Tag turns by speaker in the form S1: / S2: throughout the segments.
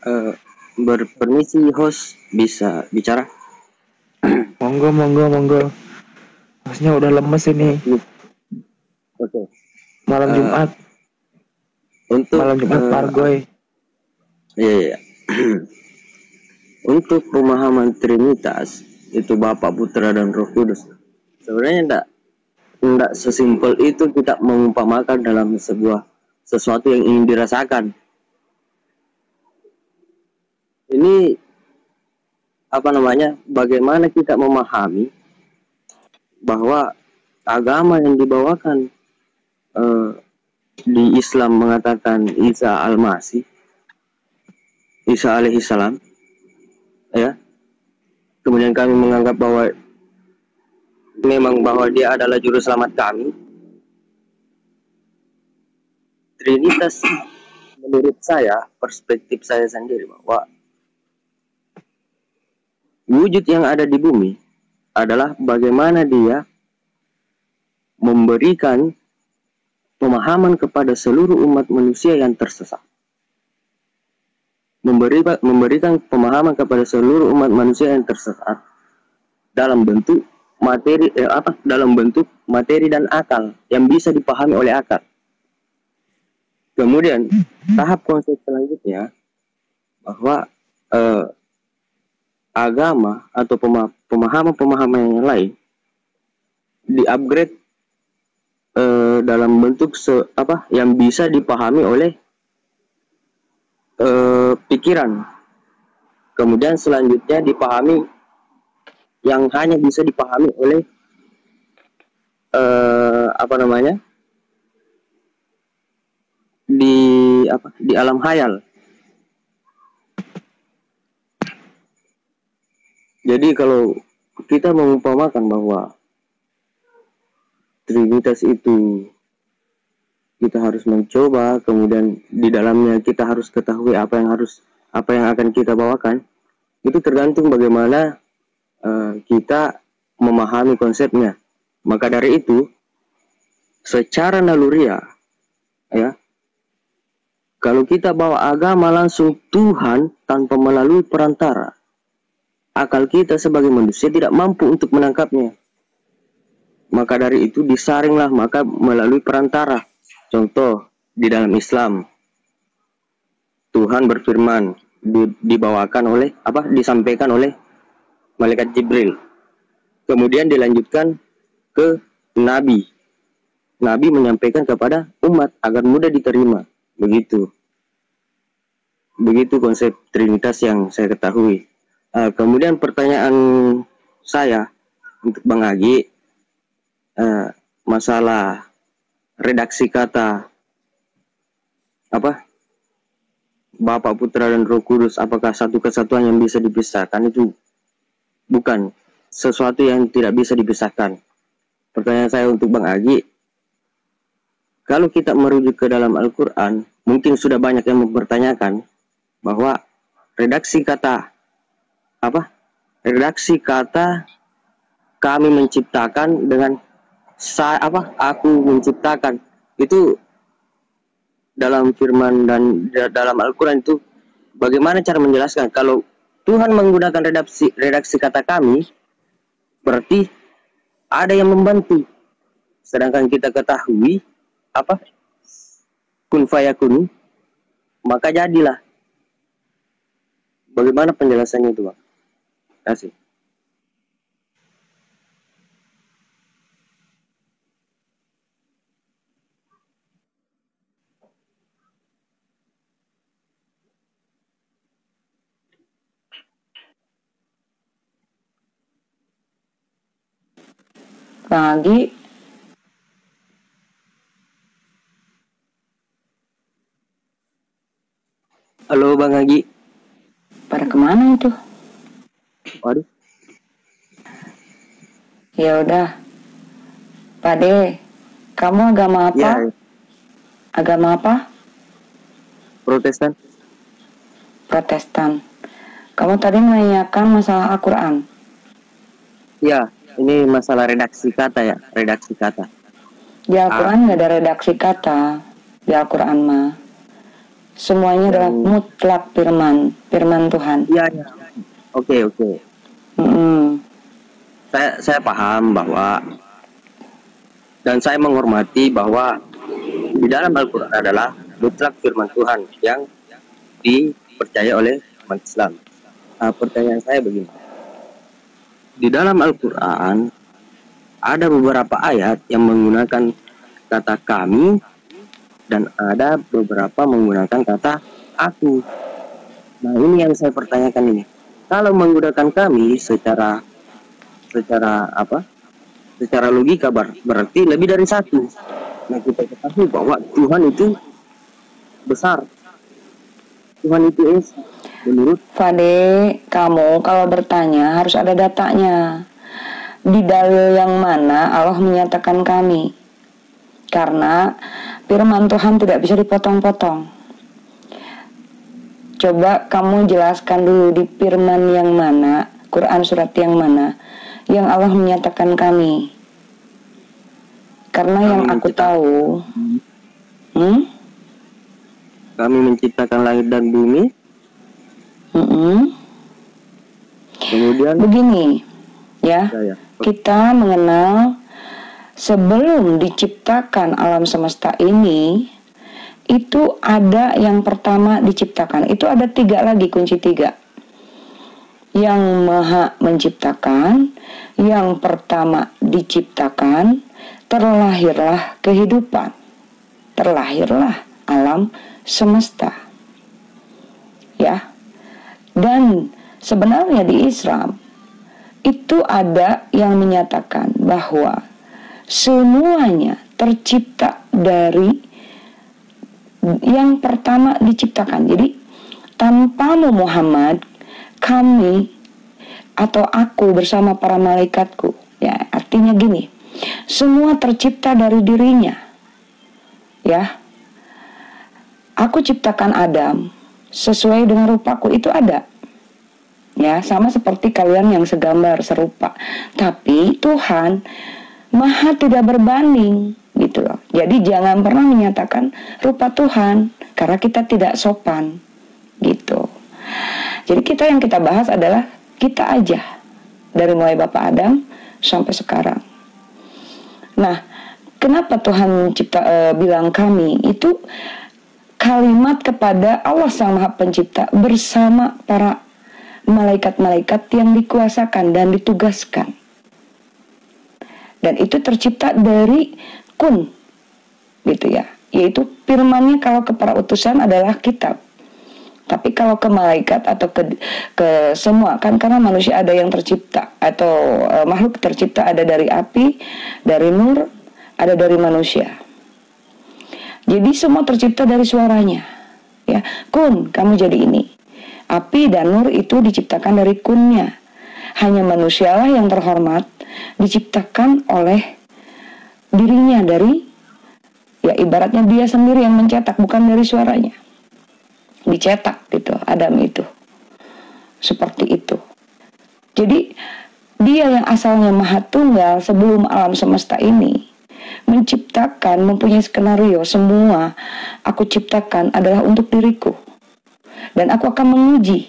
S1: Eh, Berpermisi host, bisa bicara?
S2: Monggo. Masnya udah lemes ini.
S1: Oke.
S2: Malam
S1: Eh,
S2: Jumat,
S1: untuk
S2: Margoy.
S1: iya, iya. Untuk pemahaman Trinitas itu Bapa, Putra dan Roh Kudus. Sebenarnya enggak sesimpel itu kita mengumpamakan dalam sesuatu yang ingin dirasakan. Ini bagaimana kita memahami bahwa agama yang dibawakan eh, di Islam mengatakan Isa alaihissalam, ya. Kemudian kami menganggap bahwa dia adalah juru selamat kami. Trinitas, menurut saya, perspektif saya sendiri, bahwa wujud yang ada di bumi adalah bagaimana dia memberikan pemahaman kepada seluruh umat manusia yang tersesat. Memberikan pemahaman kepada seluruh umat manusia yang tersesat dalam bentuk materi dan akal yang bisa dipahami oleh akal. Kemudian tahap konsep selanjutnya bahwa agama atau pemahaman yang lain di-upgrade dalam bentuk yang bisa dipahami oleh pikiran. Kemudian selanjutnya dipahami yang hanya bisa dipahami oleh di alam khayal. Jadi kalau kita mengumpamakan bahwa Trinitas itu kita harus mencoba, kemudian di dalamnya kita harus ketahui apa yang akan kita bawakan. Itu tergantung bagaimana kita memahami konsepnya. Maka dari itu, secara naluriah, ya, kalau kita bawa agama langsung Tuhan tanpa melalui perantara, akal kita sebagai manusia tidak mampu untuk menangkapnya. Maka dari itu disaringlah melalui perantara. Contoh di dalam Islam, Tuhan berfirman disampaikan oleh malaikat Jibril. Kemudian dilanjutkan ke Nabi. Nabi menyampaikan kepada umat agar mudah diterima. Begitu konsep Trinitas yang saya ketahui. Kemudian pertanyaan saya untuk Bang Agi, masalah redaksi kata Bapa, Putra dan Roh Kudus, apakah satu kesatuan yang bisa dipisahkan? Itu bukan sesuatu yang tidak bisa dipisahkan. Pertanyaan saya untuk Bang Agi, kalau kita merujuk ke dalam Al-Quran, mungkin sudah banyak yang mempertanyakan bahwa redaksi kata kami menciptakan dengan aku menciptakan, itu dalam firman dan dalam Al-Quran itu bagaimana cara menjelaskan? Kalau Tuhan menggunakan redaksi kata kami, berarti ada yang membantu. Sedangkan kita ketahui kun fayakun, maka jadilah. Bagaimana penjelasannya itu, Bang? Terima kasih.
S3: Bang Agi,
S1: Halo Bang Agi.
S3: pada kemana itu?
S1: Waduh.
S3: Ya udah, Pade, kamu agama apa?
S1: Ya,
S3: Agama apa?
S1: Protestan.
S3: Protestan. Kamu tadi menanyakan masalah Al-Quran.
S1: Ya, ini masalah redaksi kata ya, redaksi kata.
S3: Di Al-Quran nggak ada redaksi kata. Di Al-Quran mah Semuanya adalah mutlak firman Tuhan.
S1: Iya, ya. Oke.
S3: Mm-mm.
S1: Saya paham bahwa, dan saya menghormati bahwa di dalam Al-Quran adalah mutlak firman Tuhan yang dipercaya oleh umat Islam. Pertanyaan saya begini, di dalam Al-Quran ada beberapa ayat yang menggunakan kata kami dan ada beberapa menggunakan kata aku. Nah, ini yang saya pertanyakan ini. Kalau menggunakan kami secara apa? Secara logika berarti lebih dari satu. Nah, kita ketahui bahwa Tuhan itu besar. Tuhan itu esa. Menurut
S3: Fade, kamu kalau bertanya harus ada datanya. Di dalil yang mana Allah menyatakan kami? Karena firman Tuhan tidak bisa dipotong-potong. Coba kamu jelaskan dulu di firman yang mana, Quran surat yang mana yang Allah menyatakan kami. Karena yang aku tahu,
S1: kami menciptakan langit dan bumi. Kemudian
S3: begini, ya. Kita mengenal sebelum diciptakan alam semesta ini, itu ada yang pertama diciptakan. Itu ada 3 lagi, kunci 3. Yang maha menciptakan, yang pertama diciptakan, terlahirlah kehidupan. Terlahirlah alam semesta. Ya. Dan sebenarnya di Islam itu ada yang menyatakan bahwa semuanya tercipta dari yang pertama diciptakan. Jadi tanpamu Muhammad, kami atau aku bersama para malaikatku, ya artinya gini, semua tercipta dari dirinya. Ya, aku ciptakan Adam sesuai dengan rupaku, itu ada. Ya, sama seperti kalian yang segambar, serupa. Tapi Tuhan Maha tidak berbanding, gitu loh. Jadi jangan pernah menyatakan rupa Tuhan, karena kita tidak sopan, gitu. Jadi yang kita bahas adalah kita aja, dari mulai Bapak Adam sampai sekarang. Nah, kenapa Tuhan bilang kami? Itu kalimat kepada Allah Sang Maha Pencipta bersama para malaikat-malaikat yang dikuasakan dan ditugaskan. Dan itu tercipta dari kun, gitu ya. Yaitu firmannya kalau ke para utusan adalah kitab. Tapi kalau ke malaikat atau ke semua, kan karena manusia ada yang tercipta atau makhluk tercipta ada dari api, dari nur, ada dari manusia. Jadi semua tercipta dari suaranya. Ya, kun, kamu jadi ini. Api dan nur itu diciptakan dari kunnya. Hanya manusialah yang terhormat diciptakan oleh dirinya, dari, ya ibaratnya dia sendiri yang mencetak, bukan dari suaranya. Dicetak gitu, Adam itu. Seperti itu. Jadi dia yang asalnya maha tunggal sebelum alam semesta ini menciptakan, mempunyai skenario, semua aku ciptakan adalah untuk diriku. Dan aku akan menguji,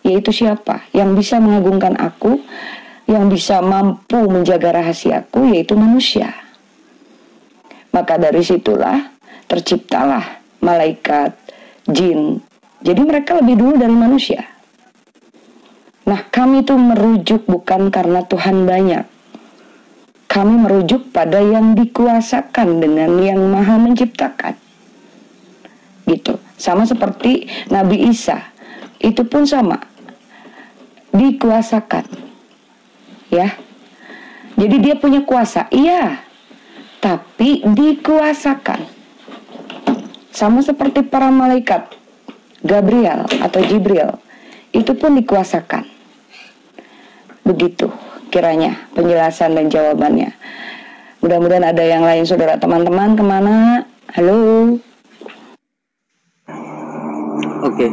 S3: yaitu siapa yang bisa mengagungkan aku, yang bisa mampu menjaga rahasiaku, yaitu manusia. Maka dari situlah terciptalah malaikat, jin. Jadi mereka lebih dulu dari manusia. Nah, kami itu merujuk bukan karena Tuhan banyak. Kami merujuk pada yang dikuasakan dengan yang maha menciptakan. Gitu. Sama seperti Nabi Isa. Itu pun sama. Dikuasakan. Ya. Jadi dia punya kuasa. Iya. Tapi dikuasakan. Sama seperti para malaikat. Gabriel atau Jibril. Itu pun dikuasakan. Begitu kiranya penjelasan dan jawabannya. Mudah-mudahan ada yang lain, saudara teman-teman. Kemana? Halo.
S1: Oke.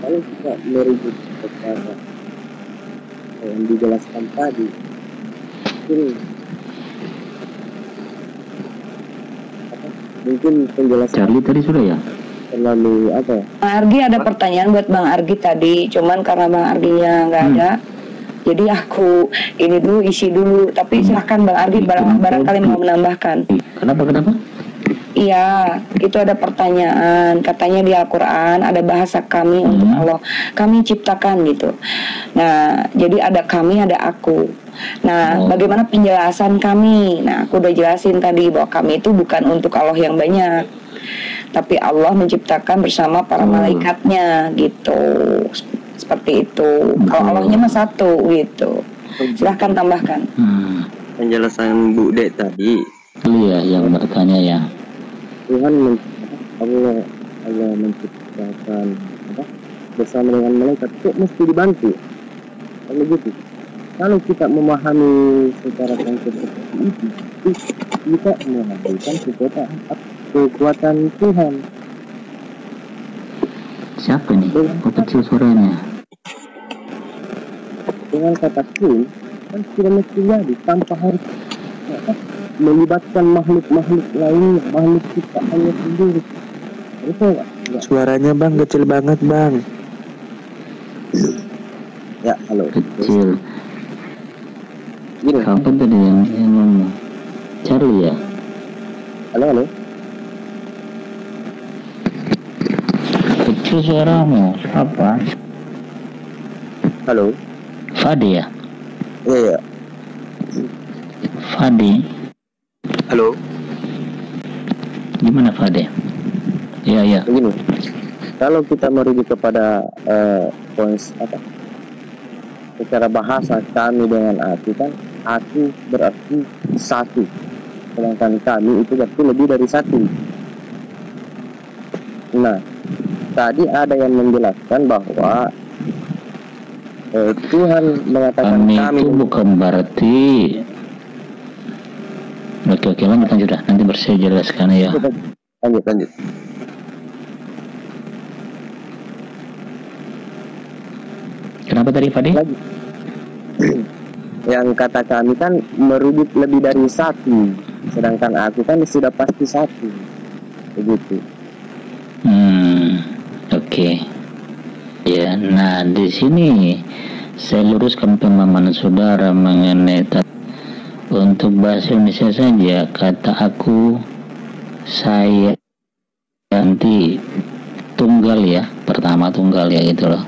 S1: Kalau kita merujuk kepada yang dijelaskan tadi, ini mungkin penjelasan
S4: Charlie tadi sudah ya?
S1: terlalu apa ya?
S3: Bang Argi ada pertanyaan buat Bang Argi tadi, cuman karena Bang Arginya nggak ada, jadi aku ini dulu isi dulu. Tapi silahkan Bang Argi barangkali mau menambahkan.
S4: Kenapa?
S3: Iya, itu ada pertanyaan. Katanya di Al-Quran ada bahasa kami untuk Allah. Kami ciptakan gitu. Nah, jadi ada kami, ada aku. Nah, bagaimana penjelasan kami? Nah, aku udah jelasin tadi bahwa kami itu bukan untuk Allah yang banyak, tapi Allah menciptakan bersama para malaikatnya gitu. Seperti itu. Kalau Allahnya mah satu gitu. Silahkan tambahkan.
S1: Penjelasan Bu Dek tadi.
S4: Iya, yang bertanya ya.
S1: Tuhan Allah menciptakan bersama dengan malaikat, kok mesti dibantu? Kalau gitu, kalau kita memahami secara konsep seperti itu, kita menghadirkan kekuatan Tuhan.
S4: Siapa nih? Kok kecil suaranya?
S1: Dengan kata kun, kan sudah mesti jadi tanpa harus melibatkan makhluk-makhluk lainnya, makhluk ciptaannya sendiri. Itu enggak?
S2: Suaranya Bang kecil banget Bang.
S1: Ya, halo.
S4: Kecil.
S1: Gini.
S4: Siapa tadi yang ngomong? Charlie ya?
S1: Halo.
S4: Kecil suaramu. Siapa?
S1: Halo.
S4: Fadi ya?
S1: Iya.
S4: Fadi.
S1: Halo.
S4: Gimana Fadi? Iya.
S1: Begini. Kalau kita merujuk kepada secara bahasa kami dengan aku, kan aku berarti satu, sedangkan kami itu berarti lebih dari satu. Nah, tadi ada yang menjelaskan bahwa Tuhan mengatakan kami
S4: itu bukan berarti. Oke, lanjut dah. Nanti saya jelaskan ya.
S1: Lanjut.
S4: Kenapa tadi Fadi?
S1: Yang kata kami kan merujuk lebih dari satu, sedangkan aku kan sudah pasti satu, begitu.
S4: Oke. Ya, nah di sini saya luruskan pemahaman saudara mengenai untuk bahasa Indonesia saja. Kata aku, saya ganti tunggal ya, pertama tunggal ya gitu loh.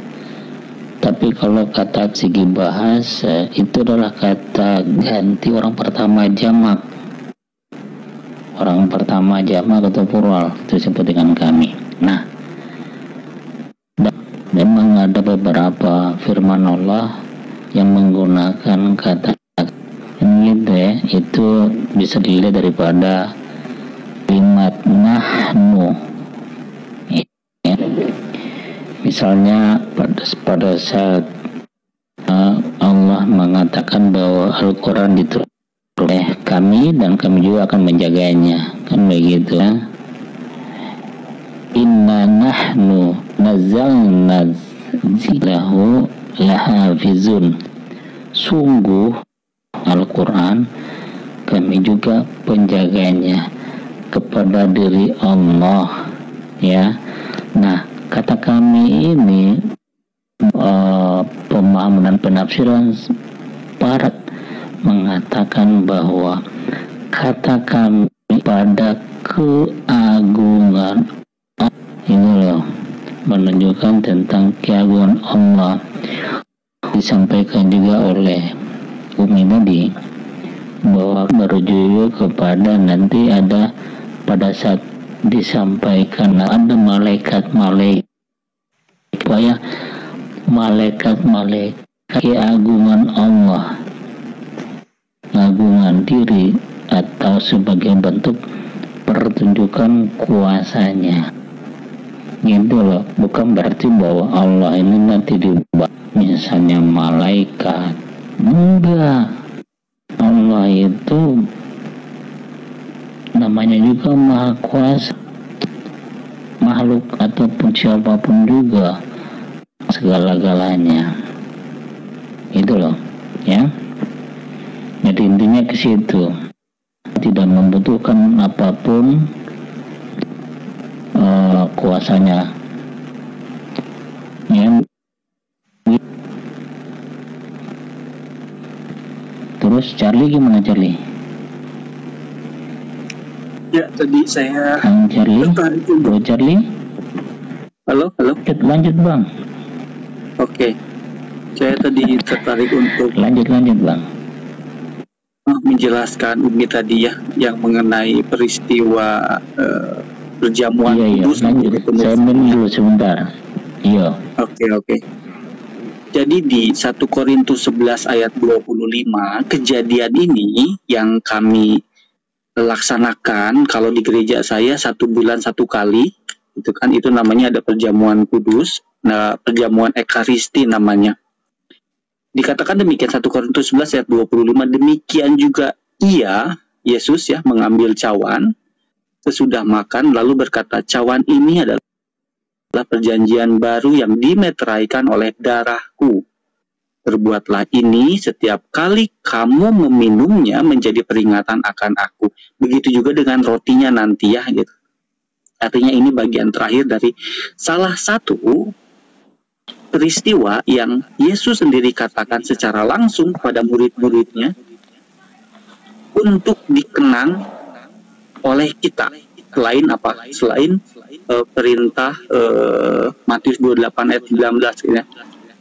S4: Tapi kalau kata segi bahasa itu adalah kata ganti orang pertama jamak. Orang pertama jamak atau plural itu disebut dengan kami. Nah, memang ada beberapa firman Allah yang menggunakan kata gitu ya, itu bisa dilihat daripada kalimat nahnu ya. Misalnya pada saat Allah mengatakan bahwa Al-Quran diturunkan oleh kami dan kami juga akan menjaganya, kan begitu ya. Inna nahnu nazzalna dziklahu lahafizun, sungguh Al-Quran kami juga penjaganya kepada diri Allah ya. Nah, kata kami ini pemahaman dan penafsiran barat mengatakan bahwa kata kami pada keagungan ini loh, menunjukkan tentang keagungan Allah. Disampaikan juga oleh Umi tadi bahwa merujuk kepada nanti ada pada saat disampaikan ada malaikat keagungan Allah, keagungan diri atau sebagai bentuk pertunjukan kuasanya gitu loh. Bukan berarti bahwa Allah ini nanti diubah misalnya malaikat, enggak. Allah itu namanya juga maha kuasa, makhluk ataupun siapapun juga segala-galanya itu loh ya. Jadi intinya ke situ, tidak membutuhkan apapun puasanya. Ya. Terus Charlie gimana Charlie?
S5: Ya, tadi saya
S4: Charlie? Bro Charlie?
S5: Halo?
S4: Lanjut Bang.
S5: Oke. Saya tadi tertarik untuk
S4: Lanjut Bang.
S5: Menjelaskan Umi tadi ya, yang mengenai peristiwa perjamuan kudus.
S4: Lanjut. Saya dulu sebentar. Iya.
S5: Oke. Jadi di 1 Korintus 11 ayat 25, kejadian ini yang kami laksanakan kalau di gereja saya 1 bulan 1 kali, itu namanya ada perjamuan kudus, perjamuan ekaristi namanya. Dikatakan demikian 1 Korintus 11 ayat 25, demikian juga Yesus ya mengambil cawan sesudah makan lalu berkata, cawan ini adalah perjanjian baru yang dimeteraikan oleh darahku. Perbuatlah ini setiap kali kamu meminumnya menjadi peringatan akan aku. Begitu juga dengan rotinya nanti ya gitu. Artinya ini bagian terakhir dari salah satu peristiwa yang Yesus sendiri katakan secara langsung kepada murid-muridnya untuk dikenang oleh kita. Selain apa? Selain perintah Matius 28 ayat 19 ya,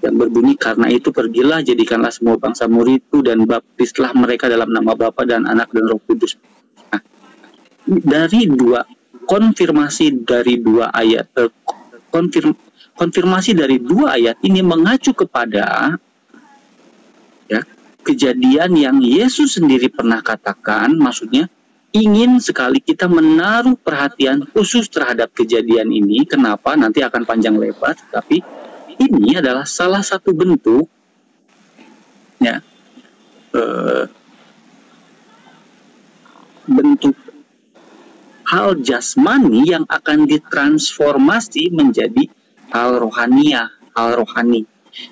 S5: yang berbunyi, karena itu pergilah jadikanlah semua bangsa muridku dan baptislah mereka dalam nama Bapa dan Anak dan Roh Kudus. Nah, dari konfirmasi dari dua ayat ini mengacu kepada ya kejadian yang Yesus sendiri pernah katakan, maksudnya ingin sekali kita menaruh perhatian khusus terhadap kejadian ini. Kenapa? Nanti akan panjang lebar, tapi ini adalah salah satu bentuk ya bentuk hal jasmani yang akan ditransformasi menjadi hal rohani.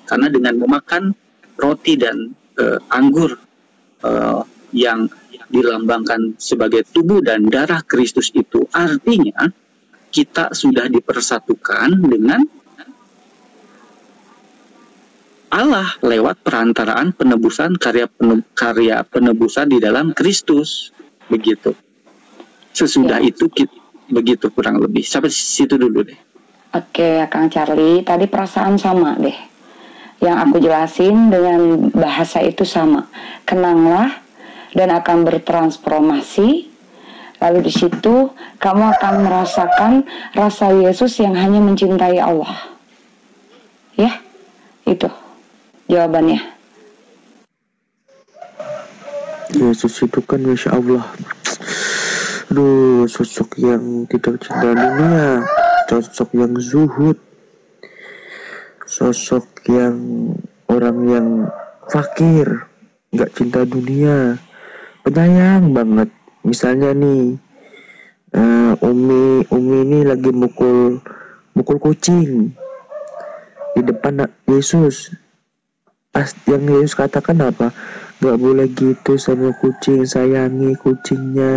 S5: Karena dengan memakan roti dan anggur yang dilambangkan sebagai tubuh dan darah Kristus itu, artinya kita sudah dipersatukan dengan Allah lewat perantaraan penebusan karya penebusan di dalam Kristus. Begitu. Sesudah itu begitu kurang lebih. Sampai situ dulu deh.
S3: Oke, Kang Charlie, tadi perasaan sama deh. Yang aku jelasin dengan bahasa itu sama. Kenanglah dan akan bertransformasi. Lalu di situ kamu akan merasakan rasa Yesus yang hanya mencintai Allah. Ya, itu jawabannya.
S2: Yesus itu kan Masya Allah, aduh, sosok yang tidak cinta dunia, sosok yang zuhud, sosok yang orang yang fakir, nggak cinta dunia, penyayang banget. Misalnya nih, Umi ini lagi mukul kucing di depan Yesus. Yang Yesus katakan apa? Gak boleh gitu sama kucing, sayangi kucingnya.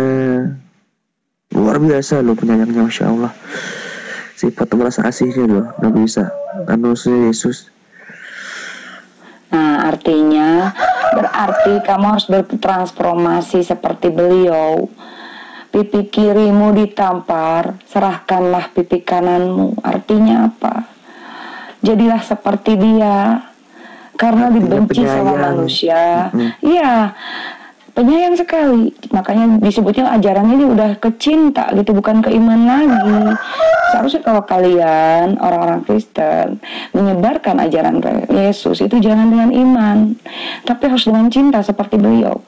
S2: Luar biasa loh penyayangnya, Masya Allah. Sifat belas kasihnya loh, gak bisa. Manusia Yesus.
S3: Nah, artinya berarti kamu harus bertransformasi seperti beliau. Pipi kirimu ditampar, serahkanlah pipi kananmu. Artinya apa? Jadilah seperti dia. Karena dibenci sama manusia. Iya, penyayang sekali. Makanya disebutnya ajarannya ini udah kecinta gitu, bukan keiman lagi. Seharusnya kalau kalian orang-orang Kristen menyebarkan ajaran Yesus itu jangan dengan iman, tapi harus dengan cinta seperti beliau.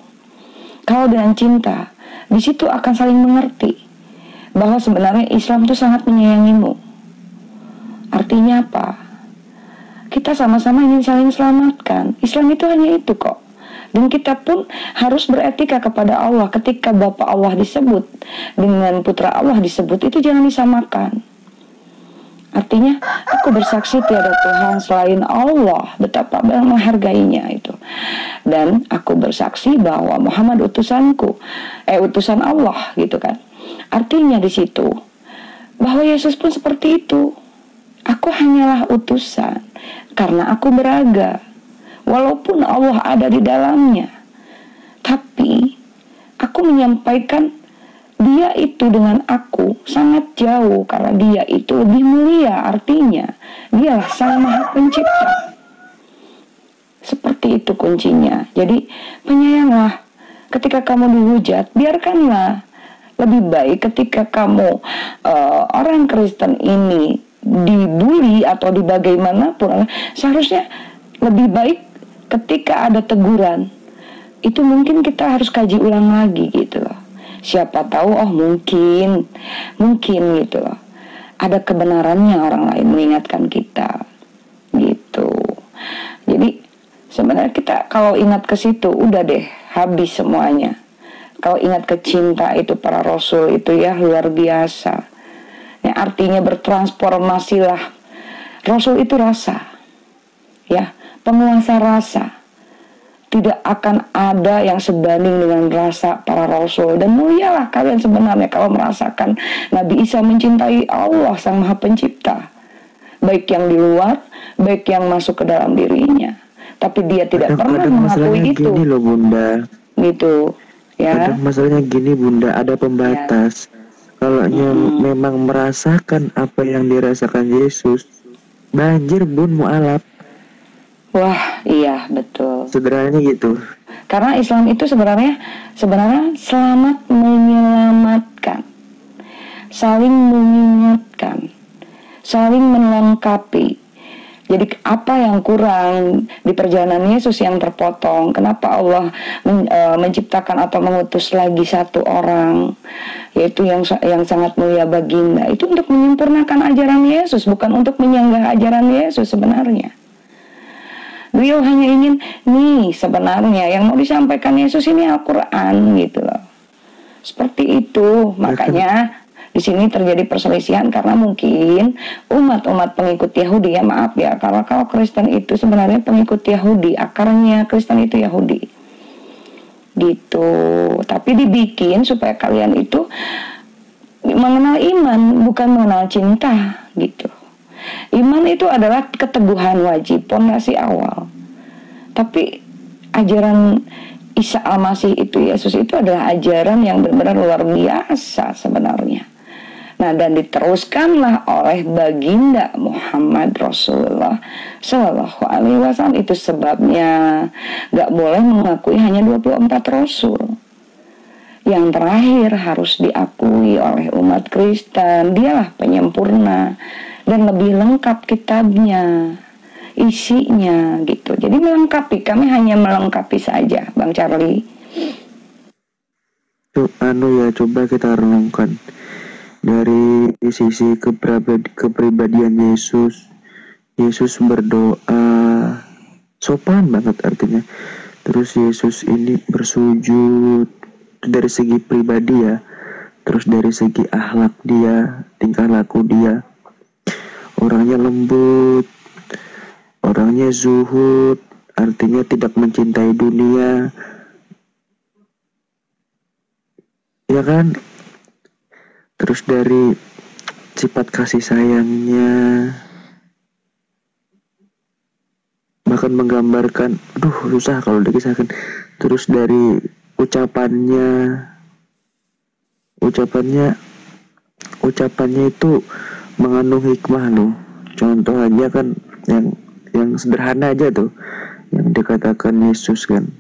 S3: Kalau dengan cinta, di situ akan saling mengerti bahwa sebenarnya Islam itu sangat menyayangimu. Artinya apa? Kita sama-sama ingin saling selamatkan. Islam itu hanya itu kok. Dan kita pun harus beretika kepada Allah. Ketika Bapa Allah disebut dengan Putra Allah disebut, itu jangan disamakan. Artinya aku bersaksi tiada Tuhan selain Allah, betapa menghargainya itu. Dan aku bersaksi bahwa Muhammad utusanku, utusan Allah gitu kan. Artinya di situ bahwa Yesus pun seperti itu. Aku hanyalah utusan karena aku beraga. Walaupun Allah ada di dalamnya, tapi aku menyampaikan dia itu dengan aku sangat jauh, karena dia itu lebih mulia. Artinya dialah Sang Maha Pencipta. Seperti itu kuncinya. Jadi penyayanglah ketika kamu dihujat, biarkanlah. Lebih baik ketika kamu orang Kristen ini dibully atau dibagaimanapun, seharusnya lebih baik ketika ada teguran itu mungkin kita harus kaji ulang lagi gitu loh. Siapa tahu mungkin gitu loh, ada kebenarannya orang lain mengingatkan kita gitu. Jadi sebenarnya kita kalau ingat ke situ udah deh habis semuanya. Kalau ingat ke cinta itu para rasul itu ya luar biasa. Ya, artinya bertransformasilah. Rasul itu rasa, ya, penguasa rasa. Tidak akan ada yang sebanding dengan rasa para rasul. Dan mulialah kalian sebenarnya kalau merasakan Nabi Isa mencintai Allah Sang Maha Pencipta, baik yang di luar, baik yang masuk ke dalam dirinya. Tapi dia tidak pernah mengakui itu.
S2: Gini loh Bunda,
S3: gitu ya.
S2: Kadang masalahnya gini Bunda, ada pembatas. Kalau memang merasakan apa yang dirasakan Yesus, banjir Bun mu'alaf.
S3: Wah, iya betul.
S2: Sederhananya gitu.
S3: Karena Islam itu sebenarnya selamat menyelamatkan, saling mengingatkan, saling melengkapi. Jadi apa yang kurang di perjalanan Yesus yang terpotong? Kenapa Allah menciptakan atau mengutus lagi satu orang, yaitu yang sangat mulia baginda? Itu untuk menyempurnakan ajaran Yesus, bukan untuk menyanggah ajaran Yesus sebenarnya. Beliau hanya ingin, nih sebenarnya yang mau disampaikan Yesus ini Al-Quran gitu loh. Seperti itu, makanya di sini terjadi perselisihan karena mungkin umat-umat pengikut Yahudi, ya maaf ya, kalau Kristen itu sebenarnya pengikut Yahudi, akarnya Kristen itu Yahudi gitu. Tapi dibikin supaya kalian itu mengenal iman, bukan mengenal cinta gitu. Iman itu adalah keteguhan wajib, pondasi awal. Tapi ajaran Isa Al-Masih itu, Yesus itu adalah ajaran yang benar-benar luar biasa sebenarnya. Nah, dan diteruskanlah oleh baginda Muhammad Rasulullah Sallallahu Alaihi Wasallam. Itu sebabnya gak boleh mengakui hanya 24 Rasul. Yang terakhir harus diakui oleh umat Kristen. Dialah penyempurna dan lebih lengkap kitabnya, isinya gitu. Jadi melengkapi, kami hanya melengkapi saja, Bang Charlie.
S2: Coba kita renungkan dari sisi kepribadian Yesus. Yesus berdoa sopan banget artinya. Terus Yesus ini bersujud dari segi pribadi ya. Terus dari segi akhlak dia, tingkah laku dia, orangnya lembut, orangnya zuhud, artinya tidak mencintai dunia, ya kan? Terus dari sifat kasih sayangnya, bahkan menggambarkan, susah kalau dikisahkan. Terus dari ucapannya itu mengandung hikmah loh. Contoh aja kan yang sederhana aja tuh, yang dikatakan Yesus kan,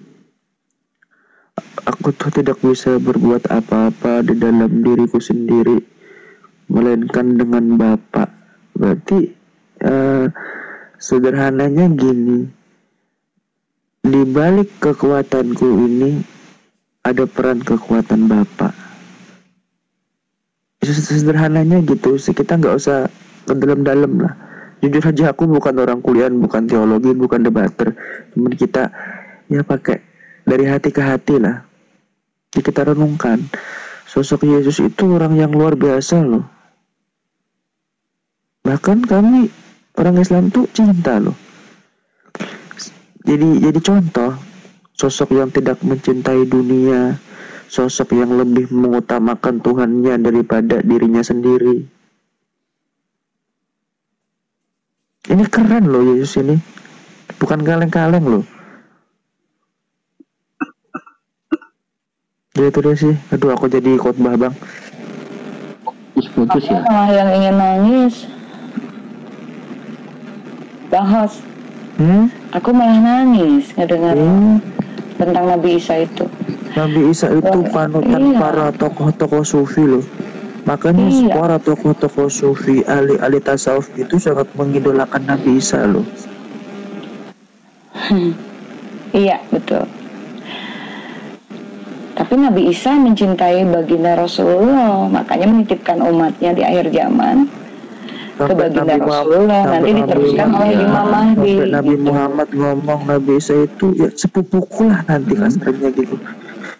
S2: aku tuh tidak bisa berbuat apa-apa di dalam diriku sendiri, melainkan dengan Bapa. Berarti sederhananya gini, di balik kekuatanku ini ada peran kekuatan Bapa. Sederhananya gitu, kita nggak usah ke dalam-dalam lah. Jujur aja aku bukan orang kuliah, bukan teologi, bukan debater. Cuman kita ya pakai dari hati ke hati lah. Jadi kita renungkan, sosok Yesus itu orang yang luar biasa loh. Bahkan kami orang Islam tuh cinta loh. Jadi contoh sosok yang tidak mencintai dunia, sosok yang lebih mengutamakan Tuhannya daripada dirinya sendiri. Ini keren loh Yesus ini, bukan kaleng-kaleng loh. Gitu deh sih. Aduh, aku jadi khotbah bang.
S4: Putus ya.
S3: Malah yang ingin nangis. Bahas. Aku malah nangis ngedengar tentang Nabi Isa itu.
S2: Nabi Isa itu panutan para tokoh-tokoh sufi loh. Makanya para tokoh-tokoh sufi, ahli tasawuf itu sangat mengidolakan Nabi Isa loh.
S3: Iya betul. Tapi Nabi Isa mencintai baginda Rasulullah, makanya menitipkan umatnya di akhir zaman ke baginda Rasulullah. Nanti diteruskan oleh Imam Mahdi.
S2: Nabi Muhammad ngomong Nabi Isa itu ya sepupuku lah nanti kasarnya gitu.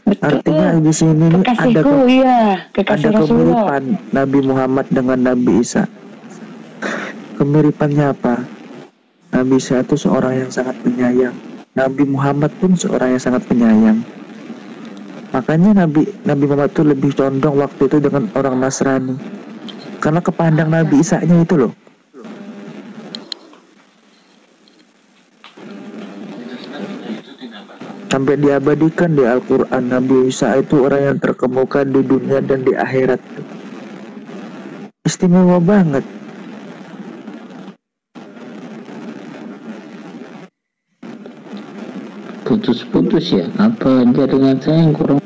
S3: Betul.
S2: Artinya di sini nih ada
S3: kekasih
S2: ada
S3: Rasulullah.
S2: kemiripan Nabi Muhammad dengan Nabi Isa. Kemiripannya apa? Nabi Isa itu seorang yang sangat penyayang. Nabi Muhammad pun seorang yang sangat penyayang. Makanya Nabi Muhammad itu lebih condong waktu itu dengan orang Nasrani, karena kepandang Nabi Isa-nya itu loh. Sampai diabadikan di Al-Quran, Nabi Isa itu orang yang terkemuka di dunia dan di akhirat. Istimewa banget.
S4: Putus-putus ya, apa jaringan saya yang kurang?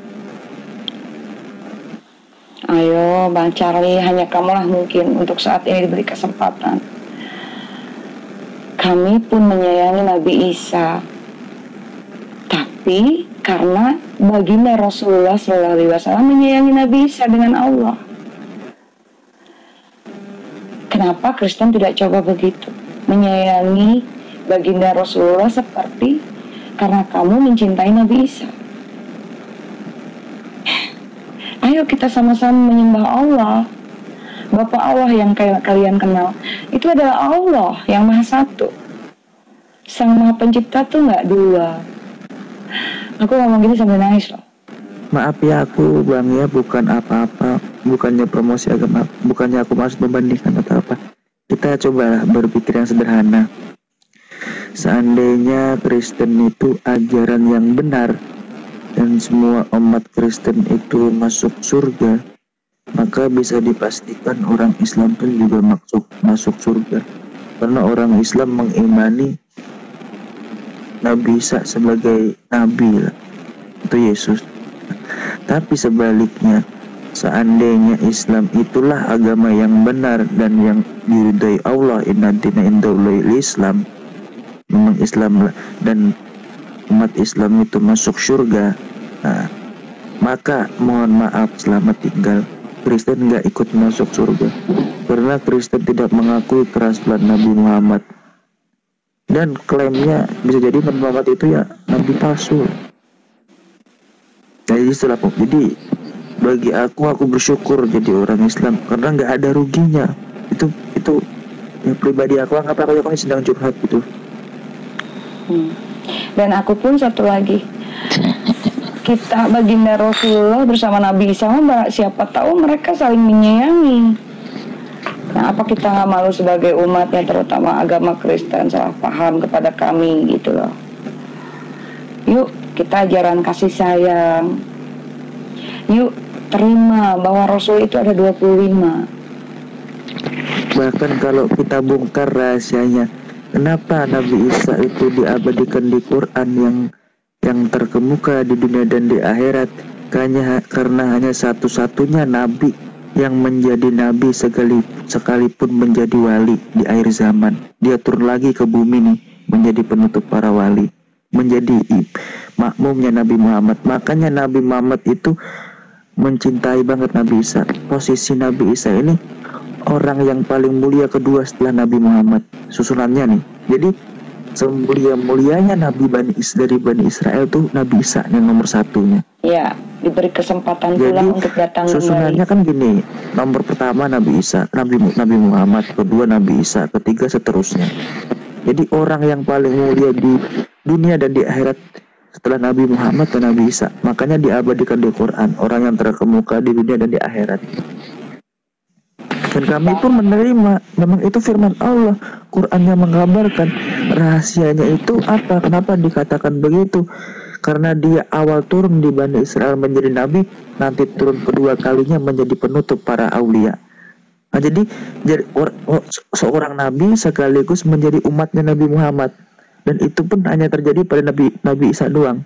S3: Ayo Bang Charlie, hanya kamulah mungkin untuk saat ini diberi kesempatan. Kami pun menyayangi Nabi Isa, tapi karena baginda Rasulullah SAW menyayangi Nabi Isa dengan Allah. Kenapa Kristen tidak coba begitu? Menyayangi baginda Rasulullah seperti karena kamu mencintai Nabi Isa. Ayo kita sama-sama menyembah Allah. Bapa Allah yang kalian kenal itu adalah Allah yang Maha Satu. Sang Maha Pencipta tuh nggak dua. Aku ngomong gini sambil nangis loh.
S2: Maaf ya aku bang ya, bukan apa-apa, bukannya promosi agama, bukannya aku maksud membandingkan atau apa. Kita coba berpikir yang sederhana. Seandainya Kristen itu ajaran yang benar dan semua umat Kristen itu masuk surga, maka bisa dipastikan orang Islam pun juga masuk surga, karena orang Islam mengimani Nabi Isa sebagai nabi lah, itu Yesus. Tapi sebaliknya, seandainya Islam itulah agama yang benar dan yang diridhai Allah, inna dina indallahi Islam, memang Islam dan umat Islam itu masuk surga, nah, maka mohon maaf, selamat tinggal. Kristen nggak ikut masuk surga karena Kristen tidak mengakui kerasulan Nabi Muhammad, dan klaimnya bisa jadi Nabi Muhammad itu ya nabi palsu. Jadi bagi aku bersyukur jadi orang Islam karena nggak ada ruginya. Itu yang pribadi aku anggap aku sedang curhat gitu.
S3: Dan aku pun satu lagi, kita baginda Rasulullah bersama Nabi Isa, siapa tahu mereka saling menyayangi. Nah, apa kita nggak malu sebagai umat yang terutama agama Kristen salah paham kepada kami gitu loh. Yuk kita ajaran kasih sayang. Yuk terima bahwa Rasul itu ada 25.
S2: Bahkan kalau kita bongkar rahasianya, kenapa Nabi Isa itu diabadikan di Quran yang terkemuka di dunia dan di akhirat, karena hanya satu-satunya nabi yang menjadi nabi sekalipun menjadi wali di akhir zaman. Dia turun lagi ke bumi nih menjadi penutup para wali, menjadi makmumnya Nabi Muhammad. Makanya Nabi Muhammad itu mencintai banget Nabi Isa. Posisi Nabi Isa ini orang yang paling mulia kedua setelah Nabi Muhammad susunannya nih. Jadi semulia-mulianya Nabi dari Bani Israel tuh Nabi Isa yang nomor satunya. Ya,
S3: diberi kesempatan pula untuk datang
S2: susunannya
S3: kembali.
S2: Kan gini, nomor pertama Nabi Isa, Nabi Muhammad, kedua Nabi Isa, ketiga seterusnya. Jadi orang yang paling mulia di dunia dan di akhirat setelah Nabi Muhammad dan Nabi Isa. Makanya diabadikan di Quran, orang yang terkemuka di dunia dan di akhirat. Dan kami pun menerima, memang itu firman Allah. Quran yang mengabarkan. Rahasianya itu apa? Kenapa dikatakan begitu? Karena dia awal turun di Bani Israel menjadi nabi, nanti turun kedua kalinya menjadi penutup para aulia. Nah, jadi seorang nabi sekaligus menjadi umatnya Nabi Muhammad. Dan itu pun hanya terjadi pada Nabi Isa doang.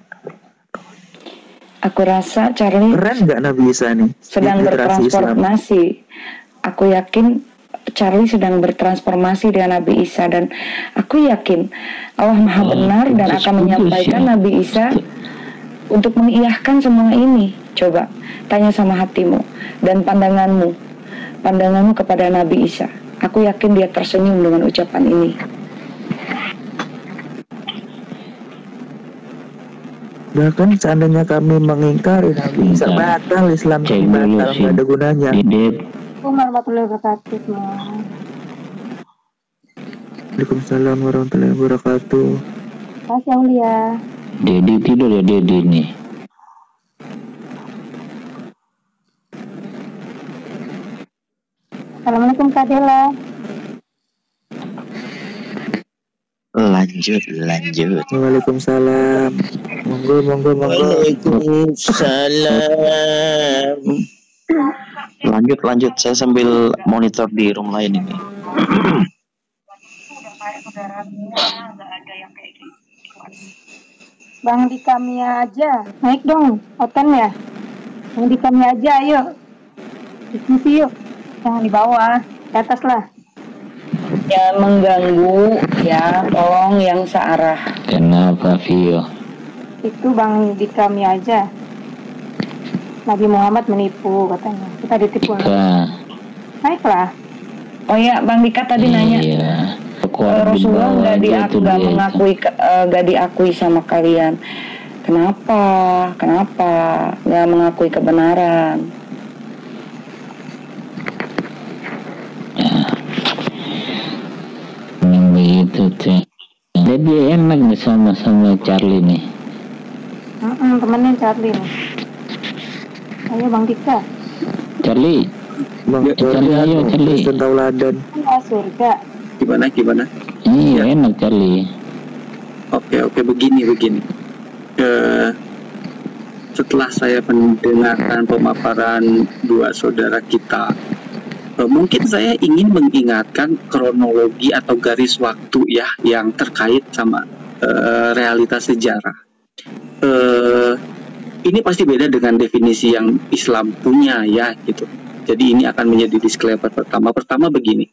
S3: Aku rasa Charlie
S2: keren nggak Nabi Isa nih
S3: sedang bertransformasi. Aku yakin Charlie sedang bertransformasi dengan Nabi Isa, dan aku yakin Allah Maha benar dan akan menyampaikan Nabi Isa untuk mengiyahkan semua ini. Coba tanya sama hatimu dan pandanganmu kepada Nabi Isa. Aku yakin dia tersenyum dengan ucapan ini.
S2: Bahkan seandainya kami mengingkari Nabi Isa, batal Islam, batal, nggak ada gunanya.
S6: Assalamualaikum warahmatullahi wabarakatuh.
S2: Waalaikumsalam warahmatullahi wabarakatuh.
S6: Mas Aulia.
S4: Dedi tidur ya, Dedi nih.
S6: Assalamualaikum Kak Dela.
S7: Lanjut.
S2: Waalaikumsalam. Monggo.
S7: Waalaikumsalam. Lanjut. Saya sambil monitor di room lain ini.
S6: Bang di kami aja. Naik dong, Oten ya. Bang di kami aja, ayo. Diskusi yuk. Jangan di bawah, di atas lah.
S3: Jangan mengganggu ya, tolong yang searah.
S4: Kenapa Vio?
S6: Itu Bang di kami aja. Nabi Muhammad menipu katanya. Kita ditipu. Naiklah.
S3: Oh ya, Bang Dika tadi nanya. Rasulullah nggak diakui sama kalian. Kenapa nggak mengakui kebenaran?
S4: Begitu tuh. Jadi enak nih sama Charlie nih.
S6: Temenin Charlie nih. Ayo Bang Dika.
S4: Charlie. Charlie ayo Charlie.
S2: Tauladan.
S6: Surga.
S5: Gimana?
S4: Iya enak Charlie.
S5: Oke, begini. Setelah saya mendengarkan pemaparan dua saudara kita, mungkin saya ingin mengingatkan kronologi atau garis waktu ya yang terkait sama realitas sejarah. Ini pasti beda dengan definisi yang Islam punya ya gitu. Jadi ini akan menjadi disclaimer pertama begini.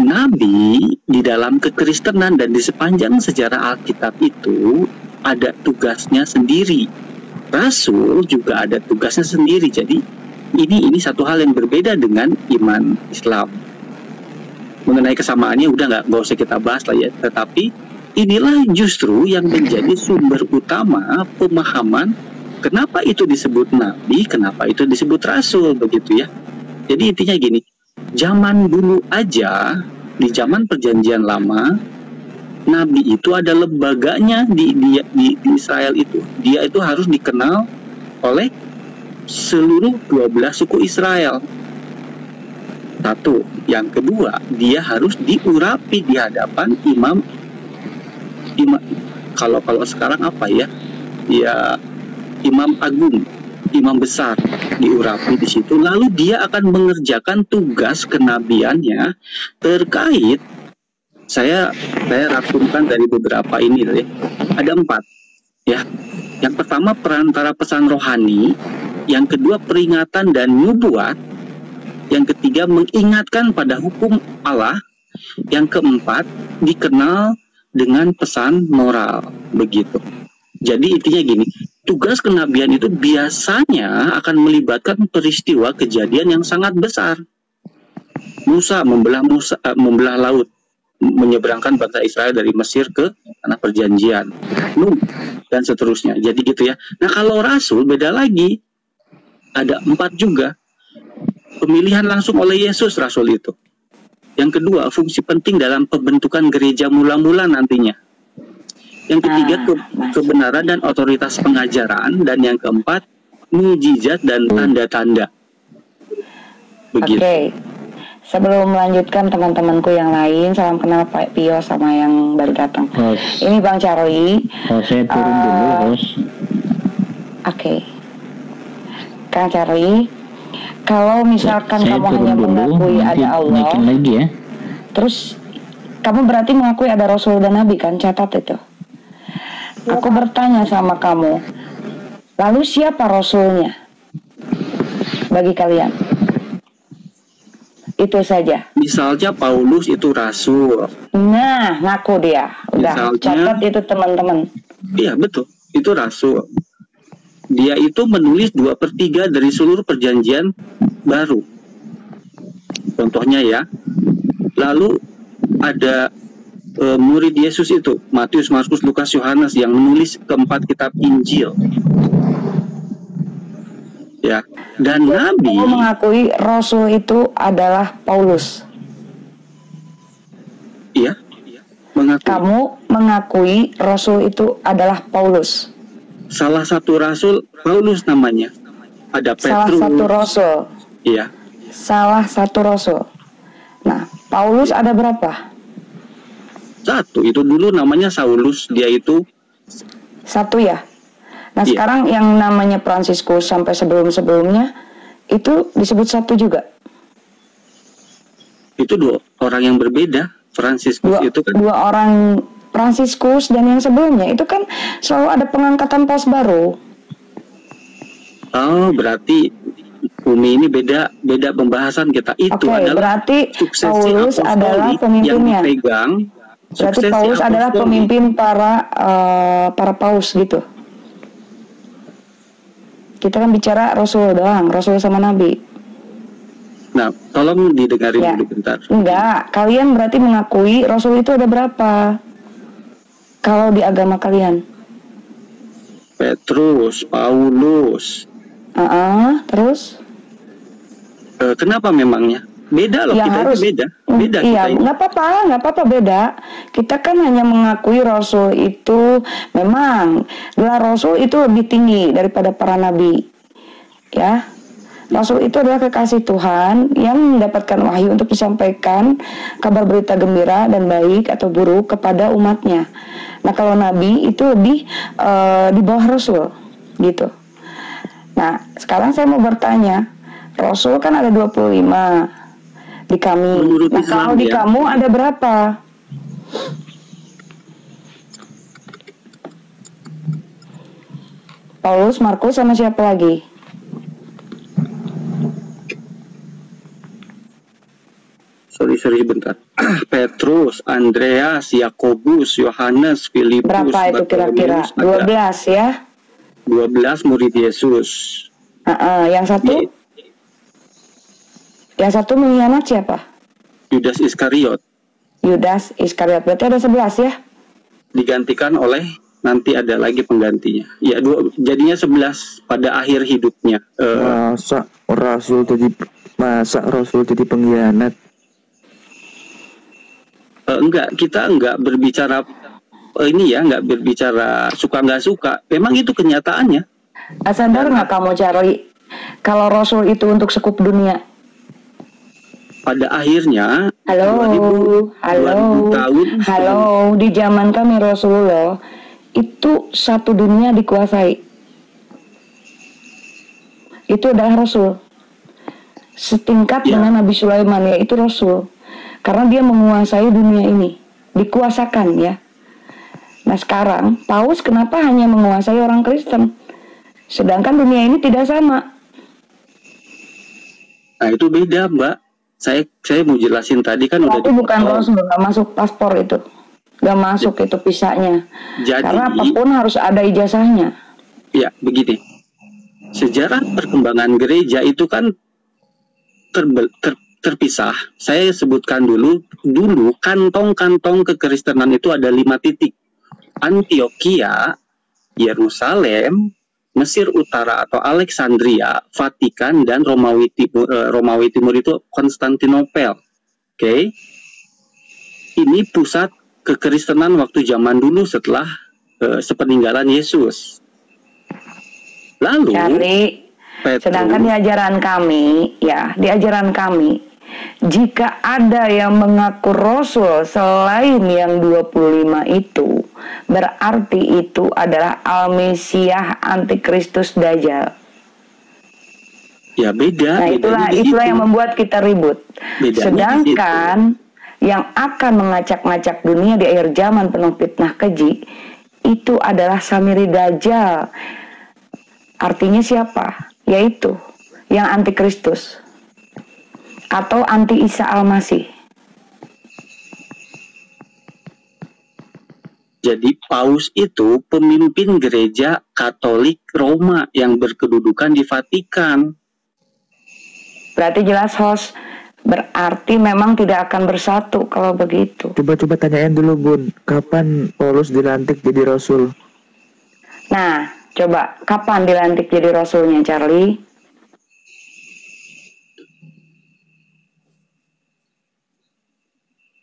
S5: Nabi di dalam kekristenan dan di sepanjang sejarah Alkitab itu ada tugasnya sendiri. Rasul juga ada tugasnya sendiri. Jadi ini satu hal yang berbeda dengan iman Islam. Mengenai kesamaannya udah nggak usah kita bahas lah ya. Tetapi inilah justru yang menjadi sumber utama pemahaman kenapa itu disebut Nabi, kenapa itu disebut Rasul begitu ya. Jadi intinya gini. Zaman dulu aja, di zaman perjanjian lama, Nabi itu ada lembaganya di Israel itu. Dia itu harus dikenal oleh seluruh 12 suku Israel. Satu. Yang kedua, dia harus diurapi di hadapan imam. Kalau sekarang apa ya? Ya, imam agung, imam besar diurapi di situ. Lalu dia akan mengerjakan tugas kenabiannya terkait. Saya rangkumkan dari beberapa ini ya. Ada 4 ya. Yang pertama perantara pesan rohani, yang kedua peringatan dan nubuat, yang ketiga mengingatkan pada hukum Allah, yang keempat dikenal dengan pesan moral begitu. Jadi intinya gini, tugas kenabian itu biasanya akan melibatkan peristiwa kejadian yang sangat besar. Musa membelah laut, menyeberangkan bangsa Israel dari Mesir ke tanah perjanjian, Nuh dan seterusnya. Jadi gitu ya. Nah kalau Rasul beda lagi, ada 4 juga. Pemilihan langsung oleh Yesus Rasul itu. Yang kedua, fungsi penting dalam pembentukan gereja mula-mula nantinya. Yang ketiga, kebenaran dan otoritas pengajaran. Dan yang keempat, mujizat dan tanda-tanda. Begitu.
S3: Oke. Sebelum melanjutkan teman-temanku yang lain, salam kenal Pak Pio sama yang baru datang. Ini Bang Charlie.
S4: Saya turun dulu, Host.
S3: Oke. Kang Charlie, kalau misalkan kamu hanya mengakui ada Allah,
S4: lagi ya.
S3: Terus kamu berarti mengakui ada Rasul dan Nabi kan? Catat itu. Aku bertanya sama kamu, lalu siapa Rasulnya bagi kalian? Itu saja.
S5: Misalnya Paulus itu rasul.
S3: Nah, ngaku dia. Udah, catat itu teman-teman.
S5: Iya, betul. Itu rasul. Dia itu menulis 2/3 dari seluruh perjanjian baru. Contohnya ya. Lalu ada murid Yesus itu, Matius, Markus, Lukas, Yohanes, yang menulis keempat kitab Injil. Ya, dan Nabi.
S3: Kamu mengakui Rasul itu adalah Paulus.
S5: Iya, mengakui.
S3: Kamu mengakui Rasul itu adalah Paulus.
S5: Salah satu Rasul Paulus namanya. Ada Petrus.
S3: Salah satu Rasul.
S5: Iya.
S3: Salah satu Rasul. Nah, Paulus ada berapa?
S5: Satu. Itu dulu namanya Saulus. Dia itu
S3: satu ya. Nah,
S5: iya.
S3: Sekarang yang namanya Fransiskus sampai sebelum-sebelumnya itu disebut satu juga.
S5: Itu dua orang yang berbeda. Fransiskus itu kan
S3: dua orang, Fransiskus dan yang sebelumnya itu kan selalu ada pengangkatan paus baru.
S5: Oh, berarti Umi ini beda pembahasan kita. Itu adalah
S3: berarti Paulus adalah pemimpinnya.
S5: Yang dipegang.
S3: Berarti Paulus adalah pemimpin para paus gitu. Kita kan bicara Rasul doang, Rasul sama Nabi.
S5: Nah, tolong didengarin dulu bentar.
S3: Enggak, kalian berarti mengakui Rasul itu ada berapa? Kalau di agama kalian?
S5: Petrus, Paulus.
S3: Terus?
S5: Kenapa memangnya? Beda loh, kita
S3: harus,
S5: itu beda.
S3: Iya, nggak apa-apa beda. Kita kan hanya mengakui Rasul itu memang gelar Rasul itu lebih tinggi daripada para nabi, ya. Rasul itu adalah kekasih Tuhan yang mendapatkan wahyu untuk disampaikan kabar berita gembira dan baik atau buruk kepada umatnya. Nah, kalau nabi itu lebih di bawah Rasul, gitu. Nah, sekarang saya mau bertanya, Rasul kan ada 25 di kami. Nah, kalau di kamu ada berapa? Paulus, Markus, sama siapa lagi?
S5: Sorry bentar. Petrus, Andreas, Yakobus, Yohanes, Filipus.
S3: Berapa itu kira-kira? 12 ya?
S5: 12 murid Yesus.
S3: Yang satu? Yang satu mengkhianat siapa?
S5: Yudas Iskariot.
S3: Yudas Iskariot, berarti ada 11 ya?
S5: Digantikan oleh, nanti ada lagi penggantinya. Ya, jadinya 11 pada akhir hidupnya.
S2: Masa Rasul jadi pengkhianat?
S5: Enggak, kita enggak berbicara enggak berbicara suka nggak suka. Memang itu kenyataannya.
S3: Sadar nggak kamu cari kalau Rasul itu untuk sekup dunia?
S5: Pada akhirnya
S3: halo di zaman kami Rasulullah itu satu dunia dikuasai, itu adalah Rasul setingkat dengan Nabi Sulaiman, yaitu Rasul, karena dia menguasai dunia ini, dikuasakan ya. Nah, sekarang Paus kenapa hanya menguasai orang Kristen sedangkan dunia ini tidak sama?
S5: Nah, itu beda, Mbak. Saya mau jelasin tadi kan udah.
S3: Tapi bukan Rasul, nggak masuk paspor itu, nggak masuk itu pisahnya. Jadi, karena apapun harus ada ijazahnya.
S5: Ya, begini. Sejarah perkembangan gereja itu kan terpisah. Saya sebutkan dulu kantong-kantong kekristenan itu ada 5 titik. Antioquia, Yerusalem, Mesir Utara atau Alexandria, Vatikan, dan Romawi Timur itu Konstantinopel. Oke. Ini pusat kekristenan waktu zaman dulu setelah sepeninggalan Yesus. Lalu sedangkan di ajaran kami
S3: jika ada yang mengaku rasul selain yang 25 itu, berarti itu adalah Al-Mesiyah Antikristus Dajjal.
S5: Ya beda.
S3: Nah itulah yang membuat kita ribut. Sedangkan yang akan mengacak-ngacak dunia di akhir zaman penuh fitnah keji itu adalah Samiri Dajjal. Artinya siapa? Yaitu yang antikristus atau anti Isa Al-Masih.
S5: Jadi Paus itu pemimpin gereja Katolik Roma yang berkedudukan di Vatikan.
S3: Berarti jelas host, berarti memang tidak akan bersatu kalau begitu.
S2: Coba tanyain dulu Bun, kapan Paulus dilantik jadi rasul?
S3: Nah, coba kapan dilantik jadi rasulnya Charlie?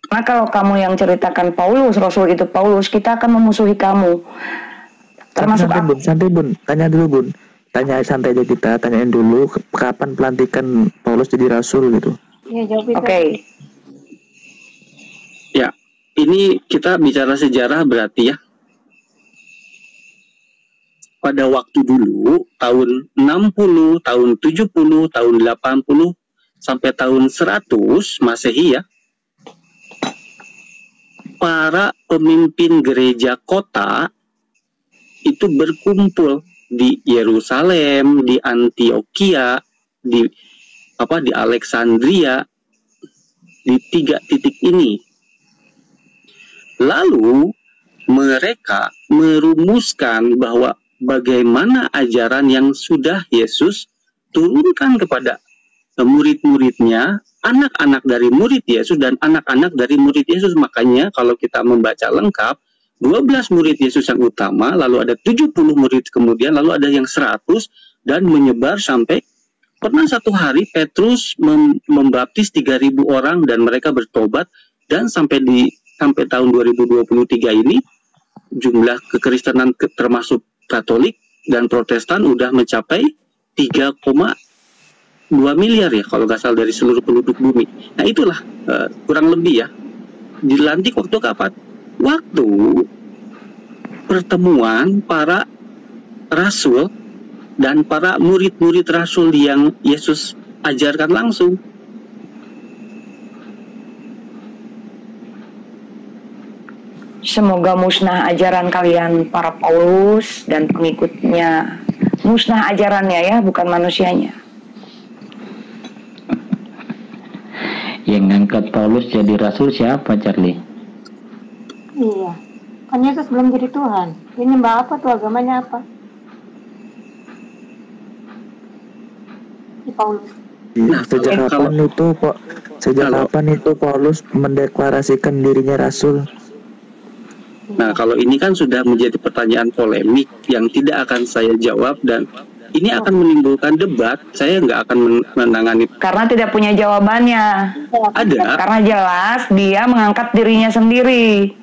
S3: Nah kalau kamu yang ceritakan Paulus, rasul itu Paulus, kita akan memusuhi kamu. Termasuk
S2: santai Bun, tanya dulu Bun. Tanya santai aja kita, tanyain dulu kapan pelantikan Paulus jadi rasul gitu.
S6: Iya, jawab itu.
S3: Oke.
S5: Ya, ini kita bicara sejarah berarti ya. Pada waktu dulu, tahun 60, tahun 70, tahun 80, sampai tahun 100 Masehi ya, para pemimpin gereja kota itu berkumpul di Yerusalem, di Antioquia, di Alexandria, di 3 titik ini. Lalu mereka merumuskan bahwa bagaimana ajaran yang sudah Yesus turunkan kepada murid-muridnya, anak-anak dari murid Yesus dan anak-anak dari murid Yesus. Makanya kalau kita membaca lengkap, 12 murid Yesus yang utama, lalu ada 70 murid kemudian, lalu ada yang 100, dan menyebar sampai pernah satu hari Petrus membaptis 3.000 orang dan mereka bertobat, dan sampai tahun 2023 ini jumlah kekristenan termasuk Katolik dan Protestan udah mencapai 3,2 miliar ya kalau nggak salah dari seluruh penduduk bumi. Nah itulah kurang lebih ya. Dilantik waktu kapan? Waktu pertemuan para rasul dan para murid-murid rasul yang Yesus ajarkan langsung.
S3: Semoga musnah ajaran kalian para Paulus dan pengikutnya. Musnah ajarannya ya, bukan manusianya.
S4: Yang ngangkat Paulus jadi rasul siapa, Charlie?
S6: Iya, kan Yesus belum jadi Tuhan. Ini mbak apa tuh, agamanya apa? Di Paulus.
S2: Nah, sejak kapan itu Paulus mendeklarasikan dirinya rasul?
S5: Nah, kalau ini kan sudah menjadi pertanyaan polemik yang tidak akan saya jawab, dan ini akan menimbulkan debat. Saya nggak akan menangani.
S3: Karena tidak punya jawabannya.
S5: Ada.
S3: Karena jelas dia mengangkat dirinya sendiri.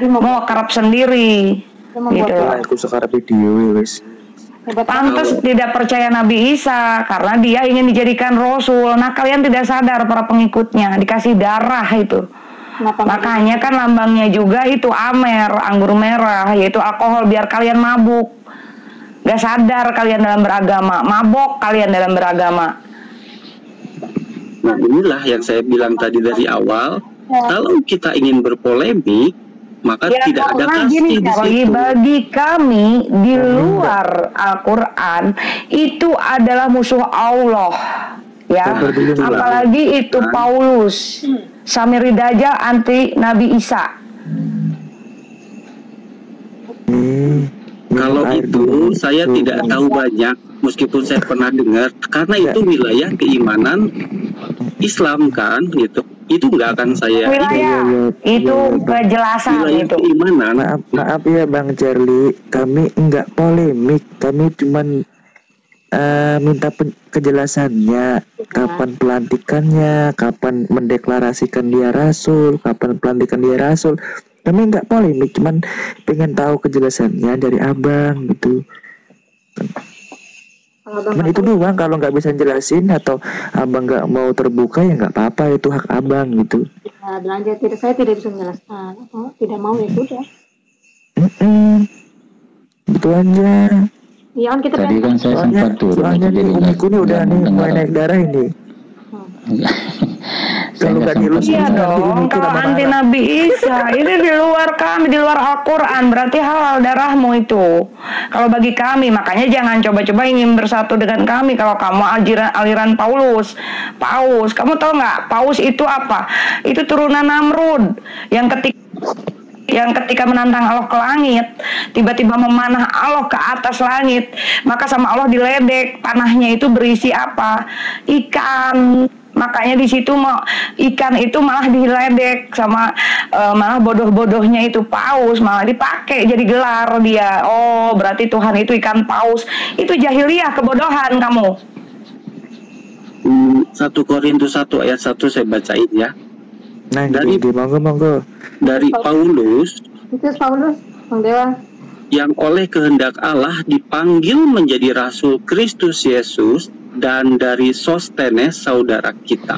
S3: Mau kerap sendiri. Gitu.
S2: Aku sekarang video wes.
S3: Pantas tidak percaya Nabi Isa karena dia ingin dijadikan rasul. Nah kalian tidak sadar para pengikutnya dikasih darah itu. Makanya kan lambangnya juga itu amer, anggur merah, yaitu alkohol biar kalian mabuk. Gak sadar kalian dalam beragama, mabok kalian dalam beragama.
S5: Nah inilah yang saya bilang tadi dari awal. Kalau kita ingin berpolemik, maka
S3: ya,
S5: tidak ada kasih di situ.
S3: Bagi kami di luar Al-Quran itu adalah musuh Allah, ya. Apalagi itu Paulus, Samiri Dajjal anti Nabi Isa.
S5: Kalau itu saya tidak tahu banyak, meskipun saya pernah dengar, karena itu wilayah keimanan Islam kan, gitu. Itu nggak akan saya
S3: itu kejelasan itu
S5: keimanan.
S2: Maaf ya Bang Charlie, kami enggak polemik, kami cuman minta kejelasannya, kapan pelantikannya, kapan mendeklarasikan dia rasul, kapan pelantikan dia rasul. Kami enggak polemik, cuman pengen tahu kejelasannya dari abang gitu. Cuman itu doang, kalau nggak bisa jelasin atau abang nggak mau terbuka ya nggak apa-apa, itu hak abang gitu.
S6: Ya, bilang aja saya tidak bisa menjelaskan. Oh, tidak mau ya sudah.
S2: Itu aja.
S6: Iya kan kita
S4: Tadi kan saya sempat turun.
S2: Soalnya nih umiku nih udah nih mulai naik darah ini. Kalau nggak dilus,
S3: iya dong. Kalau anti Nabi Isa ini di luar kami, di luar Al-Quran, berarti halal darahmu itu. Kalau bagi kami, makanya jangan coba-coba ingin bersatu dengan kami. Kalau kamu aliran Paus, kamu tahu nggak? Paus itu apa? Itu turunan Namrud yang ketika menantang Allah ke langit, tiba-tiba memanah Allah ke atas langit, maka sama Allah diledek. Panahnya itu berisi apa? Ikan. Makanya di situ ikan itu malah diledek sama malah bodoh-bodohnya itu Paus, malah dipakai jadi gelar dia. Oh, berarti Tuhan itu ikan paus. Itu jahiliyah, kebodohan kamu.
S5: 1 Korintus 1 ayat 1 saya bacain ya.
S2: Nah, monggo.
S5: Dari Paulus,
S6: Bang Dewa,
S5: yang oleh kehendak Allah dipanggil menjadi rasul Kristus Yesus, dan dari Sostenes saudara kita.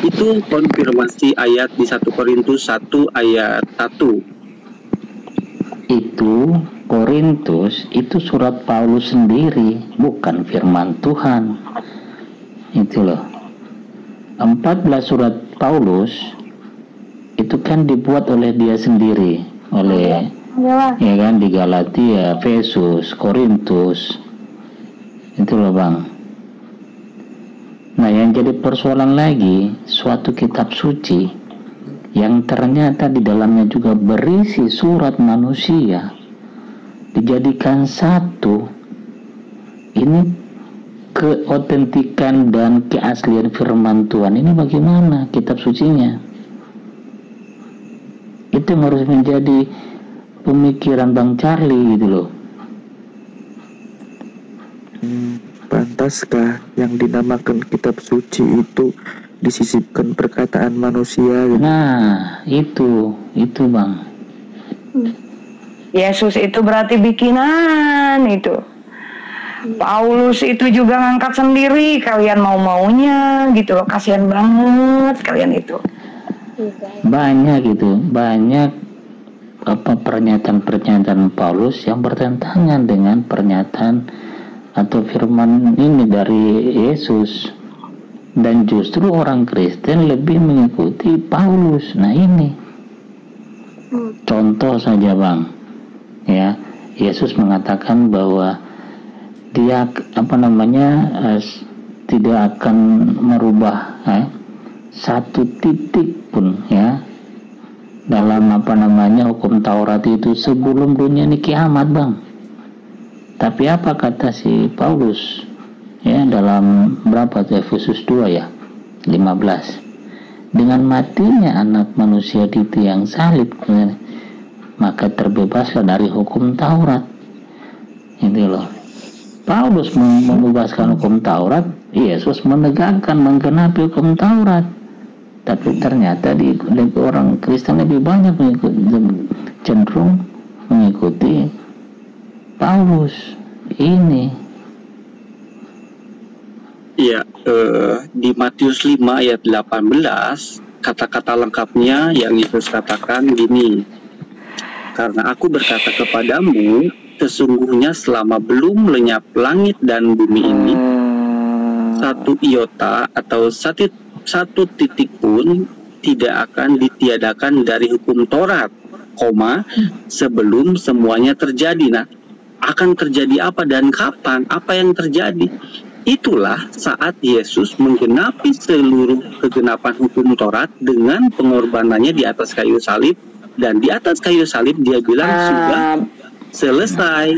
S5: Itu konfirmasi ayat di 1 Korintus 1 ayat 1.
S4: Itu Korintus, itu surat Paulus sendiri, bukan firman Tuhan. Itu loh. 14 surat Paulus itu kan dibuat oleh dia sendiri, oleh ya kan, di Galatia, Efesus, Korintus. Itu loh Bang. Nah, yang jadi persoalan lagi, suatu kitab suci yang ternyata di dalamnya juga berisi surat manusia dijadikan satu. Ini keotentikan dan keaslian firman Tuhan ini bagaimana kitab sucinya? Itu yang harus menjadi pemikiran Bang Charlie gitu loh.
S2: Pantaskah yang dinamakan kitab suci itu disisipkan perkataan manusia gitu?
S4: Nah, itu Bang.
S3: Yesus itu berarti bikinan itu. Paulus itu juga ngangkat sendiri, kalian mau-maunya gitu loh. Kasihan banget kalian itu.
S4: Banyak pernyataan Paulus yang bertentangan dengan pernyataan atau firman ini dari Yesus, dan justru orang Kristen lebih mengikuti Paulus. Nah, ini contoh saja Bang ya. Yesus mengatakan bahwa dia tidak akan merubah satu titik pun ya dalam hukum Taurat itu sebelum dunia ini kiamat Bang. Tapi apa kata si Paulus ya dalam Efesus 2 ya 15, dengan matinya anak manusia di tiang salib maka terbebaslah dari hukum Taurat. Itu loh, Paulus membebaskan hukum Taurat, Yesus menggenapi hukum Taurat. Tapi ternyata di orang Kristen lebih banyak cenderung mengikuti Paulus ini.
S5: Iya, di Matius 5 ayat 18 kata-kata lengkapnya yang Yesus katakan gini, karena aku berkata kepadamu, sesungguhnya selama belum lenyap langit dan bumi ini, satu iota atau satu titik pun tidak akan ditiadakan dari hukum Taurat, sebelum semuanya terjadi. Nah, akan terjadi apa dan kapan? Apa yang terjadi? Itulah saat Yesus menggenapi seluruh kegenapan hukum Taurat dengan pengorbanannya di atas kayu salib, dan di atas kayu salib dia bilang sudah selesai.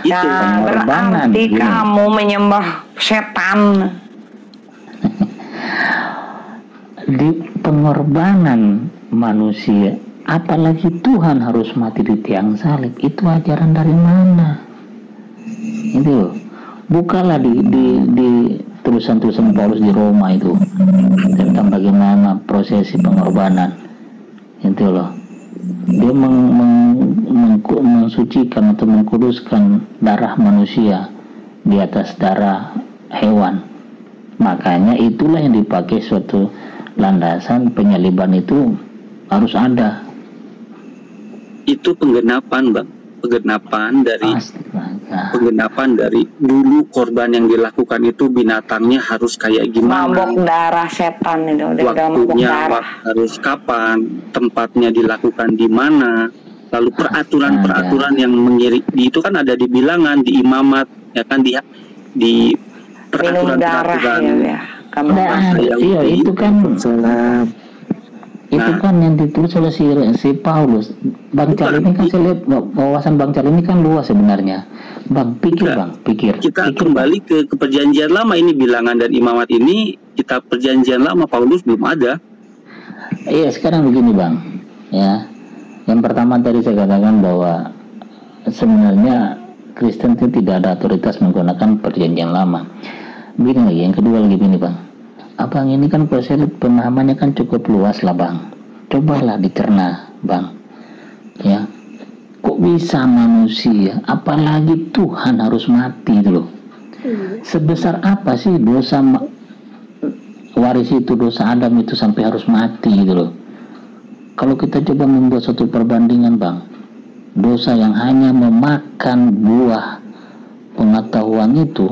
S5: Itu
S3: pengorbanan. Berarti kamu menyembah setan.
S4: Di pengorbanan manusia, apalagi Tuhan harus mati di tiang salib. Itu ajaran dari mana? Itu bukalah di tulisan-tulisan Paulus di Roma itu tentang bagaimana prosesi pengorbanan. Itu loh, dia mensucikan atau mengkuduskan darah manusia di atas darah hewan. Makanya itulah yang dipakai suatu landasan penyaliban itu harus ada.
S5: Itu penggenapan, Bang. Penggenapan dari dulu korban yang dilakukan itu binatangnya harus kayak gimana,
S3: mabok darah setan itu udah mabok
S5: waktunya
S3: darah.
S5: harus kapan, tempatnya dilakukan di mana, lalu peraturan yang mengiring itu kan ada di bilangan, di imamat, ya kan, di
S3: Minum darah ya.
S4: Iya, itu kan salah. Itu kan yang ditulis oleh si Paulus. Bang Cal ini kan saya lihat wawasan Bang Cal ini kan luas sebenarnya. Bang, pikir.
S5: Kita kembali ke perjanjian lama, ini bilangan dan imamat ini kitab perjanjian lama, Paulus belum ada.
S4: Iya, sekarang begini Bang. Ya. Yang pertama tadi saya katakan bahwa sebenarnya Kristen itu tidak ada otoritas menggunakan perjanjian lama. Begini lagi, yang kedua lagi begini Bang. Abang ini kan proses pemahamannya kan cukup luas lah Bang. Cobalah dicerna Bang. Ya, kok bisa manusia, apalagi Tuhan harus mati itu loh. Sebesar apa sih dosa waris itu, dosa Adam itu sampai harus mati gitu loh. Kalau kita coba membuat suatu perbandingan Bang, dosa yang hanya memakan buah pengetahuan itu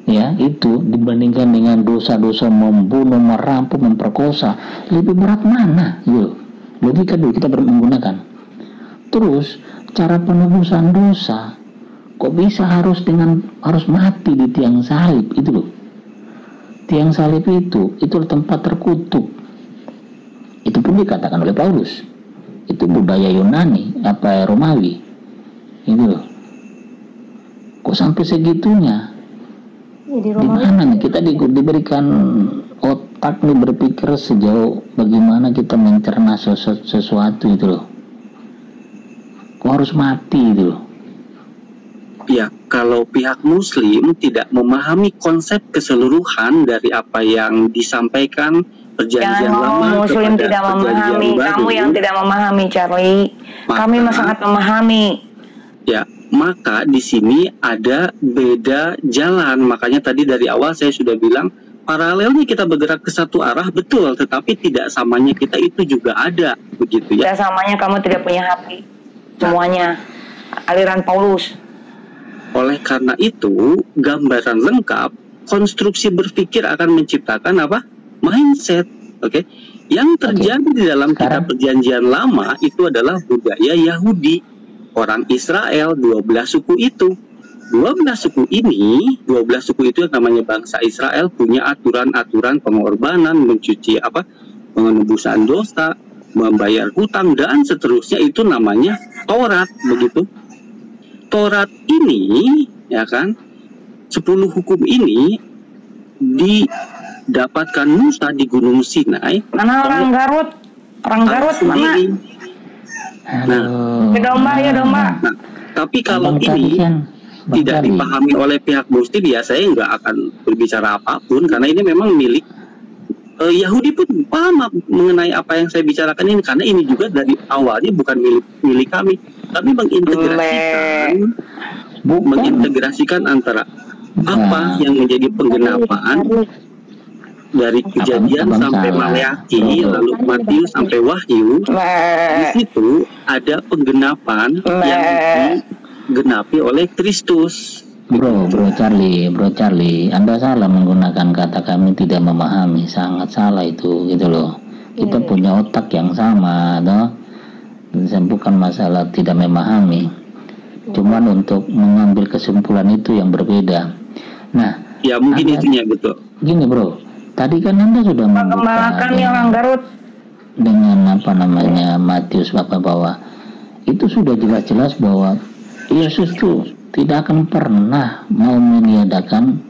S4: ya itu dibandingkan dengan dosa-dosa membunuh, merampok, memperkosa, lebih berat mana gitu. Logika dulu kita menggunakan. Terus cara penebusan dosa kok bisa harus mati di tiang salib itu loh. Tiang salib itu tempat terkutuk. Itu pun dikatakan oleh Paulus. Itu budaya Yunani Romawi. Itu loh. Kok sampai segitunya?
S6: Di
S4: mana nih kita diberikan otak nih berpikir sejauh bagaimana kita mencerna sesuatu itu loh. Kok harus mati itu loh.
S5: Ya, kalau pihak Muslim tidak memahami konsep keseluruhan dari apa yang disampaikan perjanjian lama
S3: Muslim
S5: kepada
S3: tidak
S5: perjanjian
S3: memahami,
S5: baru,
S3: kamu yang tidak memahami Charlie. Kami sangat memahami.
S5: Ya, maka di sini ada beda jalan. Makanya tadi dari awal saya sudah bilang paralelnya kita bergerak ke satu arah betul, tetapi tidak samanya kita itu juga ada, begitu ya.
S3: Tidak samanya kamu tidak punya hati. Semuanya aliran Paulus.
S5: Oleh karena itu, gambaran lengkap konstruksi berpikir akan menciptakan apa? Mindset, oke? Yang terjadi di dalam kitab perjanjian lama itu adalah budaya Yahudi. Orang Israel, 12 suku itu. 12 suku itu yang namanya bangsa Israel punya aturan-aturan pengorbanan, mencuci pengenebusan dosa, membayar hutang dan seterusnya, itu namanya Taurat, begitu. Taurat ini, ya kan, 10 hukum ini didapatkan Musa di Gunung Sinai.
S3: Mana orang Garut? Orang Garut mana? Domba.
S5: Nah, tapi kalau ini tidak dipahami oleh pihak Muslim, ya saya nggak akan berbicara apapun karena ini memang milik Yahudi pun paham mengenai apa yang saya bicarakan ini, karena ini juga dari awalnya bukan milik kami. Kami mengintegrasikan antara apa yang menjadi penggenapan dari Kejadian sampai Maleakhi, lalu Matius sampai Wahyu. Di situ ada penggenapan yang digenapi oleh Kristus.
S4: Bro Charlie, Anda salah menggunakan kata kami tidak memahami, sangat salah itu gitu loh. Kita punya otak yang sama, toh. Bukan masalah tidak memahami, cuman untuk mengambil kesimpulan itu yang berbeda. Nah,
S5: ya mungkin itunya betul.
S4: Gini bro. Tadi kan Anda sudah membuka
S3: orang Garut
S4: dengan Matius bahwa itu sudah jelas-jelas bahwa Yesus itu tidak akan pernah mau meniadakan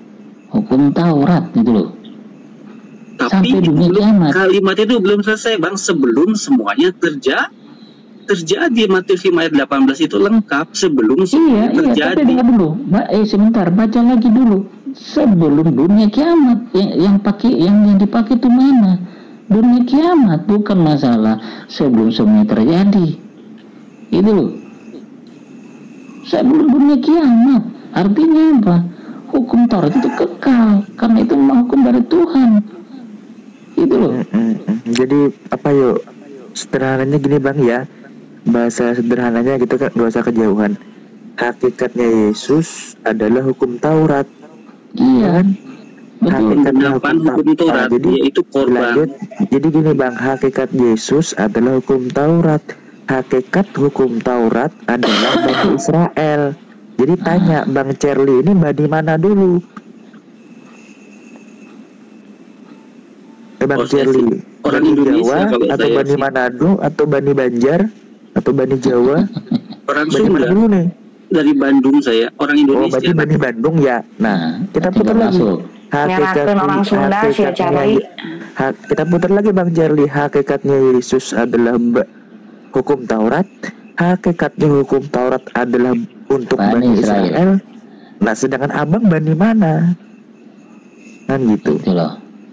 S4: hukum Taurat gitu loh.
S5: Tapi
S4: sampai dunia kiamat.
S5: Kalimat itu belum selesai Bang, sebelum semuanya terjadi. Matius 5 ayat 18 itu lengkap sebelum semuanya terjadi.
S4: Tapi dengar dulu, sebentar, baca lagi dulu. Sebelum dunia kiamat, yang dipakai itu mana? Dunia kiamat, bukan masalah sebelum semuanya terjadi. Itu loh. sebelum dunia kiamat. Artinya apa? Hukum Taurat itu kekal, karena itu memang hukum dari Tuhan. Itu loh.
S2: Jadi apa yuk? Sederhananya gini bang ya, bahasa sederhananya gitu kan, gak usah kejauhan. Hakikatnya Yesus adalah hukum Taurat.
S4: Iya.
S2: Kan? Hakikatnya
S5: hukum Taurat,
S2: jadi
S5: yaitu korban.
S2: Jadi gini bang, hakikat Yesus adalah hukum Taurat. Hakikat hukum Taurat adalah Bani Israel. Jadi tanya Bang Charlie ini Bani mana dulu? Bang Charlie,
S5: orang
S2: Bani
S5: Indonesia
S2: Jawa atau Bani Manado atau Bani Banjar atau Bani Jawa?
S5: Orang
S2: Bani
S5: Sunda.
S2: mana dulu nih?
S5: Dari Bandung saya, orang Indonesia.
S2: Oh, berarti Bani Bandung ya. Nah, kita putar lagi.
S3: Orang Sunda sih Charlie.
S2: Kita putar lagi Bang Charlie. Hakikatnya Yesus adalah hukum Taurat. Hakikatnya hukum Taurat adalah untuk Bani Israel. Nah, sedangkan abang Bani mana? Kan gitu.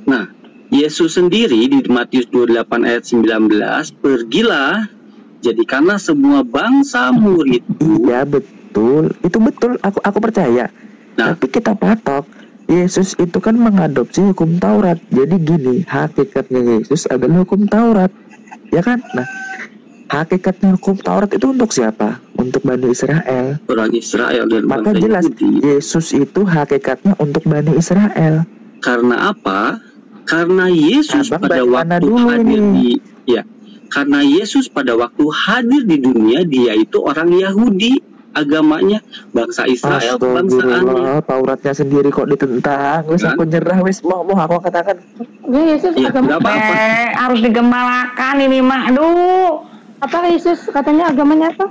S5: Nah, Yesus sendiri di Matius 28 ayat 19, pergilah jadikanlah semua bangsa murid.
S2: Iya betul, itu betul. Aku percaya. Nah, tapi kita patok. Yesus itu kan mengadopsi hukum Taurat. Jadi gini, hakikatnya Yesus adalah hukum Taurat, ya kan? Nah, hakikatnya hukum Taurat itu untuk siapa? Untuk Bani Israel.
S5: Orang Israel dan
S2: maka
S5: bangsa
S2: jelas
S5: Yahudi.
S2: Yesus itu hakikatnya untuk Bani Israel.
S5: Karena apa? Karena Yesus pada waktu hadir karena Yesus pada waktu hadir di dunia, dia itu orang Yahudi, agamanya bangsa Israel, bangsa
S2: Tauratnya sendiri kok ditentang. Wes aku nyerah, wes mau aku katakan.
S6: Yesus agama
S3: harus digembalakan ini mah. Aduh.
S6: Apa Yesus katanya agamanya apa?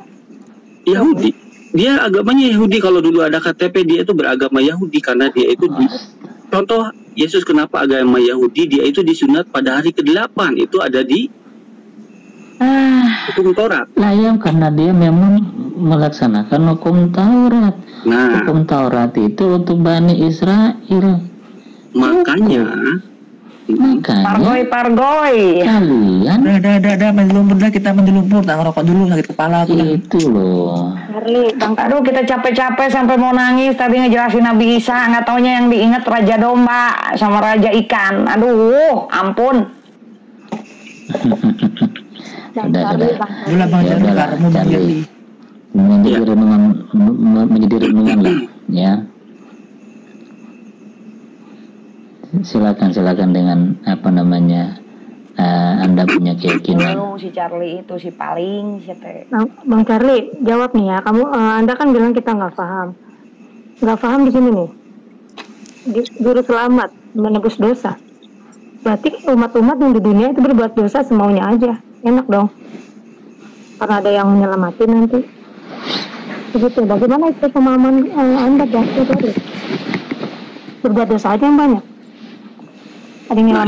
S5: Yahudi. Dia agamanya Yahudi. Kalau dulu ada KTP dia itu beragama Yahudi karena dia itu contoh Yesus kenapa agama Yahudi, dia itu disunat pada hari ke-8, itu ada di hukum Taurat.
S4: Lah ya, karena dia memang melaksanakan hukum Taurat.
S5: Nah,
S4: hukum Taurat itu untuk Bani Israel.
S5: Makanya
S3: Pargoy
S4: kalian
S2: dah main lumpur dah, kita main lumpur, tak ngerokok dulu, sakit kepala aku
S4: itu loh.
S3: Aduh, kita capek-capek sampai mau nangis tadi ngejelasin Nabi Isa, nggak taunya yang diingat Raja Domba sama Raja Ikan. Aduh, ampun.
S4: Sudah.
S2: Udah Bang Charlie,
S4: menjadi renungan lah, ya. Silakan dengan apa namanya, Anda punya keyakinan.
S3: Si Charlie itu si paling
S6: Nah, Bang Charlie jawab nih ya, Anda kan bilang kita nggak paham di sini nih, juru selamat menebus dosa, berarti umat-umat yang di dunia itu berbuat dosa semaunya aja, enak dong, karena ada yang menyelamatin nanti, begitu. Bagaimana itu pemahaman Anda Bang Charlie? Berbuat dosa aja yang banyak.
S5: Nah,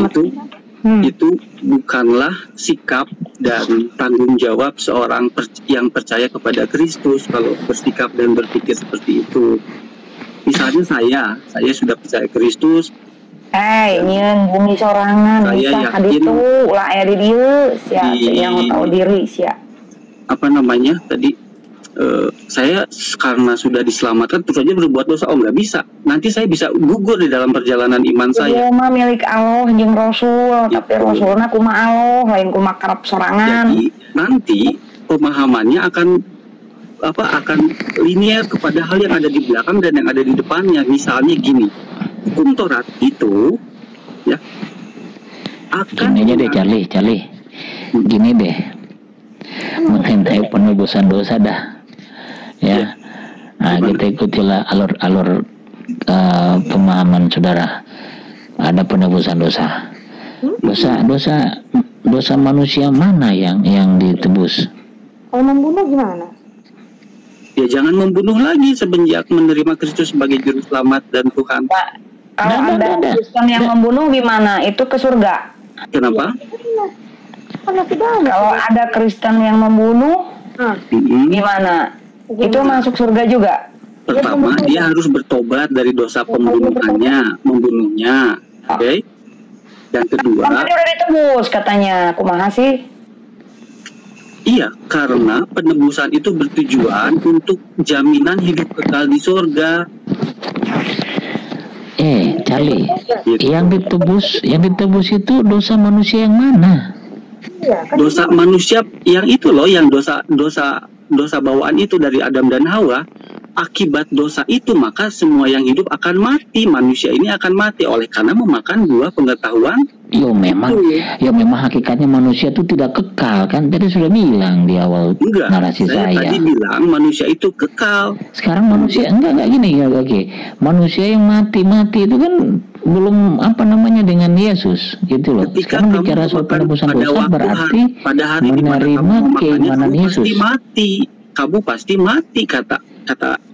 S5: itu bukanlah sikap dan tanggung jawab seorang yang percaya kepada Kristus kalau bersikap dan berpikir seperti itu. Misalnya saya sudah percaya Kristus.
S3: Nyen bumi sorangan bisa haditu lah ya di dieu sia yang tahu diri sia.
S5: Apa namanya tadi? Saya karena sudah diselamatkan terus saja berbuat dosa, nggak bisa. Nanti saya bisa gugur di dalam perjalanan iman saya.
S3: Mah milik Allah jeung Rasul, tapi Rasulna kumaha Allah, lain kumaha karep sorangan.
S5: Jadi nanti pemahamannya akan linear kepada hal yang ada di belakang dan yang ada di depannya. Misalnya gini, hukum Taurat itu ya akan
S4: gini aja deh Charlie. Gini deh, mengenai penebusan dosa dah. Ya, nah, kita ikutilah alur pemahaman saudara. Ada penebusan dosa. Dosa manusia mana yang ditebus?
S6: Kalau membunuh gimana?
S5: Ya jangan membunuh lagi semenjak menerima Kristus sebagai juru selamat dan Tuhan.
S3: Kalau ada Kristen yang membunuh gimana? Itu ke surga.
S5: Kenapa?
S3: Kalau ada Kristen yang membunuh, gimana? Itu masuk surga juga.
S5: Pertama, dia harus bertobat dari dosa membunuhnya. Oke? Dan kedua,
S3: tadi udah ditebus katanya. Kumaha sih?
S5: Iya, karena penebusan itu bertujuan untuk jaminan hidup kekal di surga.
S4: Charlie,
S5: Gitu.
S4: yang ditebus itu dosa manusia yang mana?
S5: Dosa manusia yang itu loh, yang dosa bawaan itu dari Adam dan Hawa. Akibat dosa itu maka semua yang hidup akan mati. Manusia ini akan mati oleh karena memakan buah pengetahuan.
S4: Yo memang hakikatnya manusia itu tidak kekal kan? Tadi sudah bilang di awal
S5: Enggak,
S4: narasi
S5: saya tadi bilang manusia itu kekal.
S4: Sekarang manusia enggak gini ya, oke. Manusia yang mati itu kan belum dengan Yesus gitu loh.
S5: Ketika
S4: Sekarang
S5: kamu
S4: bicara soal penebusan
S5: pada
S4: dosa
S5: waktu
S4: berarti
S5: pada hari di mana
S4: menerima
S5: kamu memakannya,
S4: keimanan
S5: kamu
S4: Yesus.
S5: pasti mati. Kamu pasti mati, kata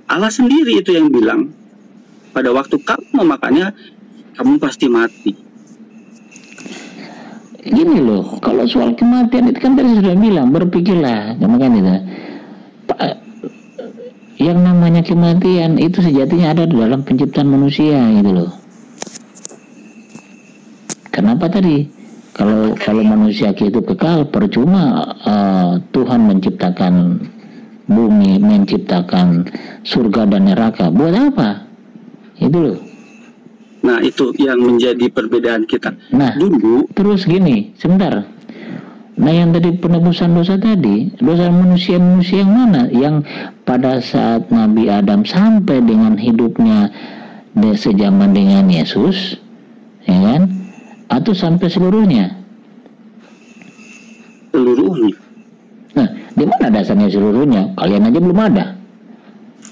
S5: Allah sendiri itu yang bilang. Pada waktu kamu memakannya, kamu pasti mati.
S4: Gini loh, kalau soal kematian itu kan tadi sudah bilang, berpikirlah, makanya itu. Yang namanya kematian itu sejatinya ada di dalam penciptaan manusia gitu loh. Kenapa tadi? Kalau manusia itu kekal, percuma Tuhan menciptakan bumi, menciptakan surga dan neraka. Buat apa? Itu loh.
S5: Nah, itu yang menjadi perbedaan kita.
S4: Nah,
S5: dulu
S4: terus gini, sebentar. Nah, yang tadi penebusan dosa tadi, dosa manusia yang mana? Yang pada saat Nabi Adam sampai dengan hidupnya sejaman dengan Yesus, ya kan? Atau sampai seluruhnya?
S5: Seluruhnya.
S4: Nah, di mana dasarnya seluruhnya? Kalian aja belum ada.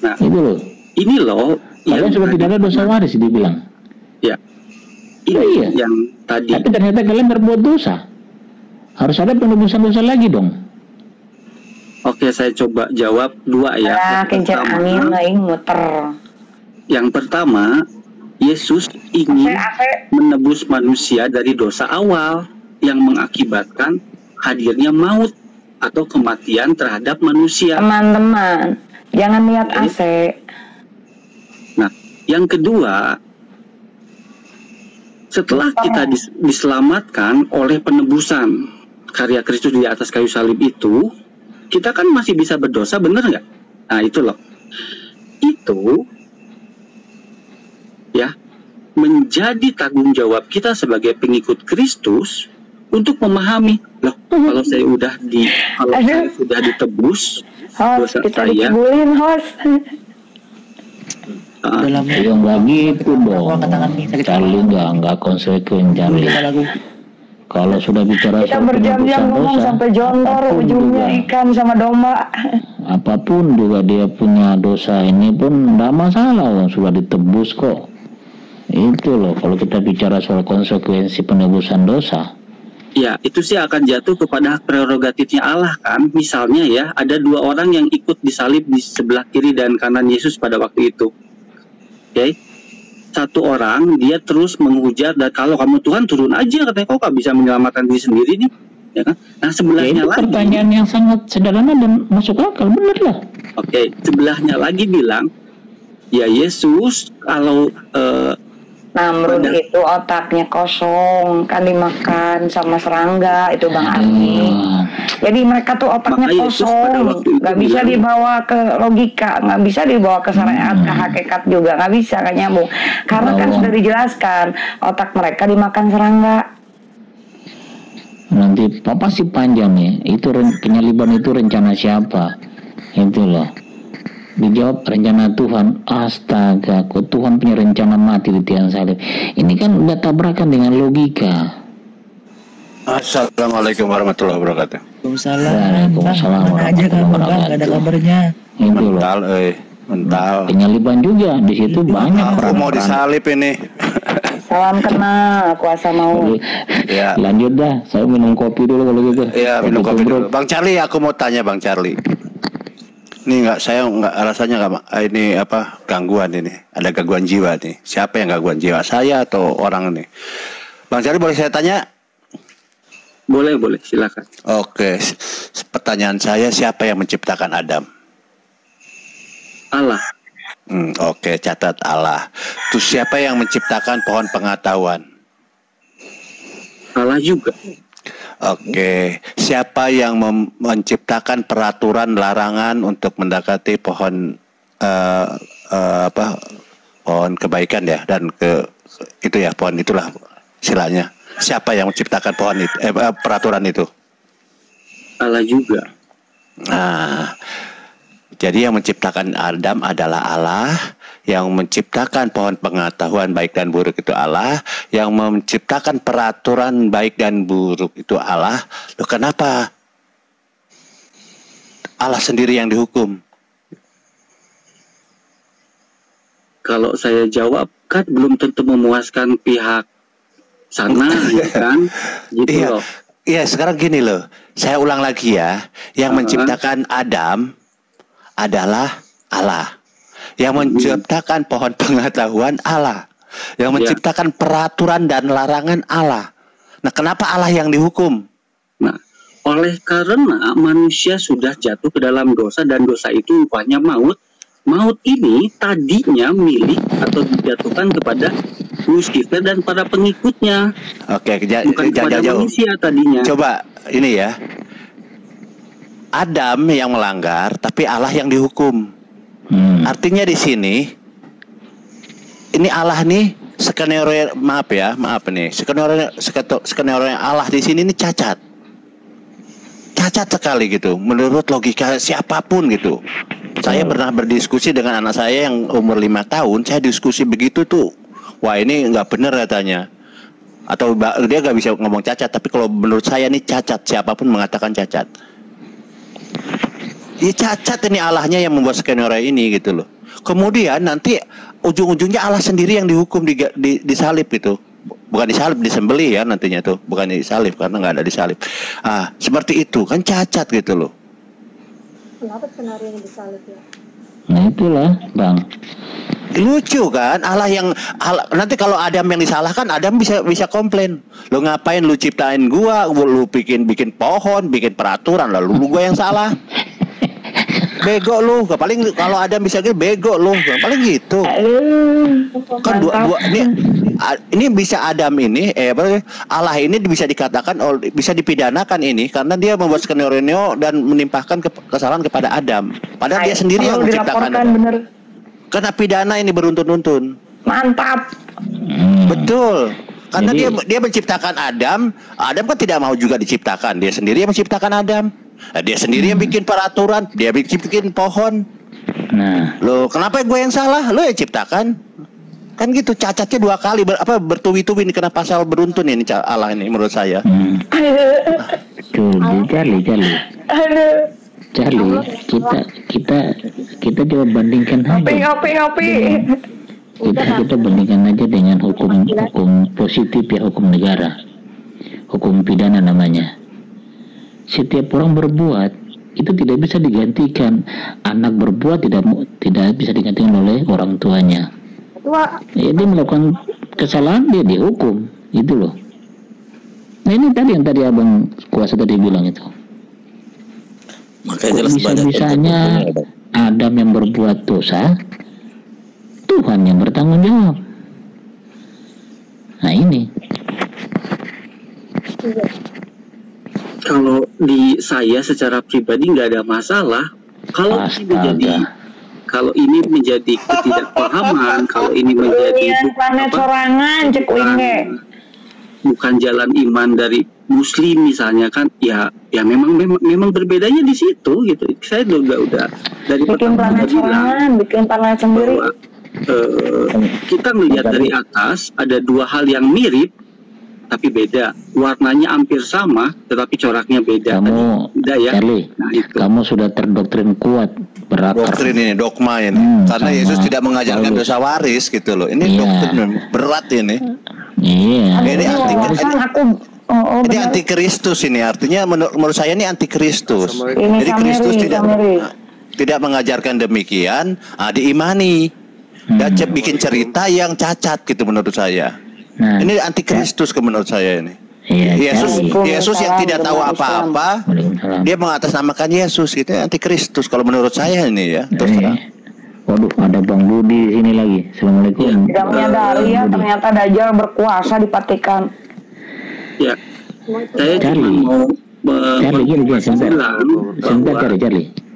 S5: Nah,
S4: itu loh.
S5: Ini loh.
S4: Kalian sudah tidak ada dosa waris, dibilang.
S5: Ya. Ini
S4: iya.
S5: Yang tadi.
S4: Tapi ternyata kalian berbuat dosa. Harus ada penebusan dosa lagi dong.
S5: Oke, saya coba jawab dua ya. Yang pertama, Yesus ingin menebus manusia dari dosa awal yang mengakibatkan hadirnya maut atau kematian terhadap manusia.
S3: Teman-teman, jangan lihat AC.
S5: Nah, yang kedua, setelah kita diselamatkan oleh penebusan karya Kristus di atas kayu salib itu, kita kan masih bisa berdosa, bener nggak? Nah, itu loh. Itu ya menjadi tanggung jawab kita sebagai pengikut Kristus untuk memahami, loh, kalau saya sudah ditebus dosa saya.
S4: Yang nggak gitu dong. Charlie nggak konsekuen Charlie. Kalau sudah bicara
S3: kita berjam-jam ngomong sampai jontor ujungnya ikan sama domba.
S4: Apapun juga dia punya dosa ini pun tidak masalah, sudah ditebus kok. Itu loh, kalau kita bicara soal konsekuensi penebusan dosa.
S5: Ya, itu sih akan jatuh kepada hak prerogatifnya Allah kan. Misalnya ya, ada dua orang yang ikut disalib di sebelah kiri dan kanan Yesus pada waktu itu. Oke. Satu orang dia terus menghujat, dan kalau kamu Tuhan turun aja, katanya, kok gak bisa menyelamatkan diri sendiri nih, ya kan? Nah, sebelahnya lagi
S4: pertanyaan yang sangat sederhana dan masuk akal, bener lah.
S5: Oke, sebelahnya lagi bilang, ya Yesus kalau
S3: Namrud itu otaknya kosong, kan dimakan sama serangga itu Bang Arni. Jadi mereka tuh otaknya kosong, nggak bisa dibawa ke logika, nggak bisa dibawa ke syariat, ke hakikat juga nggak bisa, kan nyambung. Karena kan sudah dijelaskan otak mereka dimakan serangga.
S4: Nanti pasti panjang ya. Itu penyaliban itu rencana siapa? Itu loh. Dijawab rencana Tuhan. Astaga, kok Tuhan punya rencana mati di tiang salib? Ini kan udah tabrakan dengan logika.
S8: Assalamualaikum warahmatullahi wabarakatuh.
S2: Waalaikumsalam warahmatullahi wabarakatuh. Gak ada kabarnya.
S8: Mental.
S4: Penyaliban juga di situ banyak.
S8: Aku mau disalib ini.
S3: Salam kenal, kuasa mau.
S8: Ya.
S4: Lanjut dah, saya minum kopi dulu kalau gitu.
S8: Iya, minum kopi dulu. Bang Charlie, aku mau tanya Bang Charlie. Ini saya rasanya ini gangguan ini. Ada gangguan jiwa nih. Siapa yang gangguan jiwa? Saya atau orang ini? Bang Charlie, boleh saya tanya?
S5: Boleh, silakan.
S8: Oke. Pertanyaan saya, siapa yang menciptakan Adam?
S5: Allah.
S8: Oke, catat Allah. Terus siapa yang menciptakan pohon pengetahuan?
S5: Allah juga.
S8: Oke, siapa yang menciptakan peraturan larangan untuk mendekati pohon pohon kebaikan ya, dan itu ya, pohon itulah istilahnya. Siapa yang menciptakan pohon itu, peraturan itu?
S5: Allah juga.
S8: Nah, jadi yang menciptakan Adam adalah Allah, yang menciptakan pohon pengetahuan baik dan buruk itu Allah, yang menciptakan peraturan baik dan buruk itu Allah. Loh, kenapa Allah sendiri yang dihukum?
S5: Kalau saya jawab kan belum tentu memuaskan pihak sana, ya kan? Gitu
S8: Iya.
S5: loh.
S8: Iya, sekarang gini loh. Saya ulang lagi ya. Yang menciptakan Adam adalah Allah. Yang menciptakan pohon pengetahuan Allah. Yang menciptakan peraturan dan larangan Allah. Nah, kenapa Allah yang dihukum?
S5: Nah, oleh karena manusia sudah jatuh ke dalam dosa dan dosa itu rupanya maut. Maut ini tadinya milik atau dijatuhkan kepada Lucifer dan para pengikutnya.
S8: Oke,
S5: bukan kepada
S8: jauh.
S5: manusia tadinya.
S8: Coba ini ya. Adam yang melanggar, tapi Allah yang dihukum. Artinya di sini, ini Allah nih skenario, maaf nih, skenario Allah di sini ini cacat sekali gitu. Menurut logika siapapun gitu. Saya pernah berdiskusi dengan anak saya yang umur 5 tahun, saya diskusi begitu tuh. Wah, ini nggak benar katanya. Atau dia nggak bisa ngomong cacat, tapi kalau menurut saya ini cacat, siapapun mengatakan cacat. Ya cacat ini Allahnya yang membuat skenario ini gitu loh. Kemudian nanti ujung-ujungnya Allah sendiri yang dihukum disalib gitu. Bukan disalib, disembelih ya nantinya tuh. Bukan disalib karena nggak ada disalib. Seperti itu kan cacat gitu loh.
S6: Kenapa skenario yang disalib ya?
S4: Nah itulah Bang.
S8: Lucu kan, nanti kalau Adam yang disalahkan, Adam bisa komplain. Lu ngapain lu ciptain gua, lu bikin pohon, bikin peraturan, lalu lu gua yang salah. Bego lu, paling kalau Adam bisa gitu bego lu, paling gitu. Kan dua ini bisa Adam ini Allah ini bisa dikatakan bisa dipidanakan ini karena dia membuat skenario dan menimpahkan kesalahan kepada Adam. Padahal dia sendiri yang menciptakan.
S3: Bener.
S8: Kena pidana ini beruntun-untun.
S3: Mantap.
S8: Betul. Karena dia menciptakan Adam kan tidak mau juga diciptakan. Dia sendiri yang menciptakan Adam. Dia sendiri yang bikin peraturan, dia bikin pohon.
S4: Nah,
S8: loh, kenapa gue yang salah? Lo yang ciptakan. Kan gitu, cacatnya 2 kali bertubi-tubi ini, kena pasal beruntun ini Allah ini menurut saya.
S4: Charlie. Kita coba bandingkan aja. Kita bandingkan aja dengan hukum positif ya, hukum negara, hukum pidana namanya. Setiap orang berbuat itu tidak bisa digantikan. Anak berbuat tidak bisa digantikan oleh orang tuanya. Ya, dia melakukan kesalahan, dia dihukum, itu loh. Nah ini tadi yang tadi Abang Kuasa tadi bilang itu.
S7: Makanya jelas
S4: bisa-bisanya Adam yang berbuat dosa, Tuhan yang bertanggung jawab. Nah ini.
S5: Kalau di saya secara pribadi nggak ada masalah. Kalau ini menjadi ketidakpahaman, kalau ini menjadi bukan jalan iman dari Muslim misalnya kan, ya memang berbedanya di situ gitu. Saya udah dari
S3: bikin planet sendiri.
S5: Kita melihat dari atas ada 2 hal yang mirip tapi beda, warnanya hampir sama tetapi coraknya beda.
S4: Charlie, kamu sudah terdoktrin kuat, berakar.
S8: Doktrin ini, dogma ini. Karena Yesus tidak mengajarkan dosa waris gitu loh. Ini doktrin berat ini.
S4: Iya.
S8: Ini antikristus ini, artinya menurut saya ini antikristus.
S3: Jadi
S8: Kristus tidak mengajarkan demikian, diimani dan bikin cerita yang cacat gitu menurut saya. Nah, ini antikristus menurut saya ini. Yesus yang tidak tahu apa-apa, dia mengatasnamakan Yesus, itu antikristus kalau menurut saya ini ya. Terus
S4: waduh, ada Bang Budi ini lagi. Assalamualaikum.
S3: Tidak menyadari ya, ternyata Dajjal berkuasa di Vatikan.
S5: Ya, Saya cuma mau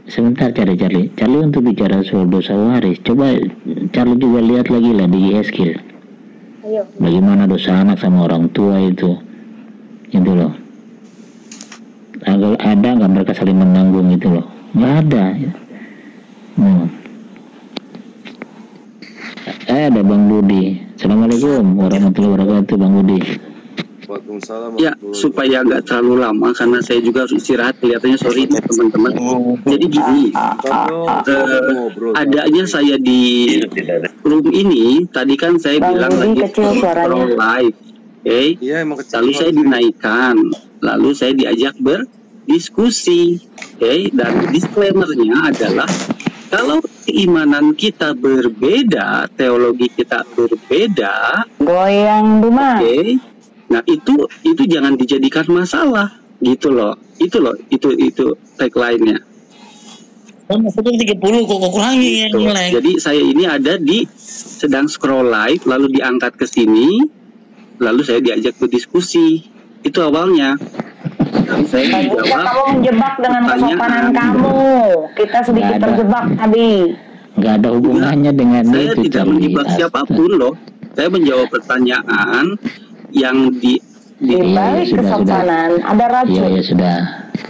S4: Sebentar, Charlie untuk bicara soal dosa waris. Coba Charlie juga lihat lagi lah di Yeskil. Bagaimana dosa anak sama orang tua itu loh. Ada nggak mereka saling menanggung itu loh? Nggak ada. Ada Bang Budi. Assalamualaikum warahmatullahi wabarakatuh, Bang Budi.
S9: Waalaikumsalam.
S5: Ya, supaya nggak terlalu lama karena saya juga harus istirahat. Kelihatannya sorry teman-teman. Jadi gini, adanya saya di room ini tadi kan saya bilang lagi scroll live, lalu saya dinaikkan, lalu saya diajak berdiskusi, dan disclaimernya adalah kalau keimanan kita berbeda, teologi kita berbeda,
S3: goyang Buma.
S5: Nah itu jangan dijadikan masalah, gitu loh. Itu tagline-nya.
S7: Maksudnya 30 kok kurangi
S5: Gitu. Jadi saya ini ada sedang scroll live, lalu diangkat ke sini, lalu saya diajak berdiskusi. Itu awalnya. Lalu saya menjawab.
S3: Kamu menjebak dengan kesopanan kamu. Kita sedikit terjebak tadi.
S4: Nggak ada hubungannya dengan
S5: saya
S4: itu.
S5: Saya tidak menjebak siapapun loh. Saya menjawab pertanyaan yang di
S3: balik kesopanan ada racun.
S4: Ya sudah.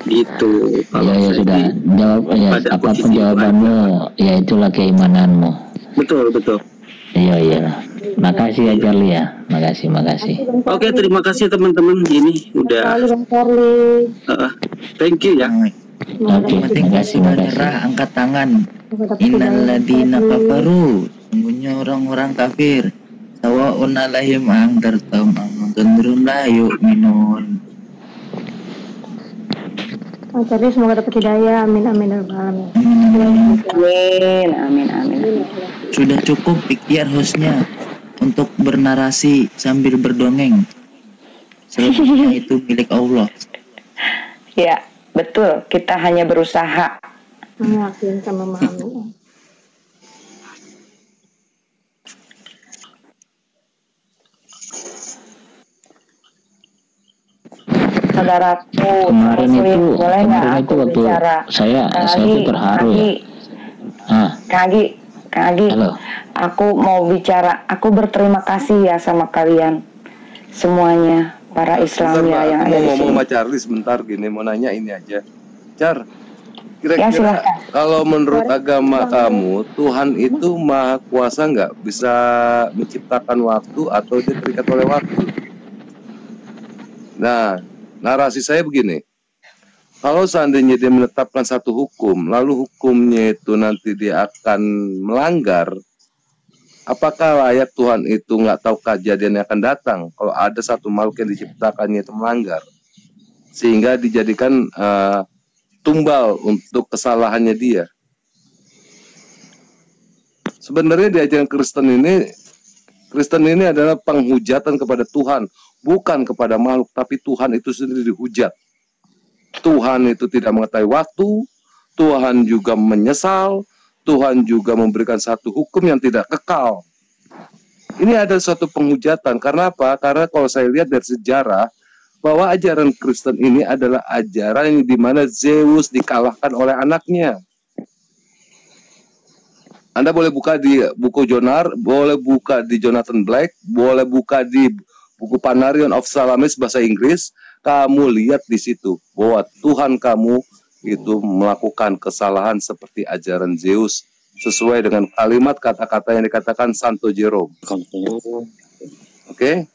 S5: Gitu.
S4: Ya sudah. Jawab apapun jawabanmu, ya itulah keimananmu.
S5: Betul.
S4: Iya. Makasih ya Charlie ya. Makasih.
S5: Oke, terima kasih teman-teman. Ini udah. Thank you ya.
S4: Oke, terima kasih.
S2: Angkat tangan. Innalladzina kafaru, sungguhnya orang-orang kafir. Sawa'un alaihim angdartum am cenderung la yu'minun.
S6: Jadi semoga dapat hidayah. Amin.
S2: Sudah cukup ikhtiar hostnya untuk bernarasi sambil berdongeng. Selanjutnya itu milik Allah.
S3: Ya, betul. Kita hanya berusaha
S6: meyakinkan, memahami.
S3: Saudaraku,
S4: kemarin itu waktu
S3: bicara?
S4: saya tuh terharu ya.
S3: Kak Agi, aku mau bicara. Aku berterima kasih ya sama kalian semuanya, para Islam ya yang ada di sini.
S9: Mau ngomong sama Charlie sebentar gini, mau nanya ini aja. Char, kira-kira kalau menurut agama kamu, Tuhan itu maha kuasa nggak? Bisa menciptakan waktu atau dia terikat oleh waktu? Nah, narasi saya begini, kalau seandainya dia menetapkan satu hukum, lalu hukumnya itu nanti dia akan melanggar, apakah layak Tuhan itu nggak tahu kejadian yang akan datang kalau ada satu makhluk yang diciptakannya itu melanggar, sehingga dijadikan tumbal untuk kesalahannya dia. Sebenarnya di ajaran Kristen ini adalah penghujatan kepada Tuhan, bukan kepada makhluk, tapi Tuhan itu sendiri dihujat. Tuhan itu tidak mengetahui waktu, Tuhan juga menyesal, Tuhan juga memberikan satu hukum yang tidak kekal. Ini ada suatu penghujatan. Karena apa? Karena kalau saya lihat dari sejarah, bahwa ajaran Kristen ini adalah ajaran di mana Zeus dikalahkan oleh anaknya. Anda boleh buka di buku Jonar, boleh buka di Jonathan Black, boleh buka di buku Panarion of Salamis bahasa Inggris. Kamu lihat di situ bahwa Tuhan kamu itu melakukan kesalahan seperti ajaran Zeus sesuai dengan kalimat kata-kata yang dikatakan Santo Jerome. Oke?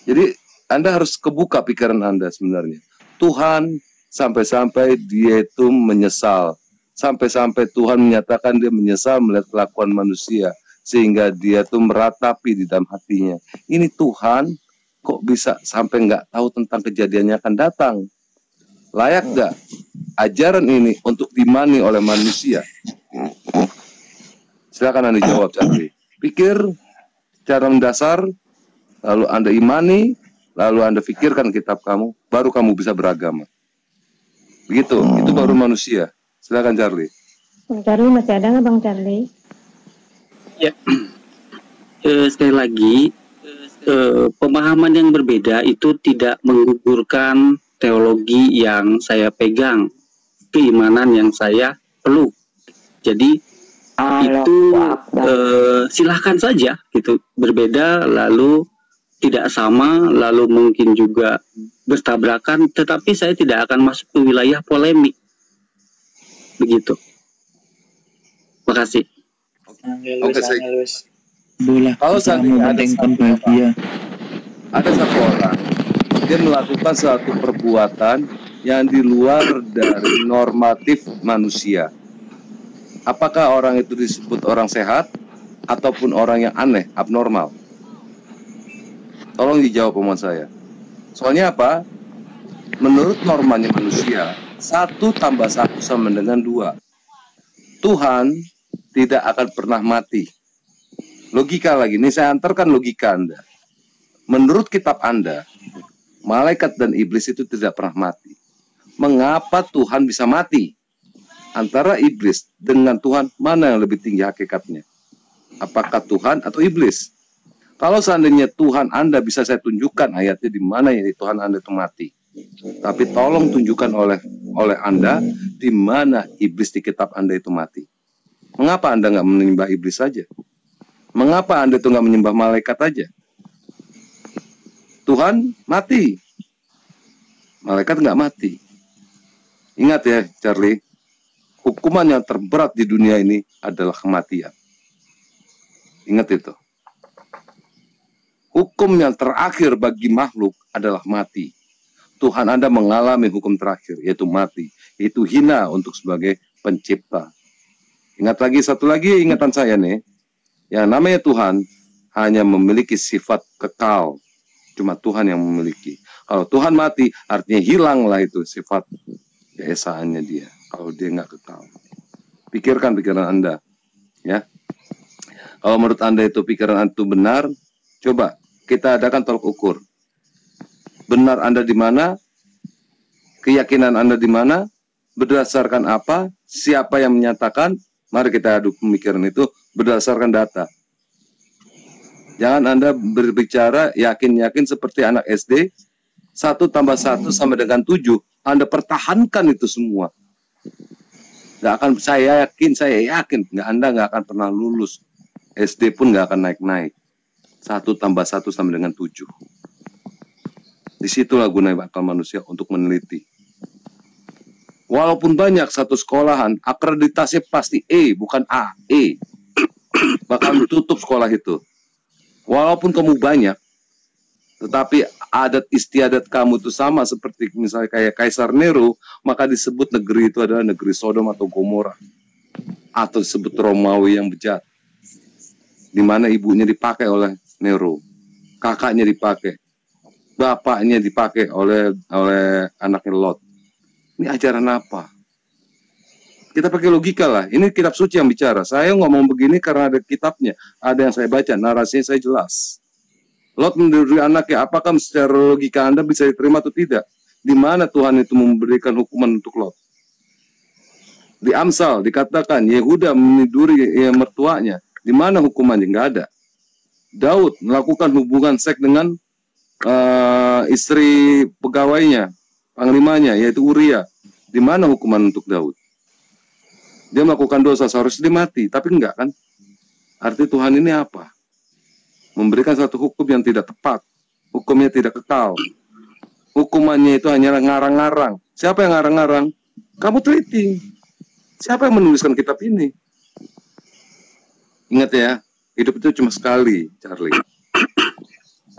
S9: Jadi Anda harus kebuka pikiran Anda sebenarnya. Tuhan sampai-sampai dia itu menyesal. Sampai-sampai Tuhan menyatakan dia menyesal melihat kelakuan manusia. Sehingga dia tuh meratapi di dalam hatinya. Ini Tuhan kok bisa sampai nggak tahu tentang kejadiannya akan datang? Layak nggak ajaran ini untuk dimani oleh manusia? Silakan Anda jawab, Charlie. Pikir secara mendasar, lalu Anda imani, lalu Anda pikirkan kitab kamu, baru kamu bisa beragama. Begitu, itu baru manusia. Silakan Charlie.
S6: Bang Charlie masih ada nggak Bang Charlie?
S5: Ya, sekali lagi pemahaman yang berbeda itu tidak menggugurkan teologi yang saya pegang, keimanan yang saya peluk. Jadi itu silahkan saja gitu, berbeda lalu tidak sama, lalu mungkin juga bertabrakan, tetapi saya tidak akan masuk ke wilayah polemik. Begitu. Makasih.
S9: Oke,
S2: Bola.
S9: kalau seandainya ada satu orang, dia melakukan suatu perbuatan yang di luar dari normatif manusia. Apakah orang itu disebut orang sehat ataupun orang yang aneh, abnormal? Tolong dijawab omongan saya. Soalnya apa? Menurut normanya manusia, 1 tambah 1 sama dengan 2. Tuhan tidak akan pernah mati. Logika lagi, ini saya antarkan logika Anda. Menurut kitab Anda, malaikat dan iblis itu tidak pernah mati. Mengapa Tuhan bisa mati? Antara iblis dengan Tuhan, mana yang lebih tinggi hakikatnya? Apakah Tuhan atau iblis? Kalau seandainya Tuhan Anda, bisa saya tunjukkan ayatnya di mana ya Tuhan Anda itu mati. Tapi tolong tunjukkan oleh Anda di mana iblis di kitab Anda itu mati. Mengapa Anda nggak menyembah iblis saja? Mengapa Anda itu nggak menyembah malaikat aja? Tuhan mati, malaikat nggak mati. Ingat ya, Charlie, hukuman yang terberat di dunia ini adalah kematian. Ingat itu. Hukum yang terakhir bagi makhluk adalah mati. Tuhan Anda mengalami hukum terakhir, yaitu mati. Itu hina untuk sebagai pencipta. Ingat lagi, satu lagi ingatan saya nih. Yang namanya Tuhan hanya memiliki sifat kekal. Cuma Tuhan yang memiliki. Kalau Tuhan mati, artinya hilanglah itu sifat keesaannya dia. Kalau dia nggak kekal. Pikirkan pikiran Anda. Ya. Kalau menurut Anda itu pikiran Anda itu benar, coba kita adakan tolak ukur. Benar Anda di mana? Keyakinan Anda di mana? Berdasarkan apa? Siapa yang menyatakan? Mari kita adu pemikiran itu berdasarkan data. Jangan Anda berbicara yakin-yakin seperti anak SD, 1 tambah 1 sama dengan 7. Anda pertahankan itu semua. Nggak akan, saya yakin, Anda nggak akan pernah lulus. SD pun nggak akan naik-naik. 1 tambah 1 sama dengan 7. Disitulah gunanya akal manusia untuk meneliti. Walaupun banyak satu sekolahan, akreditasi pasti E, bukan A, E. Bakal tutup sekolah itu. Walaupun kamu banyak, tetapi adat istiadat kamu itu sama seperti misalnya kayak Kaisar Nero, maka disebut negeri itu adalah negeri Sodom atau Gomora. Atau disebut Romawi yang bejat. Di mana ibunya dipakai oleh Nero, kakaknya dipakai, bapaknya dipakai oleh anaknya Lot. Ini ajaran apa? Kita pakai logika lah. Ini kitab suci yang bicara. Saya ngomong begini karena ada kitabnya. Ada yang saya baca, narasinya saya jelas. Lot menduri anaknya. Apakah secara logika Anda bisa diterima atau tidak? Di mana Tuhan itu memberikan hukuman untuk Lot? Di Amsal dikatakan Yehuda meniduri mertuanya. Di mana hukumannya? Nggak ada. Daud melakukan hubungan seks dengan istri pegawainya, panglimanya, yaitu Uria. Di mana hukuman untuk Daud? Dia melakukan dosa, seharusnya dia mati, tapi enggak kan? Arti Tuhan ini apa? Memberikan satu hukum yang tidak tepat, hukumnya tidak kekal. Hukumannya itu hanya ngarang-ngarang. Siapa yang ngarang-ngarang? Kamu teliti. Siapa yang menuliskan kitab ini? Ingat ya, hidup itu cuma sekali, Charlie.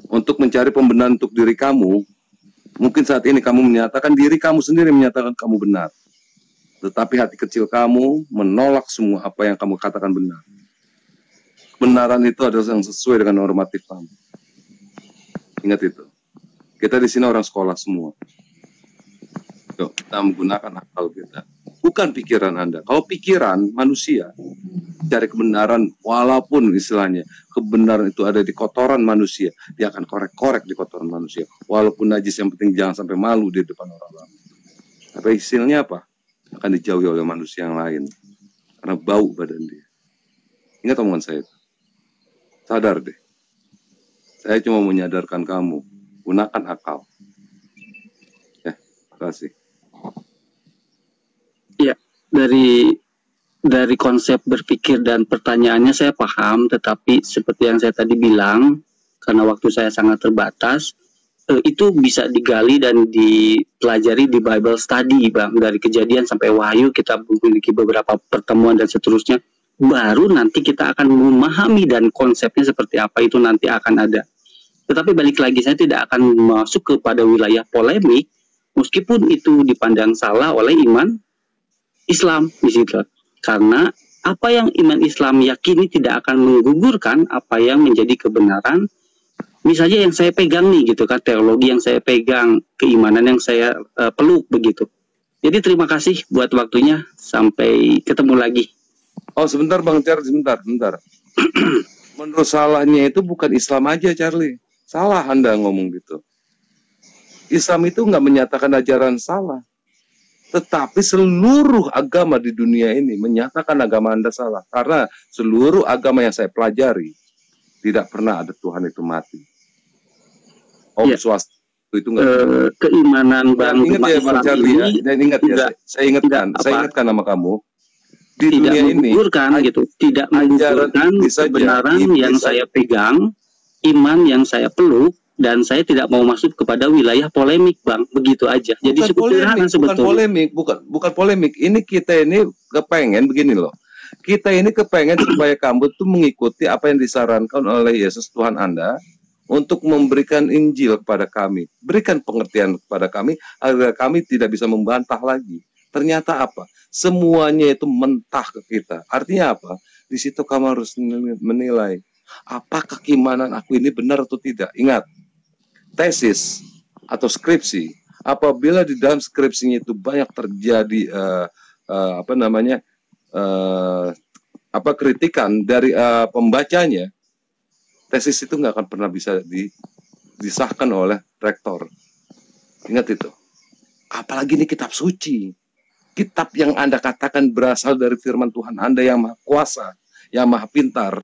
S9: Untuk mencari pembenaran untuk diri kamu, mungkin saat ini kamu menyatakan diri kamu sendiri menyatakan kamu benar. Tetapi hati kecil kamu menolak semua apa yang kamu katakan benar. Kebenaran itu adalah yang sesuai dengan normatif kamu. Ingat itu. Kita di sini orang sekolah semua. Yuk, kita menggunakan akal kita. Bukan pikiran Anda. Kalau pikiran manusia, cari kebenaran, walaupun istilahnya kebenaran itu ada di kotoran manusia, dia akan korek-korek di kotoran manusia. Walaupun najis, yang penting jangan sampai malu di depan orang lain. Tapi hasilnya apa? Akan dijauhi oleh manusia yang lain. Karena bau badan dia. Ingat omongan saya. Sadar deh. Saya cuma menyadarkan kamu, gunakan akal. Ya, terima kasih.
S5: Ya, dari konsep berpikir dan pertanyaannya saya paham, tetapi seperti yang saya tadi bilang, karena waktu saya sangat terbatas, itu bisa digali dan dipelajari di Bible Study, Bang. Dari Kejadian sampai Wahyu kita memiliki beberapa pertemuan dan seterusnya. Baru nanti kita akan memahami dan konsepnya seperti apa itu nanti akan ada. Tetapi balik lagi, saya tidak akan masuk kepada wilayah polemik, meskipun itu dipandang salah oleh iman Islam di situ. Karena apa yang iman Islam yakini tidak akan menggugurkan apa yang menjadi kebenaran. Misalnya yang saya pegang nih gitu kan, teologi yang saya pegang, keimanan yang saya peluk begitu. Jadi terima kasih buat waktunya, sampai ketemu lagi.
S9: Oh sebentar Bang Charlie, sebentar. Menurut salahnya itu bukan Islam aja Charlie. Salah Anda ngomong gitu. Islam itu nggak menyatakan ajaran salah. Tetapi seluruh agama di dunia ini menyatakan agama Anda salah. Karena seluruh agama yang saya pelajari, tidak pernah ada Tuhan itu mati.
S5: Ya.
S9: Swasta itu nggak.
S5: Keimanan Bang.
S9: Ingat ya Bang Charlie ya. Dan ingat ya, saya ingatkan nama kamu. Di
S5: tidak
S9: dunia ini,
S5: gitu. Tidak menggugurkan kebenaran yang saya pegang, iman yang saya peluk, dan saya tidak mau masuk kepada wilayah polemik, Bang. Begitu aja. Jadi
S9: bukan polemik. Ini kita ini kepengen begini loh. Kita ini kepengen supaya kamu tuh mengikuti apa yang disarankan oleh Yesus Tuhan Anda untuk memberikan Injil kepada kami. Berikan pengertian kepada kami agar kami tidak bisa membantah lagi. Ternyata apa? Semuanya itu mentah ke kita. Artinya apa? Di situ kamu harus menilai apakah keimanan aku ini benar atau tidak. Ingat, tesis atau skripsi, apabila di dalam skripsinya itu banyak terjadi kritikan dari pembacanya, tesis itu nggak akan pernah bisa disahkan oleh rektor. Ingat itu. Apalagi ini kitab suci. Kitab yang Anda katakan berasal dari firman Tuhan Anda yang maha kuasa, yang maha pintar.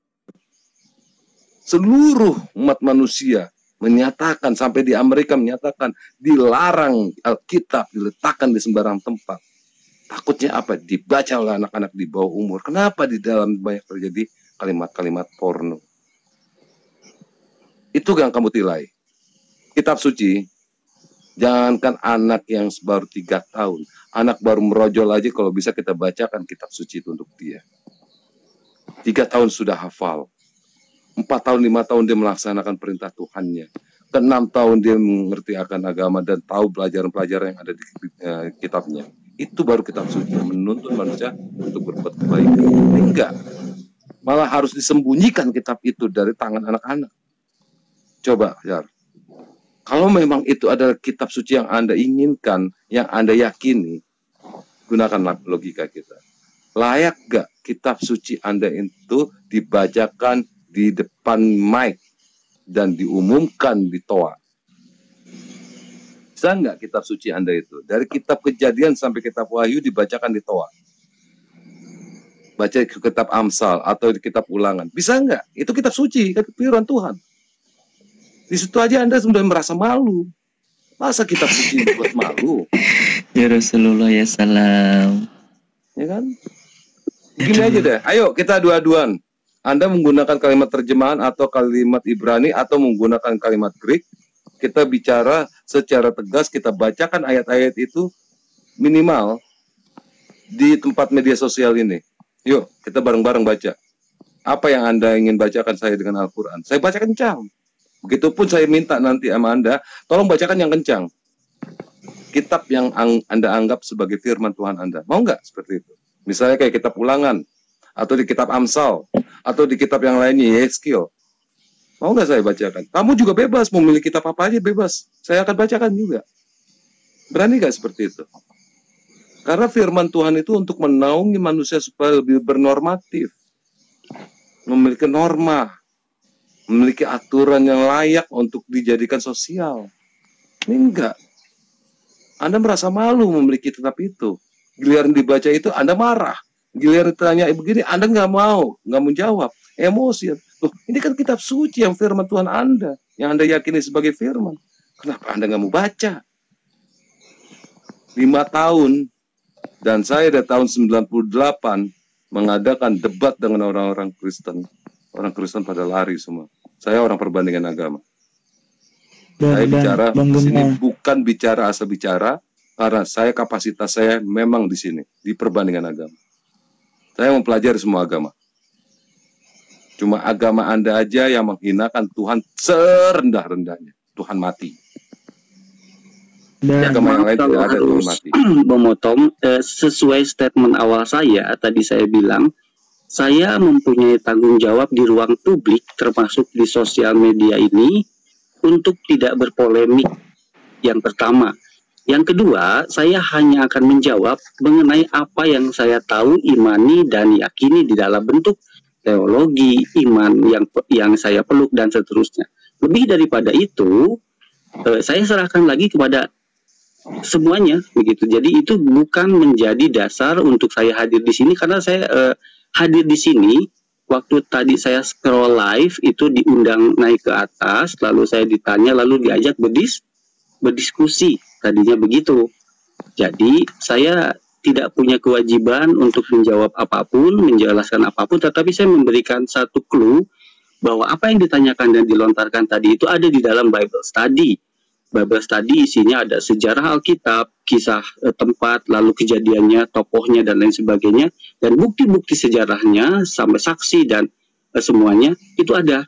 S9: Seluruh umat manusia menyatakan, sampai di Amerika menyatakan, dilarang Alkitab diletakkan di sembarang tempat. Takutnya apa? Dibaca oleh anak-anak di bawah umur. Kenapa di dalam banyak terjadi kalimat-kalimat porno? Itu yang kamu tilai. Kitab suci, jangankan anak yang baru 3 tahun, anak baru merojol aja kalau bisa kita bacakan kitab suci itu untuk dia. 3 tahun sudah hafal. 4 tahun, 5 tahun dia melaksanakan perintah Tuhannya. Ke-6 tahun dia mengerti akan agama dan tahu pelajaran-pelajaran yang ada di kitabnya. Itu baru kitab suci yang menuntun manusia untuk berbuat kebaikan. Enggak. Malah harus disembunyikan kitab itu dari tangan anak-anak. Coba, Jar. Kalau memang itu adalah kitab suci yang Anda inginkan, yang Anda yakini, gunakanlah logika kita. Layak gak kitab suci Anda itu dibacakan di depan mic dan diumumkan di toa? Bisa nggak kitab suci Anda itu? Dari kitab Kejadian sampai kitab Wahyu dibacakan di toa? Baca kitab Amsal atau di kitab Ulangan. Bisa nggak? Itu kitab suci, firman Tuhan. Di situ aja Anda sudah merasa malu. Masa kitab suci buat malu?
S2: Ya Rasulullah ya salam.
S9: Ya kan? Gini aja deh. Ayo kita dua-duan. Anda menggunakan kalimat terjemahan atau kalimat Ibrani atau menggunakan kalimat Greek. Kita bicara secara tegas, kita bacakan ayat-ayat itu minimal di tempat media sosial ini. Yuk, kita bareng-bareng baca. Apa yang Anda ingin bacakan saya dengan Al-Quran? Saya baca kencang. Begitupun saya minta nanti sama Anda, tolong bacakan yang kencang. Kitab yang Anda anggap sebagai firman Tuhan Anda. Mau nggak seperti itu? Misalnya kayak kitab Ulangan, atau di kitab Amsal, atau di kitab yang lainnya, Yeskil. Mau nggak saya bacakan? Kamu juga bebas, mau milih kitab apa aja bebas. Saya akan bacakan juga. Berani nggak seperti itu? Karena firman Tuhan itu untuk menaungi manusia supaya lebih bernormatif. Memiliki norma. Memiliki aturan yang layak untuk dijadikan sosial. Ini enggak. Anda merasa malu memiliki kitab itu. Giliran dibaca itu Anda marah. Giliran ditanya begini Anda nggak mau jawab. Emosi. Loh, ini kan kitab suci yang firman Tuhan Anda yang Anda yakini sebagai firman. Kenapa Anda nggak mau baca? 5 tahun, dan saya dari tahun 98 mengadakan debat dengan orang-orang Kristen. Orang Kristen pada lari semua. Saya orang perbandingan agama. Saya bicara di sini bukan bicara asal bicara, karena kapasitas saya memang di sini, di perbandingan agama. Saya mempelajari semua agama. Cuma agama Anda aja yang menghinakan Tuhan serendah-rendahnya. Tuhan mati.
S5: Dan
S9: agama yang lain
S5: kalau
S9: tidak ada Tuhan
S5: harus
S9: mati.
S5: memotong, sesuai statement awal saya, tadi saya bilang, saya mempunyai tanggung jawab di ruang publik, termasuk di sosial media ini, untuk tidak berpolemik. Yang pertama. Yang kedua, saya hanya akan menjawab mengenai apa yang saya tahu, imani, dan yakini di dalam bentuk teologi, iman yang saya peluk, dan seterusnya. Lebih daripada itu, saya serahkan lagi kepada semuanya, begitu. Jadi itu bukan menjadi dasar untuk saya hadir di sini, karena saya hadir di sini waktu tadi saya scroll live itu diundang naik ke atas, lalu saya ditanya, lalu diajak berdiskusi, tadinya begitu. Jadi saya tidak punya kewajiban untuk menjawab apapun, menjelaskan apapun, tetapi saya memberikan satu clue bahwa apa yang ditanyakan dan dilontarkan tadi itu ada di dalam Bible Study. Bible Study isinya ada sejarah Alkitab, kisah tempat, lalu kejadiannya, tokohnya, dan lain sebagainya, dan bukti-bukti sejarahnya sampai saksi dan semuanya itu ada.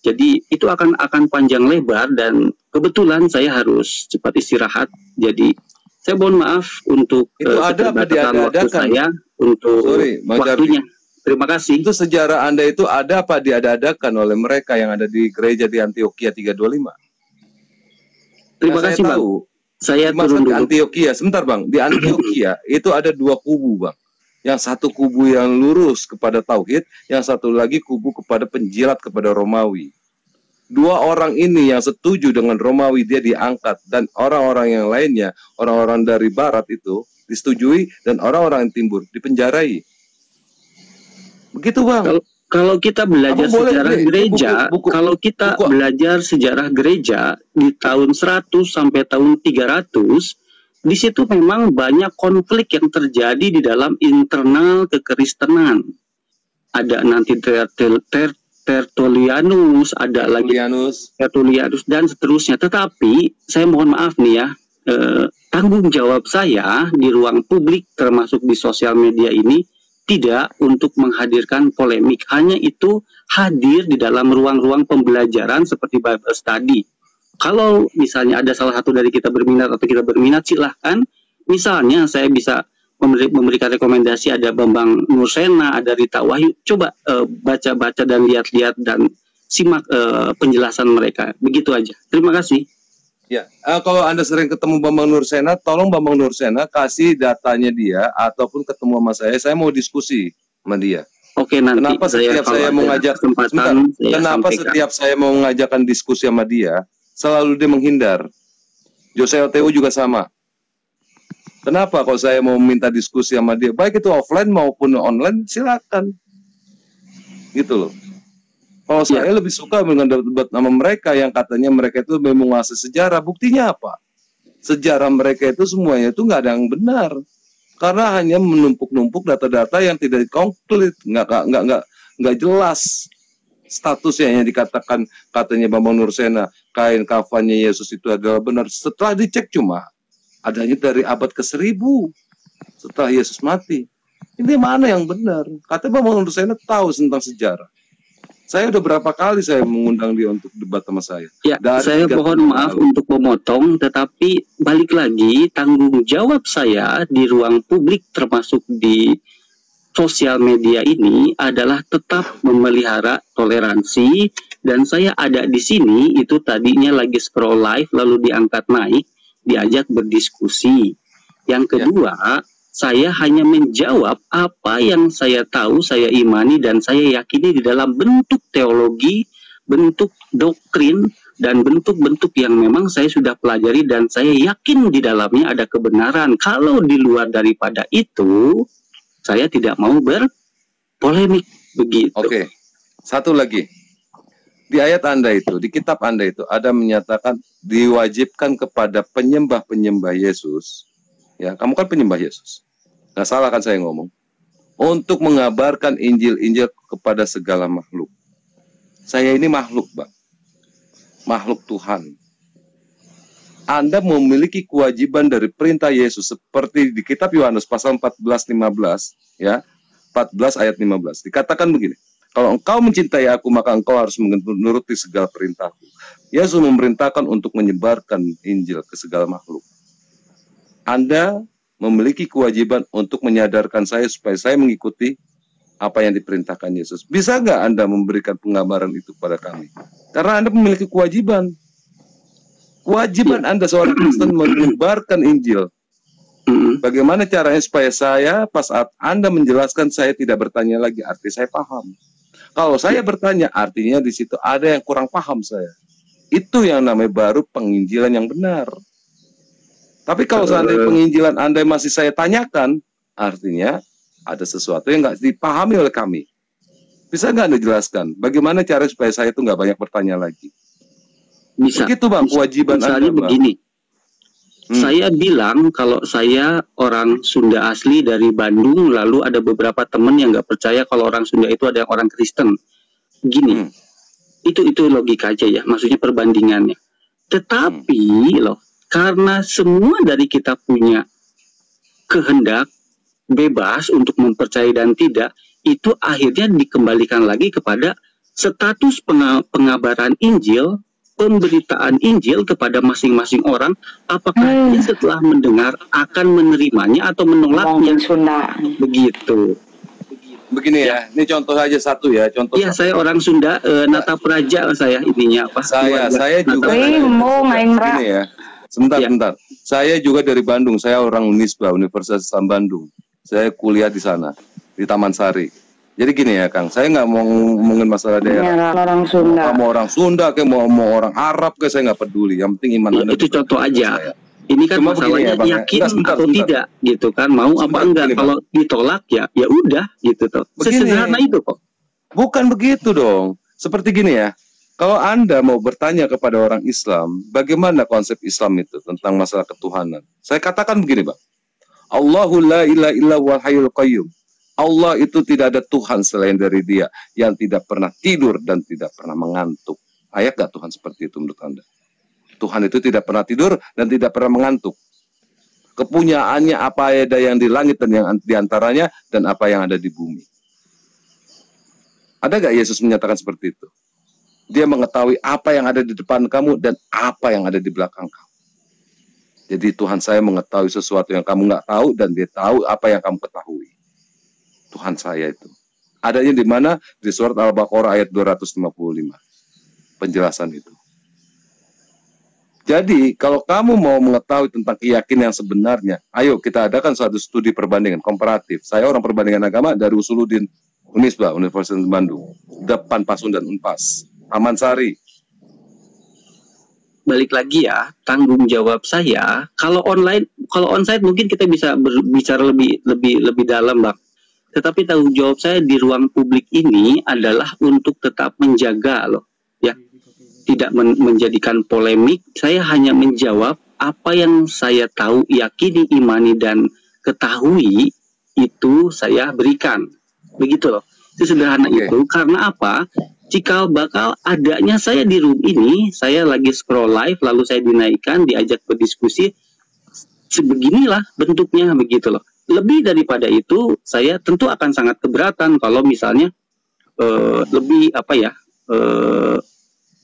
S5: Jadi itu akan panjang lebar, dan kebetulan saya harus cepat istirahat. Jadi saya mohon maaf untuk keterbatasan waktu saya untuk waktunya. Terima kasih.
S9: Itu sejarah Anda itu ada apa diadakan oleh mereka yang ada di gereja di Antioquia 325?
S5: Terima kasih, Bang. Saya turun dulu.
S9: Antioquia, sebentar Bang. Di Antioquia itu ada 2 kubu, Bang. Yang satu kubu yang lurus kepada tauhid, yang satu lagi kubu kepada penjilat kepada Romawi. 2 orang ini yang setuju dengan Romawi dia diangkat, dan orang-orang yang lainnya, orang-orang dari barat itu disetujui, dan orang-orang yang timur dipenjarai. Begitu Bang.
S5: Kalau kita belajar sejarah gereja, kalau kita belajar sejarah gereja di tahun 100 sampai tahun 300, di situ memang banyak konflik yang terjadi di dalam internal kekristenan. Ada nanti Tertullianus, ada lagi Tertullianus dan seterusnya. Tetapi saya mohon maaf nih ya, tanggung jawab saya di ruang publik termasuk di sosial media ini tidak untuk menghadirkan polemik, hanya itu hadir di dalam ruang-ruang pembelajaran seperti Bible Study. Kalau misalnya ada salah satu dari kita berminat atau kita berminat, silahkan. Misalnya saya bisa memberikan rekomendasi, ada Bambang Nursena, ada Rita Wahyu. Coba baca-baca dan lihat-lihat dan simak penjelasan mereka. Begitu aja. Terima kasih.
S9: Ya, kalau Anda sering ketemu Bambang Nursena, tolong Bambang Nursena kasih datanya dia, ataupun ketemu sama saya mau diskusi sama dia.
S5: Oke, nanti
S9: kenapa setiap saya mau ngajak setiap saya mau ngajakkan diskusi sama dia, selalu dia menghindar. Jose OTU juga sama. Kenapa kalau saya mau minta diskusi sama dia, baik itu offline maupun online, silakan. Gitu loh. Kalau saya lebih suka dengan debat sama mereka yang katanya mereka itu menguasai sejarah. Buktinya apa? Sejarah mereka itu semuanya itu nggak ada yang benar. Karena hanya menumpuk-numpuk data-data yang tidak konkret, nggak jelas statusnya yang dikatakan katanya Bambang Nursena, kain kafannya Yesus itu adalah benar. Setelah dicek cuma adanya dari abad ke-1000 setelah Yesus mati. Ini mana yang benar? Katanya Bambang Nursena tahu tentang sejarah. Saya udah berapa kali saya mengundang dia untuk debat sama saya.
S5: Ya, saya mohon maaf untuk memotong, tetapi balik lagi, tanggung jawab saya di ruang publik termasuk di sosial media ini adalah tetap memelihara toleransi, dan saya ada di sini itu tadinya lagi scroll live lalu diangkat naik, diajak berdiskusi. Yang kedua, saya hanya menjawab apa yang saya tahu, saya imani, dan saya yakini di dalam bentuk teologi, bentuk doktrin, dan bentuk-bentuk yang memang saya sudah pelajari dan saya yakin di dalamnya ada kebenaran. Kalau di luar daripada itu, saya tidak mau berpolemik begitu.
S9: Oke, satu lagi. Di ayat Anda itu, di kitab Anda itu ada menyatakan diwajibkan kepada penyembah-penyembah Yesus. Ya, kamu kan penyembah Yesus. Nggak salah kan saya ngomong? Untuk mengabarkan Injil-Injil kepada segala makhluk. Saya ini makhluk, Bang. Makhluk Tuhan. Anda memiliki kewajiban dari perintah Yesus seperti di kitab Yohanes pasal 14:15, ya. 14 ayat 15. Dikatakan begini. Kalau engkau mencintai aku, maka engkau harus menuruti segala perintahku. Yesus memerintahkan untuk menyebarkan Injil ke segala makhluk. Anda memiliki kewajiban untuk menyadarkan saya supaya saya mengikuti apa yang diperintahkan Yesus. Bisa nggak Anda memberikan penggambaran itu kepada kami? Karena Anda memiliki kewajiban. Kewajiban Anda seorang Kristen menyebarkan Injil. Bagaimana caranya supaya saya pas saat Anda menjelaskan saya tidak bertanya lagi, arti saya paham. Kalau saya bertanya, artinya di situ ada yang kurang paham saya. Itu yang namanya baru penginjilan yang benar. Tapi kalau seandainya penginjilan Anda masih saya tanyakan, artinya ada sesuatu yang nggak dipahami oleh kami. Bisa nggak Anda jelaskan bagaimana cara supaya saya itu nggak banyak bertanya lagi?
S5: Bisa.
S9: Begitu Bang, kewajiban
S5: Anda. Misalnya begini, saya bilang kalau saya orang Sunda asli dari Bandung, lalu ada beberapa teman yang nggak percaya kalau orang Sunda itu ada yang orang Kristen. Gini, itu logika aja ya, maksudnya perbandingannya. Tetapi loh, karena semua dari kita punya kehendak bebas untuk mempercayai dan tidak, itu akhirnya dikembalikan lagi kepada status pengabaran Injil, pemberitaan Injil kepada masing-masing orang, apakah dia setelah mendengar akan menerimanya atau menolaknya. Begitu.
S9: Begini ya, ini contoh aja satu ya, contoh.
S5: Iya, saya orang Sunda, Nata Praja saya ininya apa?
S9: Saya juga. Ini ya. Sebentar. Saya juga dari Bandung, saya orang Unisba, Universitas Islam Bandung. Saya kuliah di sana, di Taman Sari. Jadi gini ya Kang, saya nggak mau ngomongin masalah daerah.
S3: Orang Sunda.
S9: Mau orang Sunda, kayak mau orang Arab, kayak saya nggak peduli. Yang penting iman Anda.
S5: Itu contoh aja. Ini kan cuma masalahnya ya, yakin atau tidak, gitu kan? Mau apa enggak? Kalau ditolak ya udah, gitu toh. Sesederhana itu kok.
S9: Bukan begitu dong. Seperti gini ya. Kalau Anda mau bertanya kepada orang Islam, bagaimana konsep Islam itu tentang masalah ketuhanan? Saya katakan begini, Bang. Allahu la ilaha illa huwal hayyul qayyum. Allah itu tidak ada Tuhan selain dari Dia yang tidak pernah tidur dan tidak pernah mengantuk. Ayat gak Tuhan seperti itu menurut Anda? Tuhan itu tidak pernah tidur dan tidak pernah mengantuk. Kepunyaannya apa ada yang di langit dan yang di antaranya dan apa yang ada di bumi. Ada gak Yesus menyatakan seperti itu? Dia mengetahui apa yang ada di depan kamu dan apa yang ada di belakang kamu. Jadi Tuhan saya mengetahui sesuatu yang kamu nggak tahu dan Dia tahu apa yang kamu ketahui. Tuhan saya itu. Adanya di mana? Di surat Al-Baqarah ayat 255. Penjelasan itu. Jadi, kalau kamu mau mengetahui tentang keyakinan yang sebenarnya, ayo kita adakan suatu studi perbandingan komparatif. Saya orang perbandingan agama dari Usuluddin Unisba, Universitas Bandung. Depan Pasun dan Unpas. Taman Sari.
S5: Balik lagi ya, tanggung jawab saya. Kalau onsite mungkin kita bisa berbicara lebih dalam, Bang. Tetapi tanggung jawab saya di ruang publik ini adalah untuk tetap menjaga loh, ya. Tidak menjadikan polemik, saya hanya menjawab apa yang saya tahu, yakini, imani, dan ketahui, itu saya berikan. Begitu loh, sesederhana itu. Karena apa? Jika bakal adanya saya di room ini, saya lagi scroll live, lalu saya dinaikkan, diajak berdiskusi, sebeginilah bentuknya, begitu loh. Lebih daripada itu, saya tentu akan sangat keberatan kalau misalnya lebih apa ya,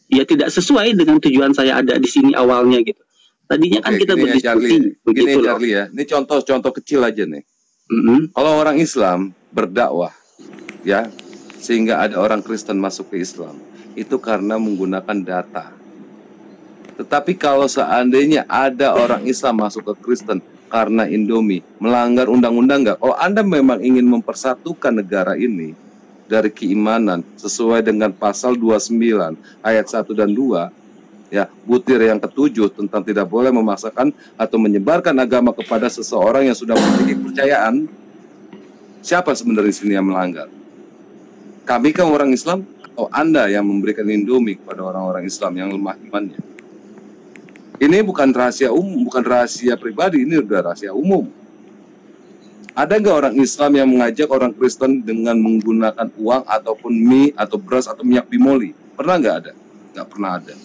S5: ya tidak sesuai dengan tujuan saya ada di sini awalnya gitu. Tadinya kan kita berdiskusi, begitu loh.
S9: Charlie ya, ini contoh kecil aja nih. Kalau orang Islam berdakwah, ya, sehingga ada orang Kristen masuk ke Islam, itu karena menggunakan data. Tetapi kalau seandainya ada orang Islam masuk ke Kristen karena Indomie, melanggar undang-undang nggak? Kalau Anda memang ingin mempersatukan negara ini dari keimanan sesuai dengan pasal 29 ayat 1 dan 2, ya, butir yang ke-7 tentang tidak boleh memaksakan atau menyebarkan agama kepada seseorang yang sudah memiliki kepercayaan, siapa sebenarnya di sini yang melanggar? Kami kan orang Islam, atau Anda yang memberikan Indomie kepada orang-orang Islam yang lemah imannya. Ini bukan rahasia umum, bukan rahasia pribadi, ini udah rahasia umum. Ada nggak orang Islam yang mengajak orang Kristen dengan menggunakan uang ataupun mie atau beras atau minyak bimoli? Pernah nggak ada? Nggak pernah ada.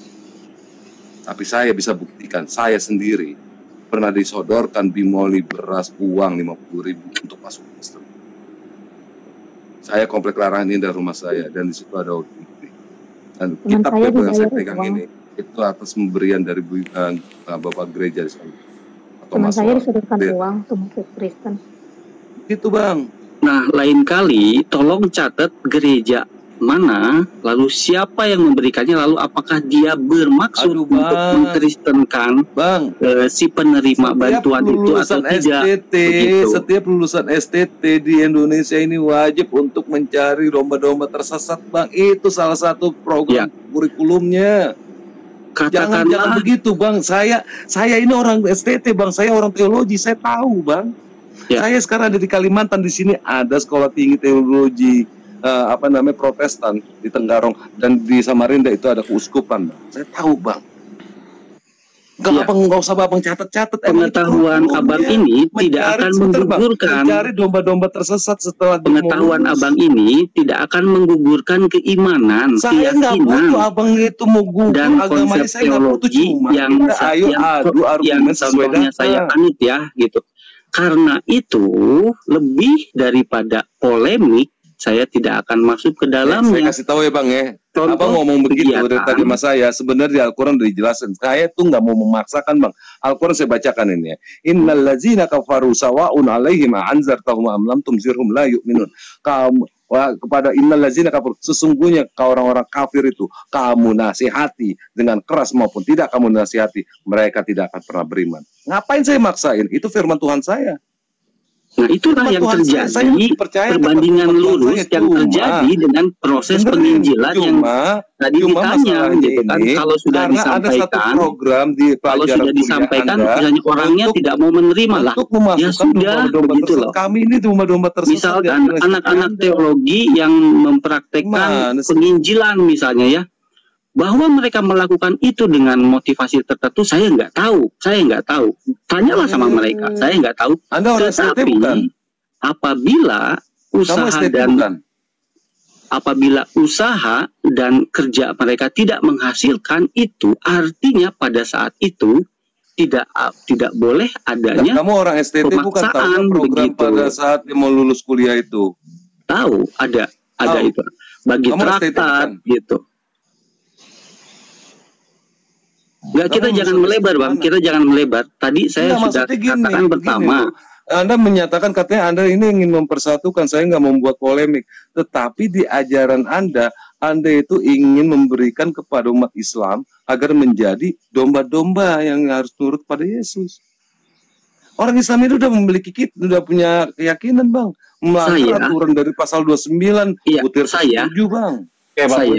S9: Tapi saya bisa buktikan, saya sendiri pernah disodorkan bimoli, beras, uang 50.000 untuk masuk Kristen. Saya komplek Larangan Indah rumah saya, dan di situ ada bukti. Dan kitab Bible yang saya pegang ini itu atas pemberian dari Bapak gereja di sana.
S6: Teman saya disodorkan uang untuk masuk Kristen.
S9: Itu Bang.
S5: Nah, lain kali tolong catat gereja mana, lalu siapa yang memberikannya, lalu apakah dia bermaksud untuk mengkristenkan si penerima bantuan itu atau tidak.
S9: Setiap lulusan STT di Indonesia ini wajib untuk mencari domba-domba tersesat Bang. Itu salah satu program kurikulumnya. Jangan begitu Bang. Saya ini orang STT Bang, saya orang teologi, saya tahu Bang. Saya sekarang ada di Kalimantan, di sini ada sekolah tinggi teologi Protestan di Tenggarong, dan di Samarinda itu ada keuskupan Bang. Saya tahu Bang. Nggak usah Abang catat-catat.
S5: Pengetahuan Abang ini tidak akan menggugurkan.
S9: Mencari domba-domba tersesat setelah
S5: pengetahuan Abang ini tidak akan menggugurkan keimanan,
S9: saya nggak butuh Abang itu menggugur
S5: dan
S9: agama
S5: konsep
S9: saya,
S5: teologi yang sebenarnya saya anut ya gitu. Karena itu lebih daripada polemik, saya tidak akan masuk ke dalamnya.
S9: Saya kasih tahu ya Bang ya. Abang ngomong begitu dari tadi sama saya. Sebenarnya di Al-Quran udah dijelasin. Saya tuh nggak mau memaksakan Bang. Al-Quran saya bacakan ini ya. Innal ladzina kafaru sawa'un 'alaihim a'anzartahum am lam tunzirhum la yu'minun. Kepada innal ladzina kafaru, sesungguhnya orang-orang kafir itu kamu nasihati dengan keras maupun tidak kamu nasihati, mereka tidak akan pernah beriman. Ngapain saya maksain? Itu firman Tuhan saya.
S5: Nah, itulah yang terjadi, perbandingan lurus yang terjadi dengan proses penginjilan yang tadi ditanya gitu kan. Kalau sudah disampaikan, kalau sudah disampaikan, misalnya orangnya tidak mau menerima lah, ya sudah begitu loh.
S9: Kami ini domba-domba tersesat.
S5: Misalkan anak-anak teologi yang mempraktekkan penginjilan misalnya ya, bahwa mereka melakukan itu dengan motivasi tertentu, saya nggak tahu. Tanyalah sama mereka, saya nggak tahu.
S9: Anda orang STT bukan?
S5: Apabila usaha dan kerja mereka tidak menghasilkan, itu artinya pada saat itu tidak boleh adanya
S9: kamu orang STT bukan tahu program begitu. Pada saat dia mau lulus kuliah itu
S5: tahu ada itu bagi traktat gitu. Nggak, kita jangan melebar Bang, kita jangan melebar. Tadi saya sudah katakan pertama.
S9: Anda menyatakan katanya Anda ini ingin mempersatukan, saya nggak membuat polemik. Tetapi di ajaran Anda itu ingin memberikan kepada umat Islam agar menjadi domba-domba yang harus turut pada Yesus. Orang Islam itu udah punya keyakinan Bang. Melanggar aturan dari pasal 29, butir 7 Bang.
S8: Oke Bang,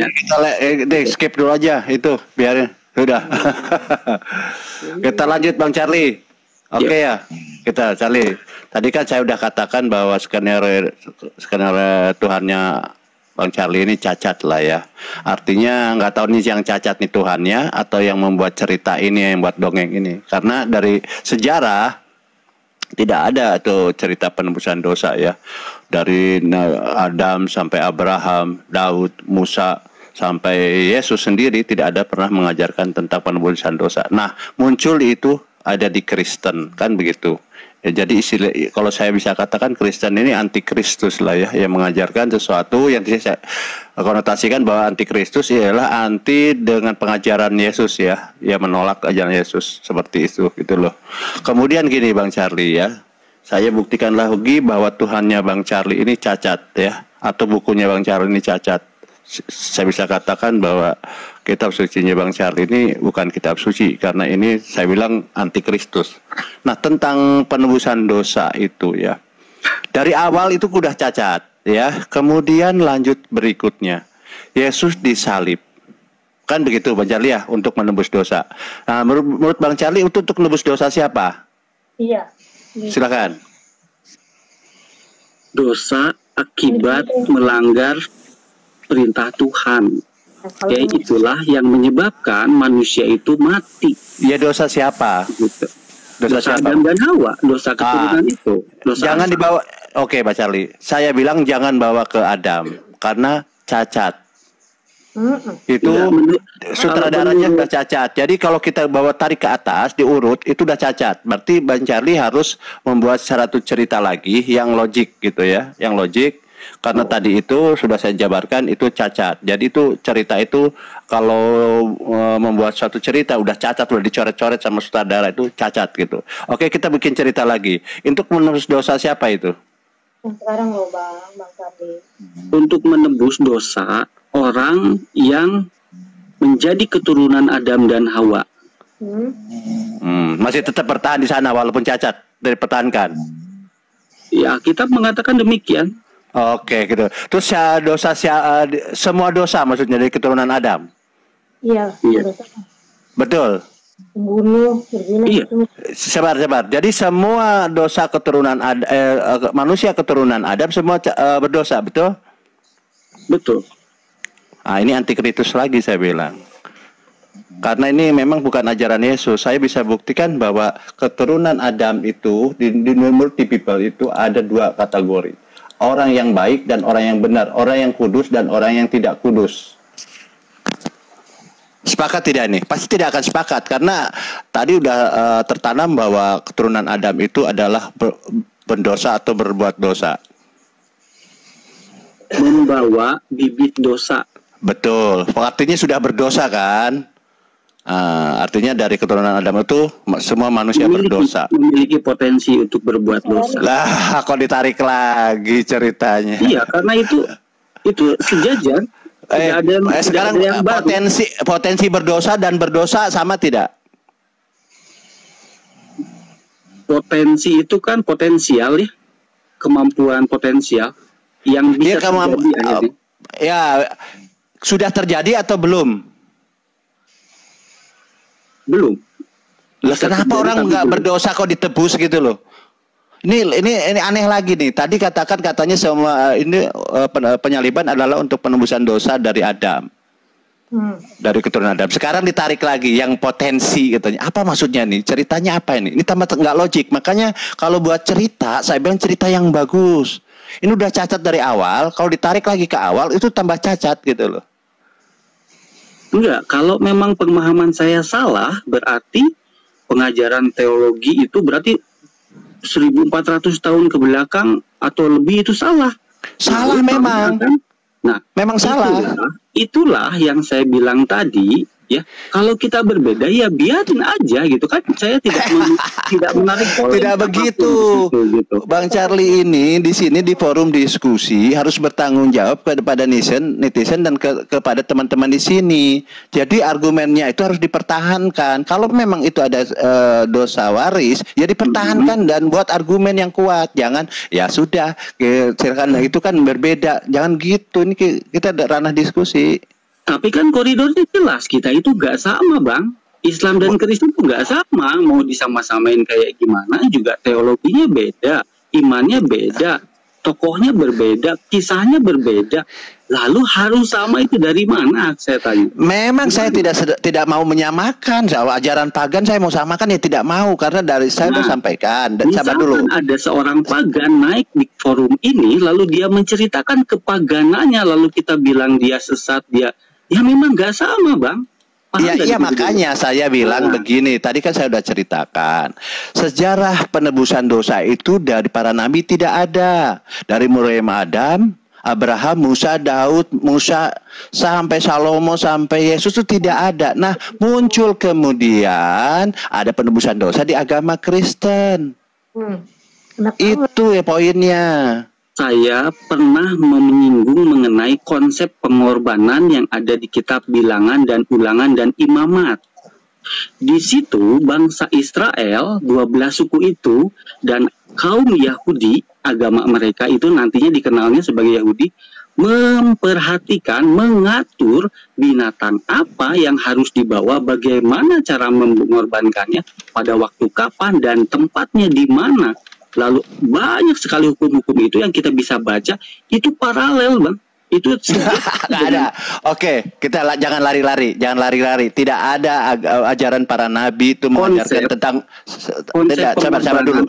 S8: kita skip dulu aja itu, biarin. Sudah. Kita lanjut Bang Charlie. Oke ya. Kita Charlie. Tadi kan saya udah katakan bahwa skenario Tuhannya Bang Charlie ini cacat lah ya. Artinya nggak tahu nih yang cacat nih Tuhannya atau yang membuat cerita ini, yang buat dongeng ini. Karena dari sejarah tidak ada tuh cerita penebusan dosa ya. Dari Adam sampai Abraham, Daud, Musa, sampai Yesus sendiri tidak ada pernah mengajarkan tentang penebusan dosa. Nah, muncul itu ada di Kristen, kan begitu. Ya, jadi istilah, kalau saya bisa katakan Kristen ini antikristus lah ya, yang mengajarkan sesuatu yang saya konotasikan bahwa antikristus ialah anti dengan pengajaran Yesus ya, yang menolak ajaran Yesus seperti itu gitu loh. Kemudian gini Bang Charlie ya, saya buktikan lagi bahwa Tuhannya Bang Charlie ini cacat ya, atau bukunya Bang Charlie ini cacat. Saya bisa katakan bahwa kitab sucinya Bang Charlie ini bukan kitab suci, karena ini saya bilang antikristus. Nah, tentang penebusan dosa itu ya, dari awal itu udah cacat ya. Kemudian lanjut berikutnya, Yesus disalib, kan begitu Bang Charlie ya, untuk menebus dosa. Nah, menurut Bang Charlie untuk menebus dosa siapa?
S6: Iya.
S9: Silakan.
S5: Dosa akibat melanggar perintah Tuhan. Ya itulah yang menyebabkan manusia itu mati.
S8: Ya dosa siapa?
S5: Gitu.
S8: Dosa siapa?
S5: Adam dan Hawa, dosa keturunan itu. Dosa
S8: Jangan
S5: asal.
S8: dibawa. Oke, Pak Charlie. Saya bilang jangan bawa ke Adam karena cacat. Itu sutradaranya udah cacat. Jadi kalau kita bawa tarik ke atas diurut itu udah cacat. Berarti Bang Charlie harus membuat satu cerita lagi yang logik gitu ya, yang logik. Karena tadi itu sudah saya jabarkan itu cacat. Jadi itu cerita itu kalau membuat suatu cerita udah cacat, udah dicoret-coret sama sutradara itu cacat gitu. Oke, kita bikin cerita lagi. Untuk menebus dosa siapa itu?
S6: Sekarang loh Bang Charlie.
S5: Untuk menebus dosa orang yang menjadi keturunan Adam dan Hawa.
S8: Masih tetap bertahan di sana walaupun cacat, dipertahankan.
S5: Ya, kita mengatakan demikian.
S8: Oke, gitu. Terus dosa semua dosa maksudnya dari keturunan Adam.
S6: Iya. Dosa.
S8: Betul.
S6: Membunuh, berzina.
S5: Iya.
S8: Sabar. Jadi semua dosa keturunan manusia keturunan Adam semua berdosa, betul?
S5: Betul.
S8: Nah, ini antikritus lagi saya bilang. Karena ini memang bukan ajaran Yesus. Saya bisa buktikan bahwa keturunan Adam itu di multi people itu ada dua kategori. Orang yang baik dan orang yang benar, orang yang kudus dan orang yang tidak kudus. Sepakat tidak nih? Pasti tidak akan sepakat karena tadi udah tertanam bahwa keturunan Adam itu adalah berdosa atau berbuat dosa.
S5: Membawa bibit dosa.
S8: Betul. Artinya sudah berdosa kan? Artinya dari keturunan Adam itu semua manusia berdosa.
S5: Memiliki potensi untuk berbuat dosa.
S8: Lah, kok ditarik lagi ceritanya?
S5: Iya, karena itu sejajar.
S8: Sekarang potensi berdosa dan berdosa sama tidak?
S5: Potensi itu kan potensial ya, kemampuan potensial yang bisa terjadi.
S8: Ya, sudah terjadi atau belum?
S5: Belum.
S8: Lah kenapa orang nggak berdosa kok ditebus gitu loh? Ini aneh lagi nih. Tadi katanya semua ini penyaliban adalah untuk penebusan dosa dari Adam. Dari keturunan Adam. Sekarang ditarik lagi yang potensi katanya. Apa maksudnya nih? Ceritanya apa ini? Ini tambah nggak logik. Makanya kalau buat cerita, saya bilang cerita yang bagus. Ini udah cacat dari awal. Kalau ditarik lagi ke awal itu tambah cacat gitu loh.
S5: Enggak, kalau memang pemahaman saya salah, berarti pengajaran teologi itu berarti 1400 tahun ke belakang atau lebih itu salah.
S8: Salah memang.
S5: Nah,
S8: memang salah.
S5: Itulah yang saya bilang tadi, ya. Kalau kita berbeda ya biarin aja gitu kan. Saya tidak menarik polemik.
S8: Tidak begitu. Gitu. Bang Charlie ini di sini di forum diskusi harus bertanggung jawab kepada netizen dan kepada teman-teman di sini. Jadi argumennya itu harus dipertahankan. Kalau memang itu ada dosa waris, ya dipertahankan dan buat argumen yang kuat. Jangan ya sudah, silakan itu kan berbeda. Jangan gitu. Ini kita ada ranah diskusi.
S5: Tapi kan koridornya jelas, kita itu gak sama Bang. Islam dan Kristen itu gak sama. Mau disama-samain kayak gimana juga teologinya beda, imannya beda, tokohnya berbeda, kisahnya berbeda. Lalu harus sama itu dari mana saya tanya?
S8: Memang saya tidak mau menyamakan. Ajaran pagan saya mau samakan ya tidak mau. Karena dari saya sudah sampaikan. Dan sabar dulu.
S5: Ada seorang pagan naik di forum ini, lalu dia menceritakan kepaganannya, lalu kita bilang dia sesat, dia ya memang gak sama Bang.
S8: Iya makanya saya bilang begini. Tadi kan saya sudah ceritakan sejarah penebusan dosa itu dari para nabi tidak ada. Dari mulai Adam, Abraham, Musa, Daud, sampai Salomo, sampai Yesus itu tidak ada. Nah muncul kemudian ada penebusan dosa di agama Kristen. Itu ya poinnya.
S5: Saya pernah menyinggung mengenai konsep pengorbanan yang ada di kitab Bilangan dan Ulangan dan Imamat. Di situ bangsa Israel, 12 suku itu, dan kaum Yahudi, agama mereka itu nantinya dikenalnya sebagai Yahudi, memperhatikan, mengatur binatang apa yang harus dibawa, bagaimana cara mengorbankannya, pada waktu kapan, dan tempatnya di mana. Lalu banyak sekali hukum-hukum itu yang kita bisa baca, itu paralel Bang. Itu
S8: nggak ada. Oke, kita jangan lari-lari, Tidak ada ajaran para nabi itu mengajarkan tentang tidak. Sabar dulu.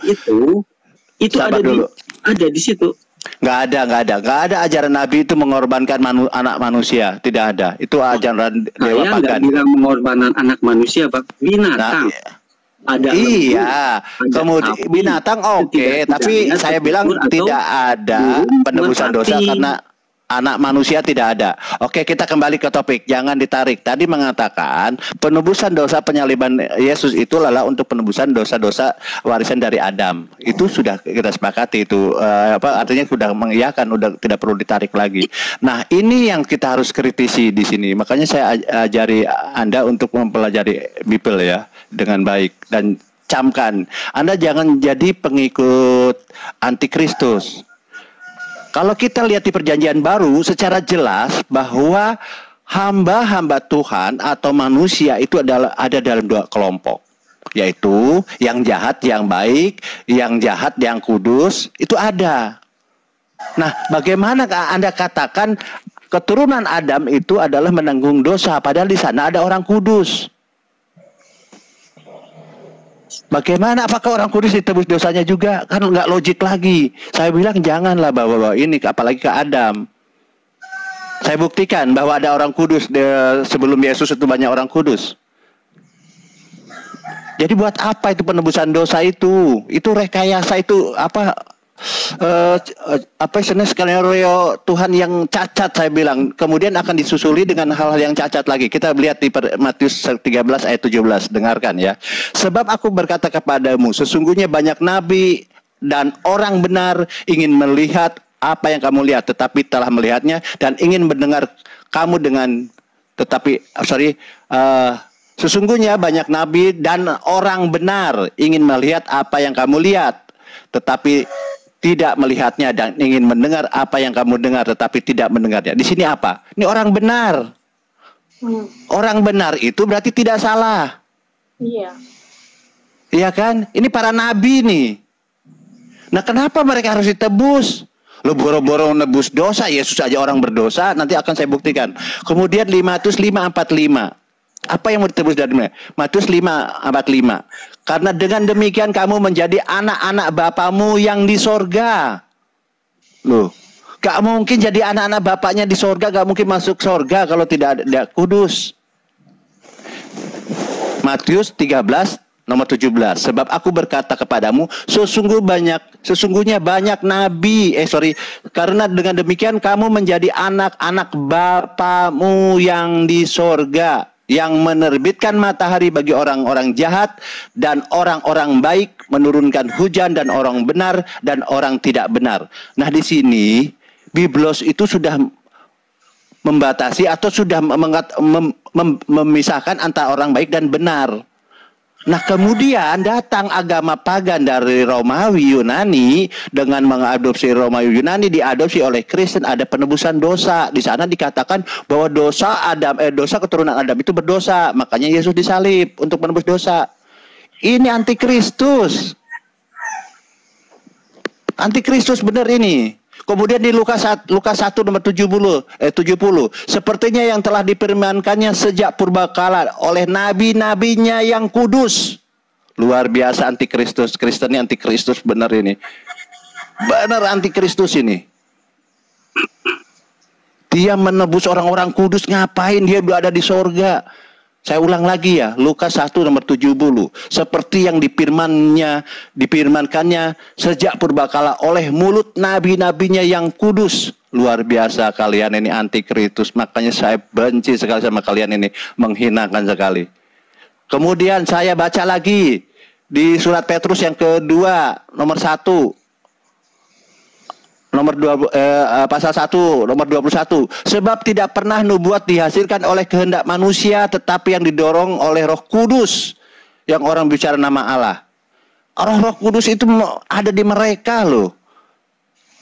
S5: Itu ada dulu. Ada di situ.
S8: Nggak ada ajaran nabi itu mengorbankan anak manusia. Tidak ada. Itu ajaran dewa pagan. Saya nggak
S5: bilang mengorbankan anak manusia, Pak. Binatang. Ada
S8: iya, kemudian binatang oke, tapi saya bilang tidak ada penebusan dosa karena anak manusia, tidak ada. Oke, kita kembali ke topik, jangan ditarik. Tadi mengatakan penebusan dosa penyaliban Yesus itu adalah untuk penebusan dosa-dosa warisan dari Adam. Itu sudah kita sepakati itu artinya sudah mengiyakan, udah tidak perlu ditarik lagi. Nah, ini yang kita harus kritisi di sini. Makanya saya ajari Anda untuk mempelajari Bible ya dengan baik dan camkan. Anda jangan jadi pengikut antikristus. Kalau kita lihat di perjanjian baru secara jelas bahwa hamba-hamba Tuhan atau manusia itu ada dalam dua kelompok, yaitu yang jahat, yang baik, yang jahat, yang kudus, itu ada. Nah, bagaimana Anda katakan keturunan Adam itu adalah menanggung dosa, padahal di sana ada orang kudus? Bagaimana? Apakah orang kudus ditebus dosanya juga? Kan nggak logik lagi. Saya bilang janganlah bawa ini, apalagi ke Adam. Saya buktikan bahwa ada orang kudus sebelum Yesus itu banyak orang kudus. Jadi buat apa itu penebusan dosa itu? Itu rekayasa, itu skenario Tuhan yang cacat, saya bilang. Kemudian akan disusuli dengan hal-hal yang cacat lagi. Kita lihat di Matius 13 ayat 17. Dengarkan ya. Sebab aku berkata kepadamu, sesungguhnya banyak nabi dan orang benar ingin melihat apa yang kamu lihat, tetapi telah melihatnya, dan ingin mendengar kamu sesungguhnya banyak nabi dan orang benar ingin melihat apa yang kamu lihat, tetapi tidak melihatnya, dan ingin mendengar apa yang kamu dengar, tetapi tidak mendengarnya. Di sini apa? Ini orang benar. Orang benar itu berarti tidak salah.
S6: Iya.
S8: Iya kan? Ini para nabi nih. Nah, kenapa mereka harus ditebus? Lo boro-boro nebus dosa, Yesus aja orang berdosa, nanti akan saya buktikan. Kemudian Matius 5:45. Apa yang mau ditebus dari mana? Matius 5:45. Karena dengan demikian kamu menjadi anak-anak Bapamu yang di sorga. Loh, gak mungkin jadi anak-anak Bapaknya di sorga, gak mungkin masuk sorga kalau tidak ada kudus. Matius 13 nomor 17. Sebab aku berkata kepadamu, sesungguhnya banyak nabi. Karena dengan demikian kamu menjadi anak-anak Bapamu yang di sorga, yang menerbitkan matahari bagi orang-orang jahat dan orang-orang baik, menurunkan hujan dan orang benar dan orang tidak benar. Nah, di sini Biblos itu sudah membatasi atau sudah memisahkan antara orang baik dan benar. Nah, kemudian datang agama pagan dari Romawi Yunani dengan mengadopsi Romawi Yunani, diadopsi oleh Kristen, ada penebusan dosa. Di sana dikatakan bahwa dosa keturunan Adam itu berdosa, makanya Yesus disalib untuk menebus dosa. Ini antikristus. Antikristus benar ini. Kemudian di Lukas 1 nomor 70. Sepertinya yang telah difirmankannya sejak purbakala oleh nabi-nabinya yang kudus. Luar biasa antikristus. Kristen ini antikristus benar ini. Benar antikristus ini. Dia menebus orang-orang kudus, ngapain dia ada di sorga? Saya ulang lagi ya, Lukas 1 nomor 70. Seperti yang difirmankannya sejak purbakala oleh mulut nabi-nabinya yang kudus. Luar biasa kalian ini antikristus. Makanya saya benci sekali sama kalian ini, menghinakan sekali. Kemudian saya baca lagi di surat Petrus yang kedua nomor 1. Pasal 1 nomor 21. Sebab tidak pernah nubuat dihasilkan oleh kehendak manusia, tetapi yang didorong oleh Roh Kudus yang orang bicara nama Allah. Roh Kudus itu ada di mereka loh.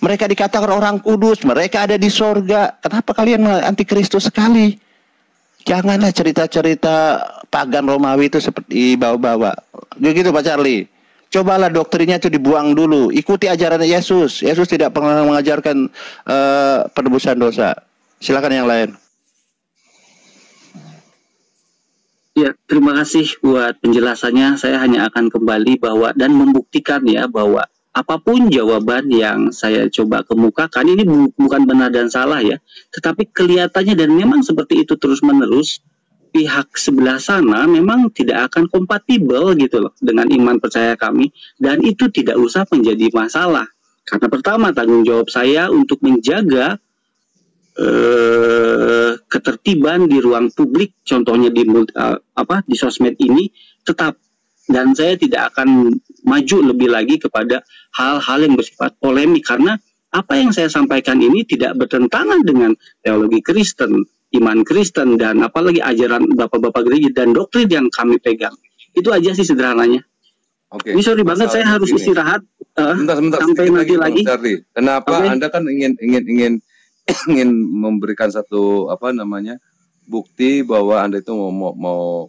S8: Mereka dikatakan orang kudus, mereka ada di sorga. Kenapa kalian antikristus sekali? Janganlah cerita-cerita pagan Romawi itu seperti bawa-bawa. Begitu Pak Charlie. Cobalah doktrinnya itu dibuang dulu. Ikuti ajaran Yesus. Yesus tidak pernah mengajarkan penebusan dosa. Silakan yang lain.
S5: Ya, terima kasih buat penjelasannya. Saya hanya akan kembali bahwa dan membuktikan ya bahwa apapun jawaban yang saya coba kemukakan ini bukan benar dan salah ya, tetapi kelihatannya dan memang seperti itu terus-menerus pihak sebelah sana memang tidak akan kompatibel gitu loh dengan iman percaya kami, dan itu tidak usah menjadi masalah. Karena pertama, tanggung jawab saya untuk menjaga ketertiban di ruang publik, contohnya di sosmed ini tetap, dan saya tidak akan maju lebih lagi kepada hal-hal yang bersifat polemik, karena apa yang saya sampaikan ini tidak bertentangan dengan teologi Kristen, iman Kristen, dan apalagi ajaran bapak-bapak gereja dan doktrin yang kami pegang. Itu aja sih sederhananya.
S9: Oke.
S5: Ini sorry banget, saya harus istirahat
S9: sebentar,
S5: sampai nanti lagi.
S9: Kenapa Anda kan ingin memberikan satu bukti bahwa Anda itu mau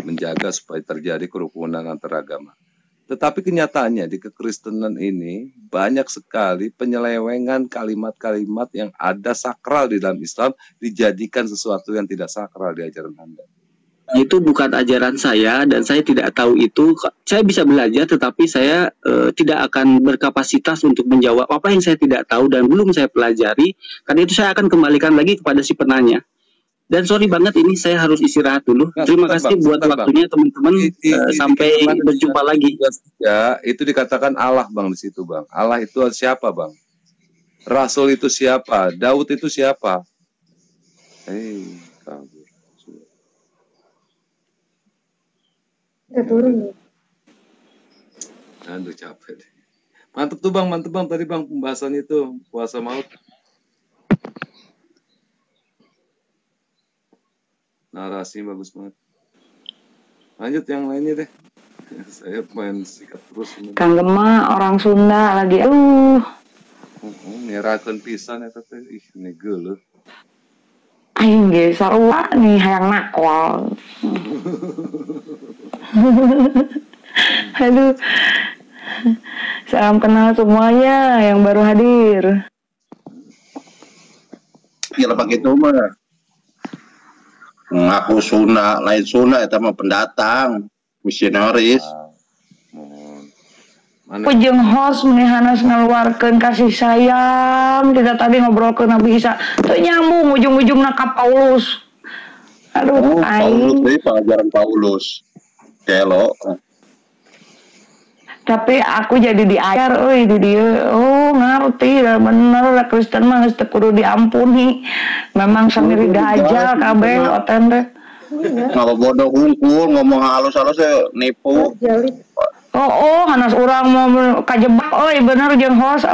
S9: menjaga supaya terjadi kerukunan antar agama. Tetapi kenyataannya di kekristenan ini banyak sekali penyelewengan kalimat-kalimat yang ada sakral di dalam Islam dijadikan sesuatu yang tidak sakral di ajaran Anda.
S5: Itu bukan ajaran saya dan saya tidak tahu itu. Saya bisa belajar, tetapi saya tidak akan berkapasitas untuk menjawab apa yang saya tidak tahu dan belum saya pelajari. Karena itu saya akan kembalikan lagi kepada si penanya. Dan sorry banget, ini saya harus istirahat dulu. Terima kasih buat waktunya teman-teman. Sampai berjumpa lagi.
S9: Ya, itu dikatakan Allah Bang di situ Bang. Allah itu siapa Bang? Rasul itu siapa? Daud itu siapa?
S6: Kita turun ya.
S9: Aduh capek deh. Mantep tuh Bang, tadi Bang pembahasan itu puasa maut. Narasi bagus banget. Lanjut yang lainnya deh. Saya main sikat terus ini.
S3: Kang Gema orang Sunda lagi
S9: nyerahkan pisan eta teh ini geuleuh.
S3: Aing ge sarua nih hayang nakwal. Aduh. Salam kenal semuanya yang baru hadir.
S8: Ya begitu mah. Ngaku Sunda, lain Sunda eta mah pendatang, misionaris.
S3: Pujeng host menihanas ngeluarkan kasih sayang. Kita tadi ngobrol ke Nabi Isa, tuh nyambung ujung-ujungnya ke Paulus. Aduh,
S8: Paulus dari pelajaran Paulus. Kelo.
S3: Tapi aku jadi diajar, di dia. Oh ngerti, bener Kristen mah geus teu kudu diampuni. Memang sendiri dajal kabeh oten teh.
S8: Ngapa bodoh hungkul ngomong halus-halus nipu.
S3: Oh, hanas urang mau kajebak, bener jeung host.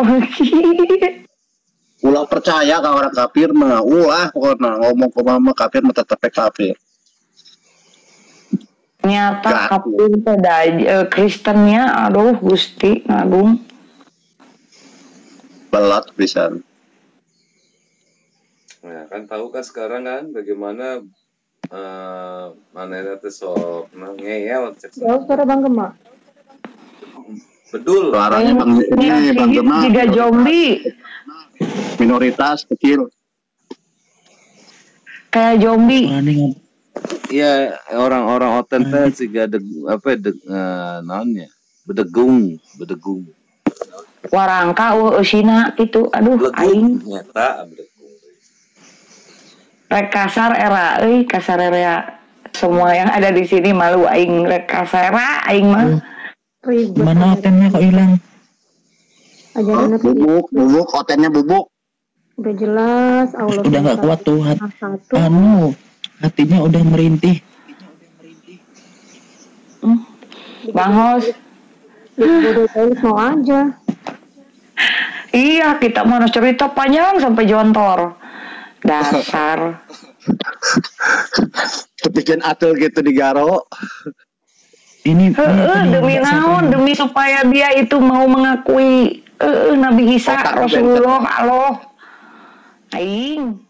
S8: Ulah percaya ka orang kafir mah, ulah pokoknya ngomong ke mama kafir mah tetep kafir.
S3: Nyata kafir teh Kristennya, aduh Gusti ngagung.
S8: Belat pisan.
S9: Nah, kan tahu kan sekarang kan bagaimana manehna teh sok ngeyel cek.
S6: Jauh suara Bang Gema.
S9: Bedul.
S8: Suaranya Bang Gema.
S3: Tiga zombie.
S8: Minoritas kecil.
S3: Kayak zombie.
S9: Iya, orang-orang oten teh siga naonnya? Bedegung.
S3: Warangka eusina gitu. Aduh aing.
S9: Nyata bedegung.
S3: Rek kasar era kasar era. Semua yang ada di sini malu aing rek kasar aing mah.
S2: Mana otennya kok hilang?
S6: Ajaran
S8: Bubuk, otennya bubuk.
S6: udah jelas Allah
S2: Udah nggak kuat tuh hatinya udah merintih.
S3: Bang Hos.
S6: Mau aja.
S3: Iya, kita mau cerita panjang sampai jontor. Dasar.
S8: Bikin atel gitu di Garo.
S2: Ini
S3: demi naon, demi supaya dia itu mau mengakui Nabi Isa Rasulullah Allah. Aing.